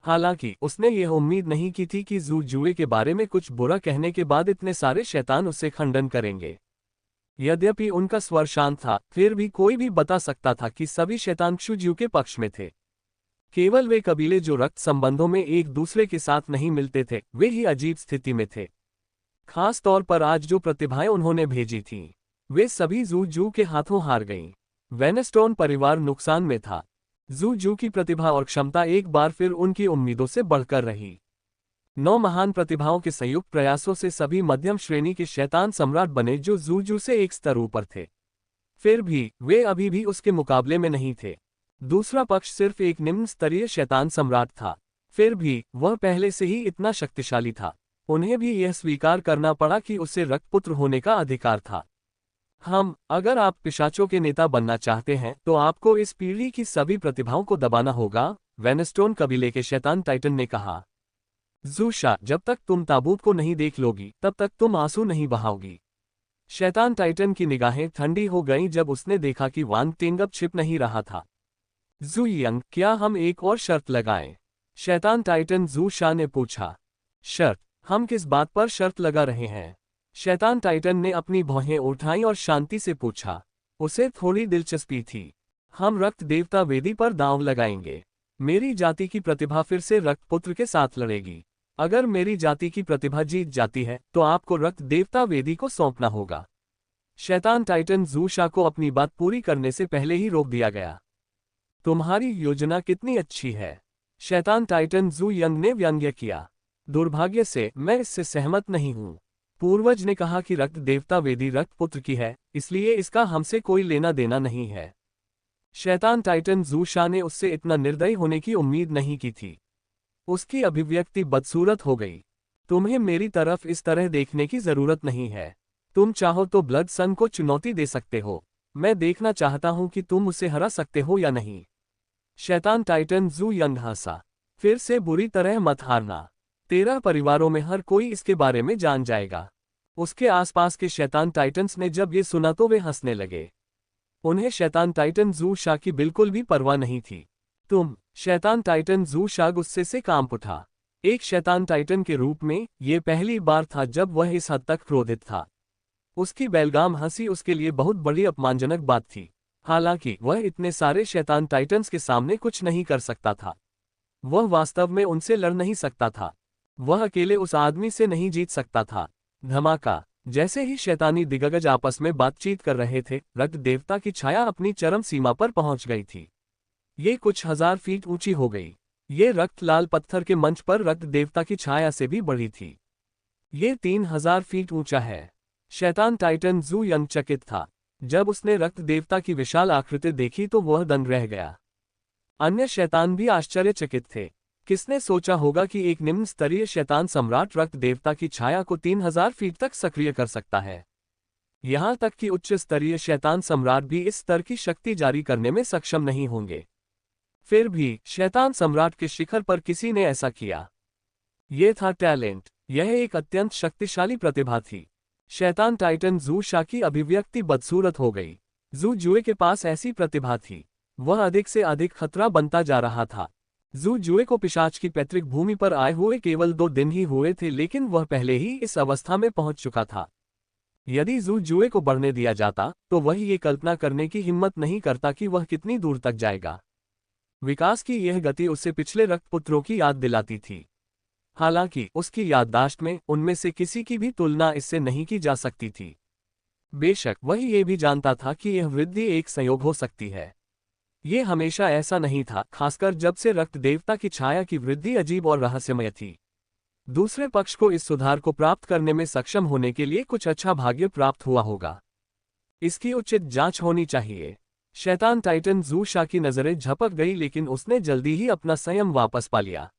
हालांकि उसने यह उम्मीद नहीं की थी कि जू जुए के बारे में कुछ बुरा कहने के बाद इतने सारे शैतान उससे खंडन करेंगे। यद्यपि उनका स्वर शांत था, फिर भी कोई भी बता सकता था कि सभी शैतान क्षुज्यू के पक्ष में थे। केवल वे कबीले जो रक्त संबंधों में एक दूसरे के साथ नहीं मिलते थे, वे ही अजीब स्थिति में थे। खास तौर पर आज जो प्रतिभाएं उन्होंने भेजी थीं, वे सभी जू जू के हाथों हार गईं। वेनस्टोन परिवार नुकसान में था। जू जू की प्रतिभा और क्षमता एक बार फिर उनकी उम्मीदों से बढ़कर रही। 9 महान प्रतिभाओं के संयुक्त प्रयासों से सभी मध्यम श्रेणी के शैतान सम्राट बने जो जू जू से एक स्तर ऊपर थे। फिर भी वे अभी भी उसके मुकाबले में नहीं थे। दूसरा पक्ष सिर्फ एक निम्न स्तरीय शैतान सम्राट था। फिर भी वह पहले से ही इतना शक्तिशाली था। उन्हें भी यह स्वीकार करना पड़ा कि उसे रक्तपुत्र होने का अधिकार था। अगर आप पिशाचों के नेता बनना चाहते हैं तो आपको इस पीढ़ी की सभी प्रतिभाओं को दबाना होगा, वेनस्टोन कबीले के शैतान टाइटन ने कहा। ज़ूशा, जब तक तुम ताबूत को नहीं देख लोगी तब तक तुम आंसू नहीं बहाओगी। शैतान टाइटन की निगाहें ठंडी हो गईं जब उसने देखा कि वांग टिंग अब छिप नहीं रहा था। जू यंग, क्या हम एक और शर्त लगाएं? शैतान टाइटन जू शा ने पूछा। शर्त? हम किस बात पर शर्त लगा रहे हैं? शैतान टाइटन ने अपनी भौहें उठाईं और शांति से पूछा। उसे थोड़ी दिलचस्पी थी। हम रक्त देवता वेदी पर दांव लगाएंगे। मेरी जाति की प्रतिभा फिर से रक्तपुत्र के साथ लड़ेगी। अगर मेरी जाति की प्रतिभा जीत जाती है तो आपको रक्त देवता वेदी को सौंपना होगा। शैतान टाइटन जू शा को अपनी बात पूरी करने से पहले ही रोक दिया गया। तुम्हारी योजना कितनी अच्छी है, शैतान टाइटन जू यंग ने व्यंग्य किया। दुर्भाग्य से मैं इससे सहमत नहीं हूं। पूर्वज ने कहा कि रक्त देवता वेदी रक्तपुत्र की है, इसलिए इसका हमसे कोई लेना देना नहीं है। शैतान टाइटन जू शा ने उससे इतना निर्दयी होने की उम्मीद नहीं की थी। उसकी अभिव्यक्ति बदसूरत हो गई। तुम्हें मेरी तरफ इस तरह देखने की जरूरत नहीं है। तुम चाहो तो ब्लड सन को चुनौती दे सकते हो। मैं देखना चाहता हूं कि तुम उसे हरा सकते हो या नहीं। शैतान टाइटन जू यंग हंसा। फिर से बुरी तरह मत हारना। 13 परिवारों में हर कोई इसके बारे में जान जाएगा। उसके आसपास के शैतान टाइटन्स ने जब ये सुना तो वे हंसने लगे। उन्हें शैतान टाइटन जू शा की बिल्कुल भी परवाह नहीं थी। शैतान टाइटन जू शा गुस्से से कांप उठा। एक शैतान टाइटन के रूप में ये पहली बार था जब वह इस हद तक क्रोधित था। उसकी बेलगाम हंसी उसके लिए बहुत बड़ी अपमानजनक बात थी। हालांकि वह इतने सारे शैतान टाइटन्स के सामने कुछ नहीं कर सकता था। वह वास्तव में उनसे लड़ नहीं सकता था। वह अकेले उस आदमी से नहीं जीत सकता था। धमाका। जैसे ही शैतानी दिग्गज आपस में बातचीत कर रहे थे, रक्त देवता की छाया अपनी चरम सीमा पर पहुंच गई थी। ये कुछ 1000 फीट ऊंची हो गई। ये रक्त लाल पत्थर के मंच पर रक्त देवता की छाया से भी बड़ी थी। ये 3000 फीट ऊंचा है। शैतान टाइटन जू यंग चकित था। जब उसने रक्त देवता की विशाल आकृति देखी तो वह दंग रह गया। अन्य शैतान भी आश्चर्यचकित थे। किसने सोचा होगा कि एक निम्न स्तरीय शैतान सम्राट रक्त देवता की छाया को 3000 फीट तक सक्रिय कर सकता है। यहां तक कि उच्च स्तरीय शैतान सम्राट भी इस स्तर की शक्ति जारी करने में सक्षम नहीं होंगे। फिर भी शैतान सम्राट के शिखर पर किसी ने ऐसा किया। यह था टैलेंट। यह एक अत्यंत शक्तिशाली प्रतिभा थी। शैतान टाइटन जू शा की अभिव्यक्ति बदसूरत हो गई। जू जुए के पास ऐसी प्रतिभा थी। वह अधिक से अधिक खतरा बनता जा रहा था। जू जुए को पिशाच की पैतृक भूमि पर आए हुए केवल 2 दिन ही हुए थे, लेकिन वह पहले ही इस अवस्था में पहुंच चुका था। यदि जू जुए को बढ़ने दिया जाता तो वह ये कल्पना करने की हिम्मत नहीं करता कि वह कितनी दूर तक जाएगा। विकास की यह गति उसे पिछले रक्तपुत्रों की याद दिलाती थी। हालांकि उसकी याददाश्त में उनमें से किसी की भी तुलना इससे नहीं की जा सकती थी। बेशक वह ये भी जानता था कि यह वृद्धि एक संयोग हो सकती है। ये हमेशा ऐसा नहीं था, खासकर जब से रक्त देवता की छाया की वृद्धि अजीब और रहस्यमय थी। दूसरे पक्ष को इस सुधार को प्राप्त करने में सक्षम होने के लिए कुछ अच्छा भाग्य प्राप्त हुआ होगा। इसकी उचित जांच होनी चाहिए। शैतान टाइटन जू शा की नजरें झपक गई, लेकिन उसने जल्दी ही अपना संयम वापस पा लिया।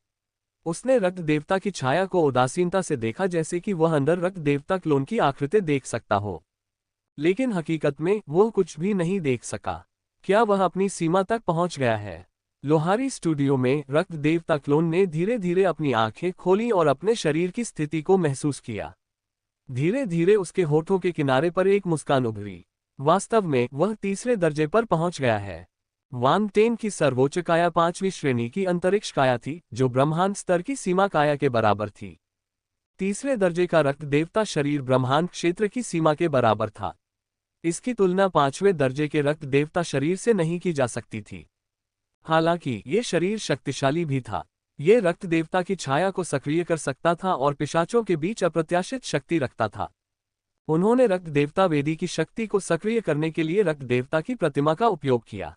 उसने रक्त देवता की छाया को उदासीनता से देखा, जैसे कि वह अंदर रक्त देवता क्लोन की आकृति देख सकता हो। लेकिन हकीकत में वह कुछ भी नहीं देख सका। क्या वह अपनी सीमा तक पहुंच गया है? लोहारी स्टूडियो में रक्त देवता क्लोन ने धीरे धीरे अपनी आंखें खोली और अपने शरीर की स्थिति को महसूस किया। धीरे धीरे उसके होठों के किनारे पर एक मुस्कान उभरी। वास्तव में वह तीसरे दर्जे पर पहुंच गया है। वान टेन की सर्वोच्च काया 5वीं श्रेणी की अंतरिक्ष काया थी, जो ब्रह्मांड स्तर की सीमा काया के बराबर थी। तीसरे दर्जे का रक्त देवता शरीर ब्रह्मांड क्षेत्र की सीमा के बराबर था। इसकी तुलना 5वें दर्जे के रक्त देवता शरीर से नहीं की जा सकती थी। हालांकि ये शरीर शक्तिशाली भी था। ये रक्त देवता की छाया को सक्रिय कर सकता था और पिशाचों के बीच अप्रत्याशित शक्ति रखता था। उन्होंने रक्त देवता वेदी की शक्ति को सक्रिय करने के लिए रक्त देवता की प्रतिमा का उपयोग किया।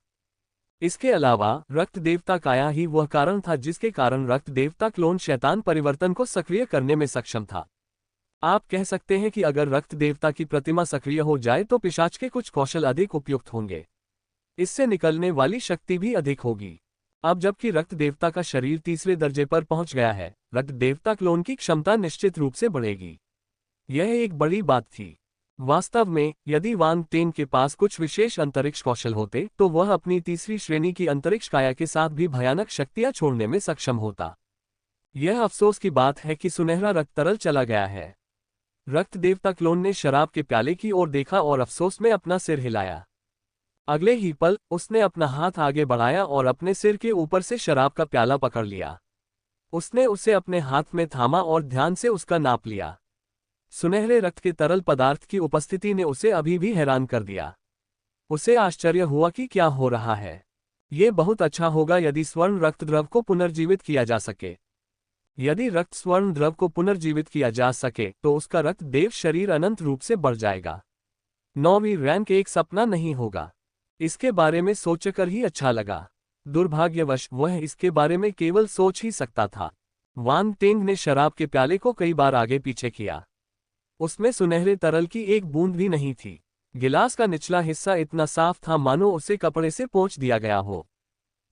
इसके अलावा रक्त देवता काया ही वह कारण था जिसके कारण रक्त देवता क्लोन शैतान परिवर्तन को सक्रिय करने में सक्षम था। आप कह सकते हैं कि अगर रक्त देवता की प्रतिमा सक्रिय हो जाए तो पिशाच के कुछ कौशल अधिक उपयुक्त होंगे। इससे निकलने वाली शक्ति भी अधिक होगी। अब जबकि रक्त देवता का शरीर तीसरे दर्जे पर पहुंच गया है, रक्त देवता क्लोन की क्षमता निश्चित रूप से बढ़ेगी। यह एक बड़ी बात थी। वास्तव में यदि वान टेन के पास कुछ विशेष अंतरिक्ष कौशल होते तो वह अपनी तीसरी श्रेणी की अंतरिक्ष काया के साथ भी भयानक शक्तियां छोड़ने में सक्षम होता। यह अफसोस की बात है कि सुनहरा रक्त तरल चला गया है। रक्त देवता क्लोन ने शराब के प्याले की ओर देखा और अफसोस में अपना सिर हिलाया। अगले ही पल उसने अपना हाथ आगे बढ़ाया और अपने सिर के ऊपर से शराब का प्याला पकड़ लिया। उसने उसे अपने हाथ में थामा और ध्यान से उसका नाप लिया। सुनहरे रक्त के तरल पदार्थ की उपस्थिति ने उसे अभी भी हैरान कर दिया। उसे आश्चर्य हुआ कि क्या हो रहा है। ये बहुत अच्छा होगा यदि स्वर्ण रक्त द्रव को पुनर्जीवित किया जा सके। यदि रक्त स्वर्ण द्रव को पुनर्जीवित किया जा सके तो उसका रक्त देव शरीर अनंत रूप से बढ़ जाएगा। 9वीं रैंक एक सपना नहीं होगा। इसके बारे में सोचकर ही अच्छा लगा। दुर्भाग्यवश वह इसके बारे में केवल सोच ही सकता था। वान टेंग ने शराब के प्याले को कई बार आगे पीछे किया। उसमें सुनहरे तरल की एक बूंद भी नहीं थी। गिलास का निचला हिस्सा इतना साफ था मानो उसे कपड़े से पोंछ दिया गया हो।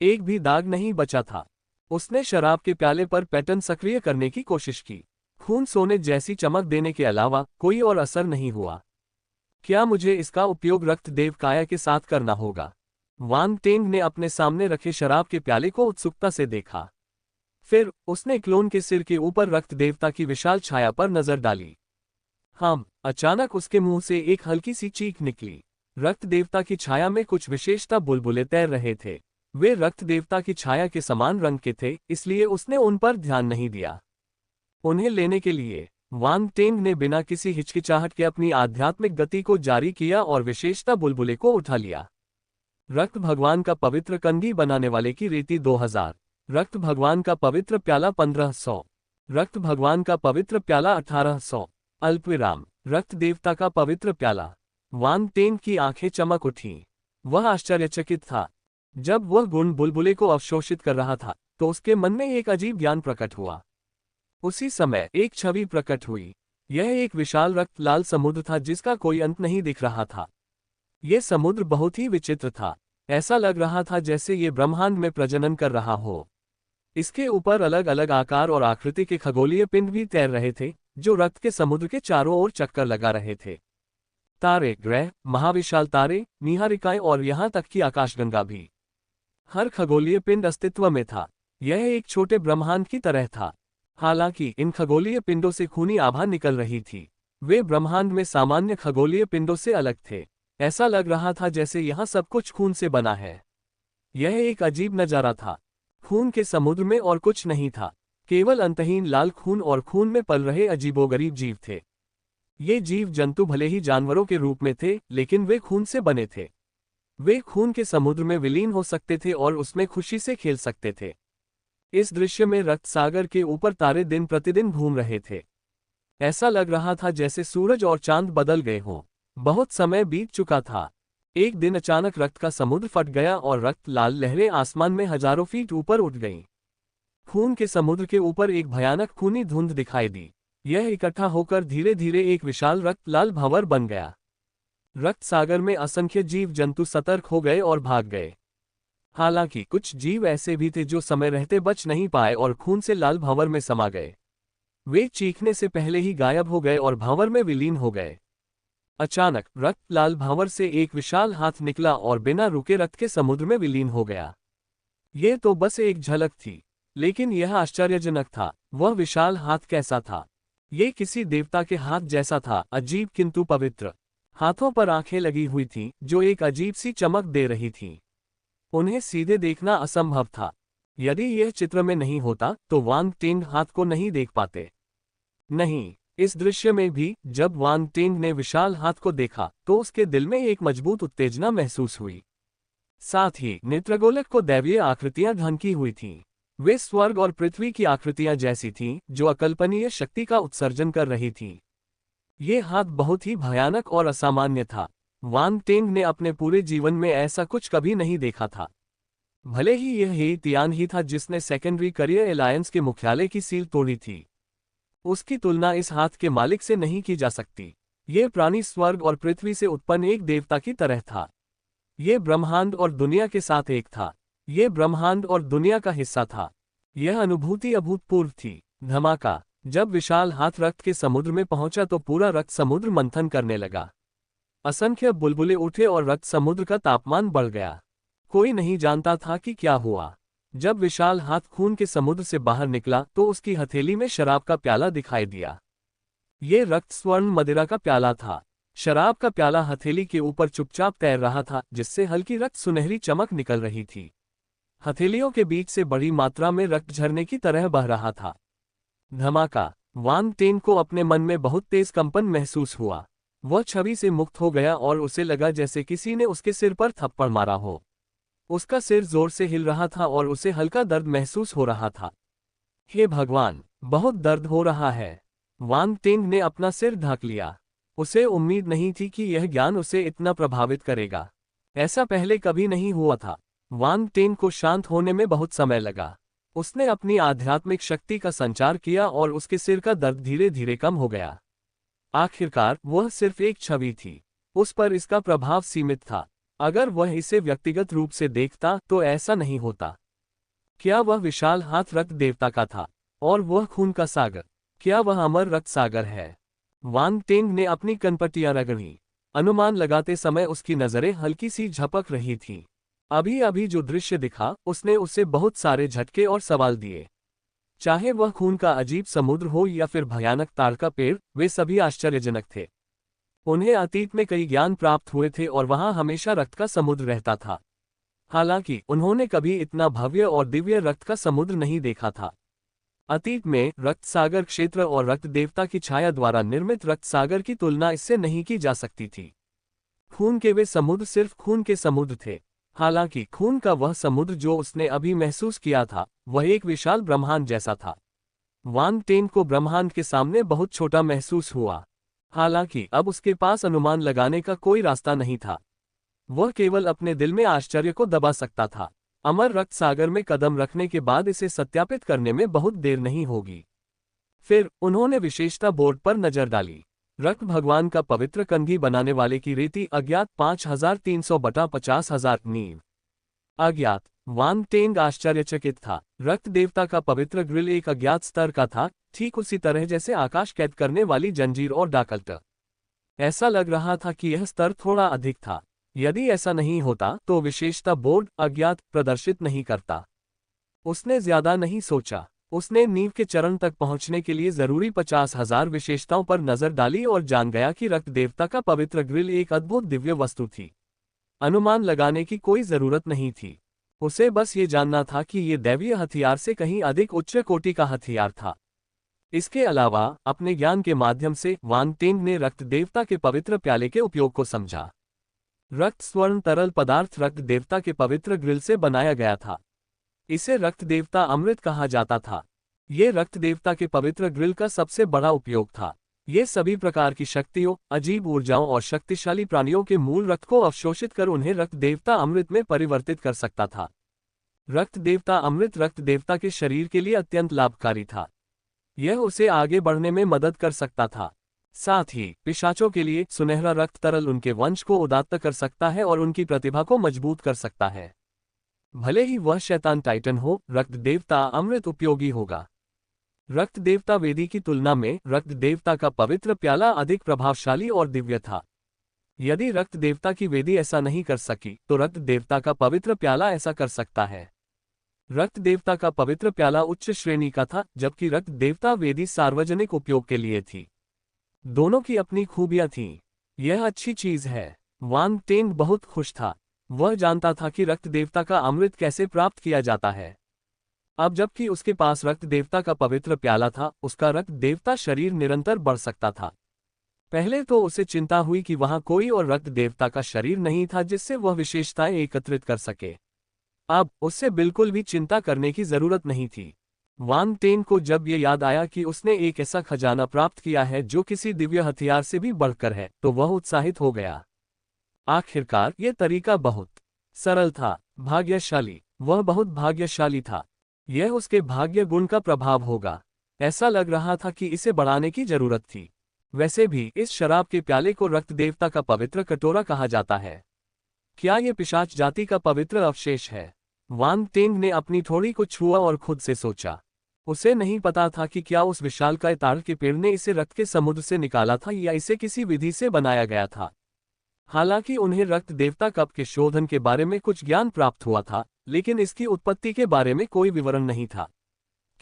एक भी दाग नहीं बचा था। उसने शराब के प्याले पर पैटर्न सक्रिय करने की कोशिश की। खून सोने जैसी चमक देने के अलावा कोई और असर नहीं हुआ। क्या मुझे इसका उपयोग रक्त देव काया के साथ करना होगा? वान टेंग ने अपने सामने रखे शराब के प्याले को उत्सुकता से देखा। फिर उसने क्लोन के सिर के ऊपर रक्त देवता की विशाल छाया पर नजर डाली। अचानक उसके मुंह से एक हल्की सी चीख निकली। रक्त देवता की छाया में कुछ विशेषता बुलबुले तैर रहे थे। वे रक्त देवता की छाया के समान रंग के थे, इसलिए उसने उन पर ध्यान नहीं दिया। उन्हें लेने के लिए वान टेंग ने बिना किसी हिचकिचाहट के अपनी आध्यात्मिक गति को जारी किया और विशेषता बुलबुले को उठा लिया। रक्त भगवान का पवित्र कंघी बनाने वाले की रीति 2000। रक्त भगवान का पवित्र प्याला 1500। रक्त भगवान का पवित्र प्याला 1800। अल्पविराम। रक्त देवता का पवित्र प्याला। वान टेंग की आंखें चमक उठीं। वह आश्चर्यचकित था। जब वह गुण बुलबुले को अवशोषित कर रहा था तो उसके मन में एक अजीब ज्ञान प्रकट हुआ। उसी समय एक छवि प्रकट हुई। यह एक विशाल रक्त लाल समुद्र था जिसका कोई अंत नहीं दिख रहा था। यह समुद्र बहुत ही विचित्र था। ऐसा लग रहा था जैसे ये ब्रह्मांड में प्रजनन कर रहा हो। इसके ऊपर अलग अलग आकार और आकृति के खगोलीय पिंड भी तैर रहे थे जो रक्त के समुद्र के चारों ओर चक्कर लगा रहे थे। तारे, ग्रह, महाविशाल तारे, नीहारिकाएं और यहां तक कि आकाशगंगा भी। हर खगोलीय पिंड अस्तित्व में था। यह एक छोटे ब्रह्मांड की तरह था। हालांकि इन खगोलीय पिंडों से खूनी आभा निकल रही थी। वे ब्रह्मांड में सामान्य खगोलीय पिंडों से अलग थे। ऐसा लग रहा था जैसे यहाँ सब कुछ खून से बना है। यह एक अजीब नजारा था। खून के समुद्र में और कुछ नहीं था, केवल अंतहीन लाल खून और खून में पल रहे अजीबोगरीब जीव थे। ये जीव जंतु भले ही जानवरों के रूप में थे, लेकिन वे खून से बने थे। वे खून के समुद्र में विलीन हो सकते थे और उसमें खुशी से खेल सकते थे। इस दृश्य में रक्त सागर के ऊपर तारे दिन प्रतिदिन घूम रहे थे। ऐसा लग रहा था जैसे सूरज और चांद बदल गए हों। बहुत समय बीत चुका था। एक दिन अचानक रक्त का समुद्र फट गया और रक्त लाल लहरें आसमान में हजारों फीट ऊपर उठ गईं। खून के समुद्र के ऊपर एक भयानक खूनी धुंध दिखाई दी। यह इकट्ठा होकर धीरे धीरे एक विशाल रक्त लाल भंवर बन गया। रक्त सागर में असंख्य जीव जंतु सतर्क हो गए और भाग गए। हालांकि कुछ जीव ऐसे भी थे जो समय रहते बच नहीं पाए और खून से लाल भंवर में समा गए। वे चीखने से पहले ही गायब हो गए और भंवर में विलीन हो गए। अचानक रक्त लाल भंवर से एक विशाल हाथ निकला और बिना रुके रक्त के समुद्र में विलीन हो गया। यह तो बस एक झलक थी, लेकिन यह आश्चर्यजनक था। वह विशाल हाथ कैसा था? ये किसी देवता के हाथ जैसा था, अजीब किंतु पवित्र। हाथों पर आंखें लगी हुई थीं, जो एक अजीब सी चमक दे रही थीं। उन्हें सीधे देखना असंभव था। यदि यह चित्र में नहीं होता तो वांग टेंग हाथ को नहीं देख पाते। नहीं, इस दृश्य में भी जब वांग टेंग ने विशाल हाथ को देखा तो उसके दिल में एक मजबूत उत्तेजना महसूस हुई। साथ ही नेत्रगोलक को दैवीय आकृतियां ढंकी हुई थीं। वे स्वर्ग और पृथ्वी की आकृतियां जैसी थीं, जो अकल्पनीय शक्ति का उत्सर्जन कर रही थीं। ये हाथ बहुत ही भयानक और असामान्य था। वांग टेंग ने अपने पूरे जीवन में ऐसा कुछ कभी नहीं देखा था। भले ही यह हे तियान ही था जिसने सेकेंडरी करियर एलायंस के मुख्यालय की सील तोड़ी थी, उसकी तुलना इस हाथ के मालिक से नहीं की जा सकती। यह प्राणी स्वर्ग और पृथ्वी से उत्पन्न एक देवता की तरह था। यह ब्रह्मांड और दुनिया के साथ एक था। यह ब्रह्मांड और दुनिया का हिस्सा था। यह अनुभूति अभूतपूर्व थी। धमाका! जब विशाल हाथ रक्त के समुद्र में पहुंचा तो पूरा रक्त समुद्र मंथन करने लगा। असंख्य बुलबुले उठे और रक्त समुद्र का तापमान बढ़ गया। कोई नहीं जानता था कि क्या हुआ। जब विशाल हाथ खून के समुद्र से बाहर निकला तो उसकी हथेली में शराब का प्याला दिखाई दिया। ये रक्त स्वर्ण मदिरा का प्याला था। शराब का प्याला हथेली के ऊपर चुपचाप तैर रहा था, जिससे हल्की रक्त सुनहरी चमक निकल रही थी। हथेलियों के बीच से बड़ी मात्रा में रक्त झरने की तरह बह रहा था। धमाका! वांग टेंग को अपने मन में बहुत तेज कंपन महसूस हुआ। वह छवि से मुक्त हो गया और उसे लगा जैसे किसी ने उसके सिर पर थप्पड़ मारा हो। उसका सिर जोर से हिल रहा था और उसे हल्का दर्द महसूस हो रहा था। हे भगवान, बहुत दर्द हो रहा है। वांग टेंग ने अपना सिर ढक लिया। उसे उम्मीद नहीं थी कि यह ज्ञान उसे इतना प्रभावित करेगा। ऐसा पहले कभी नहीं हुआ था। वांग टेंग को शांत होने में बहुत समय लगा। उसने अपनी आध्यात्मिक शक्ति का संचार किया और उसके सिर का दर्द धीरे धीरे कम हो गया। आखिरकार वह सिर्फ एक छवि थी, उस पर इसका प्रभाव सीमित था। अगर वह इसे व्यक्तिगत रूप से देखता तो ऐसा नहीं होता। क्या वह विशाल हाथ रक्त देवता का था? और वह खून का सागर, क्या वह अमर रक्त सागर है? वांग टेंग ने अपनी कनपटियां रगड़ी। अनुमान लगाते समय उसकी नजरें हल्की सी झपक रही थीं। अभी अभी जो दृश्य दिखा उसने उसे बहुत सारे झटके और सवाल दिए। चाहे वह खून का अजीब समुद्र हो या फिर भयानक ताड़ का पेड़, वे सभी आश्चर्यजनक थे। उन्हें अतीत में कई ज्ञान प्राप्त हुए थे और वहां हमेशा रक्त का समुद्र रहता था। हालांकि उन्होंने कभी इतना भव्य और दिव्य रक्त का समुद्र नहीं देखा था। अतीत में रक्त सागर क्षेत्र और रक्त देवता की छाया द्वारा निर्मित रक्त सागर की तुलना इससे नहीं की जा सकती थी। खून के वे समुद्र सिर्फ खून के समुद्र थे। हालांकि खून का वह समुद्र जो उसने अभी महसूस किया था, वह एक विशाल ब्रह्मांड जैसा था। वांग टेंग को ब्रह्मांड के सामने बहुत छोटा महसूस हुआ। हालांकि अब उसके पास अनुमान लगाने का कोई रास्ता नहीं था। वह केवल अपने दिल में आश्चर्य को दबा सकता था। अमर रक्त सागर में कदम रखने के बाद इसे सत्यापित करने में बहुत देर नहीं होगी। फिर उन्होंने विशेषता बोर्ड पर नजर डाली। रक्त भगवान का पवित्र कंघी बनाने वाले की रेती अज्ञात 5300/50,000 नींव। अज्ञात। वांग टेंग आश्चर्यचकित था। रक्त देवता का पवित्र ग्रिल एक अज्ञात स्तर का था, ठीक उसी तरह जैसे आकाश कैद करने वाली जंजीर और डाकल्ट। ऐसा लग रहा था कि यह स्तर थोड़ा अधिक था। यदि ऐसा नहीं होता तो विशेषता बोर्ड अज्ञात प्रदर्शित नहीं करता। उसने ज्यादा नहीं सोचा। उसने नींव के चरण तक पहुंचने के लिए जरूरी 50,000 विशेषताओं पर नजर डाली और जान गया कि रक्त देवता का पवित्र ग्रिल एक अद्भुत दिव्य वस्तु थी। अनुमान लगाने की कोई जरूरत नहीं थी। उसे बस ये जानना था कि ये दैवीय हथियार से कहीं अधिक उच्च कोटि का हथियार था। इसके अलावा अपने ज्ञान के माध्यम से वान टेंग ने रक्त देवता के पवित्र प्याले के उपयोग को समझा। रक्त स्वर्ण तरल पदार्थ रक्त देवता के पवित्र ग्रिल से बनाया गया था। इसे रक्त देवता अमृत कहा जाता था। ये रक्त देवता के पवित्र ग्रिल का सबसे बड़ा उपयोग था। ये सभी प्रकार की शक्तियों, अजीब ऊर्जाओं और शक्तिशाली प्राणियों के मूल रक्त को अवशोषित कर उन्हें रक्त देवता अमृत में परिवर्तित कर सकता था। रक्त देवता अमृत रक्त देवता के शरीर के लिए अत्यंत लाभकारी था। यह उसे आगे बढ़ने में मदद कर सकता था। साथ ही पिशाचों के लिए सुनहरा रक्त तरल उनके वंश को उदात्त कर सकता है और उनकी प्रतिभा को मजबूत कर सकता है। भले ही वह शैतान टाइटन हो, रक्त देवता अमृत उपयोगी होगा। रक्त देवता वेदी की तुलना में रक्त देवता का पवित्र प्याला अधिक प्रभावशाली और दिव्य था। यदि रक्त देवता की वेदी ऐसा नहीं कर सकी तो रक्त देवता का पवित्र प्याला ऐसा कर सकता है। रक्त देवता का पवित्र प्याला उच्च श्रेणी का था, जबकि रक्त देवता वेदी सार्वजनिक उपयोग के लिए थी। दोनों की अपनी खूबियां थीं। यह अच्छी चीज है। वान टेंग बहुत खुश था। वह जानता था कि रक्त देवता का अमृत कैसे प्राप्त किया जाता है। अब जबकि उसके पास रक्त देवता का पवित्र प्याला था, उसका रक्त देवता शरीर निरंतर बढ़ सकता था। पहले तो उसे चिंता हुई कि वहां कोई और रक्त देवता का शरीर नहीं था जिससे वह विशेषताएं एकत्रित कर सके। अब उससे बिल्कुल भी चिंता करने की जरूरत नहीं थी। वान टेंग को जब ये याद आया कि उसने एक ऐसा खजाना प्राप्त किया है जो किसी दिव्य हथियार से भी बढ़कर है, तो वह उत्साहित हो गया। आखिरकार ये तरीका बहुत सरल था। भाग्यशाली, वह बहुत भाग्यशाली था। यह उसके भाग्य गुण का प्रभाव होगा। ऐसा लग रहा था कि इसे बढ़ाने की जरूरत थी। वैसे भी इस शराब के प्याले को रक्त देवता का पवित्र कटोरा कहा जाता है। क्या ये पिशाच जाति का पवित्र अवशेष है? वान टेंग ने अपनी थोड़ी को छुआ और खुद से सोचा। उसे नहीं पता था कि क्या उस विशालकाय ताड़ के पेड़ ने इसे रक्त के समुद्र से निकाला था या इसे किसी विधि से बनाया गया था। हालांकि उन्हें रक्त देवता कप के शोधन के बारे में कुछ ज्ञान प्राप्त हुआ था, लेकिन इसकी उत्पत्ति के बारे में कोई विवरण नहीं था।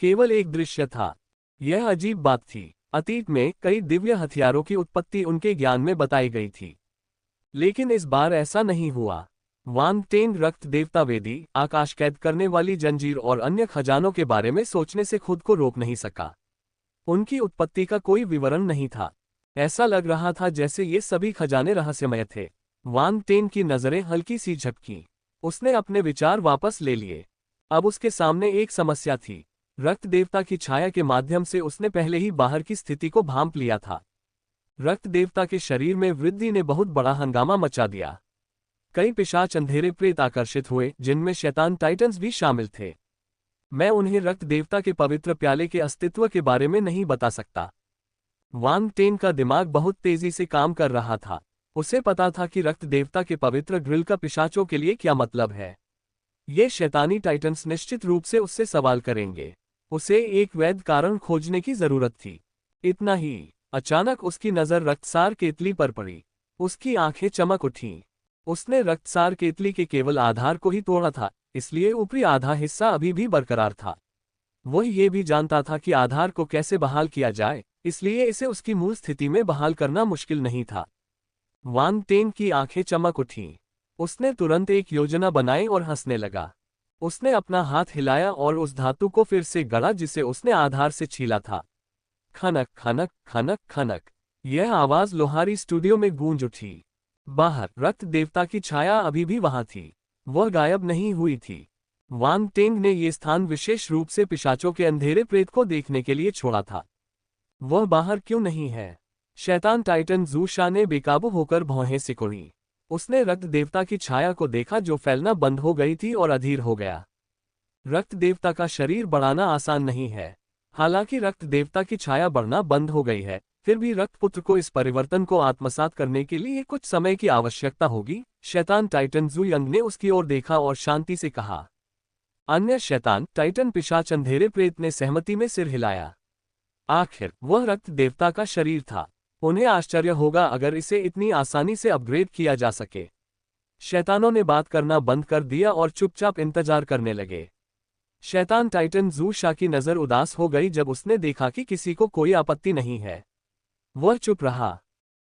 केवल एक दृश्य था। यह अजीब बात थी। अतीत में कई दिव्य हथियारों की उत्पत्ति उनके ज्ञान में बताई गई थी, लेकिन इस बार ऐसा नहीं हुआ। वान टेंग रक्त देवता वेदी, आकाश कैद करने वाली जंजीर और अन्य खजानों के बारे में सोचने से खुद को रोक नहीं सका। उनकी उत्पत्ति का कोई विवरण नहीं था। ऐसा लग रहा था जैसे ये सभी खजाने रहस्यमय थे। वान टेंग की नजरें हल्की सी झपकी। उसने अपने विचार वापस ले लिए। अब उसके सामने एक समस्या थी। रक्त देवता की छाया के माध्यम से उसने पहले ही बाहर की स्थिति को भांप लिया था। रक्त देवता के शरीर में वृद्धि ने बहुत बड़ा हंगामा मचा दिया। कई पिशाच अंधेरे प्रेत आकर्षित हुए, जिनमें शैतान टाइटन्स भी शामिल थे। मैं उन्हें रक्त देवता के पवित्र प्याले के अस्तित्व के बारे में नहीं बता सकता। वान टेंग का दिमाग बहुत तेजी से काम कर रहा था। उसे पता था कि रक्त देवता के पवित्र ग्रिल का पिशाचों के लिए क्या मतलब है। ये शैतानी टाइटन्स निश्चित रूप से उससे सवाल करेंगे। उसे एक वैध कारण खोजने की जरूरत थी। इतना ही, अचानक उसकी नजर रक्तसार केतली पर पड़ी। उसकी आंखें चमक उठीं। उसने रक्तसार केतली के केवल आधार को ही तोड़ा था, इसलिए ऊपरी आधा हिस्सा अभी भी बरकरार था। वह ये भी जानता था कि आधार को कैसे बहाल किया जाए, इसलिए इसे उसकी मूल स्थिति में बहाल करना मुश्किल नहीं था। वान टेंग की आंखें चमक उठीं। उसने तुरंत एक योजना बनाई और हंसने लगा। उसने अपना हाथ हिलाया और उस धातु को फिर से गढ़ा जिसे उसने आधार से छीला था। खनक खनक खनक खनक, यह आवाज लोहारी स्टूडियो में गूंज उठी। बाहर रक्त देवता की छाया अभी भी वहां थी। वह गायब नहीं हुई थी। वान टेंग ने यह स्थान विशेष रूप से पिशाचों के अंधेरे प्रेत को देखने के लिए छोड़ा था। वह बाहर क्यों नहीं है? शैतान टाइटन जू शा ने बेकाबू होकर भौहें सिकुड़ी। उसने रक्त देवता की छाया को देखा जो फैलना बंद हो गई थी और अधीर हो गया। रक्त देवता का शरीर बढ़ाना आसान नहीं है। हालांकि रक्त देवता की छाया बढ़ना बंद हो गई है, फिर भी रक्तपुत्र को इस परिवर्तन को आत्मसात करने के लिए कुछ समय की आवश्यकता होगी। शैतान टाइटन जू यंग ने उसकी ओर देखा और शांति से कहा। अन्य शैतान टाइटन पिशाच अंधेरे प्रेत ने सहमति में सिर हिलाया। आखिर वह रक्त देवता का शरीर था। उन्हें आश्चर्य होगा अगर इसे इतनी आसानी से अपग्रेड किया जा सके। शैतानों ने बात करना बंद कर दिया और चुपचाप इंतजार करने लगे। शैतान टाइटन जू शा की नजर उदास हो गई जब उसने देखा कि किसी को कोई आपत्ति नहीं है। वह चुप रहा।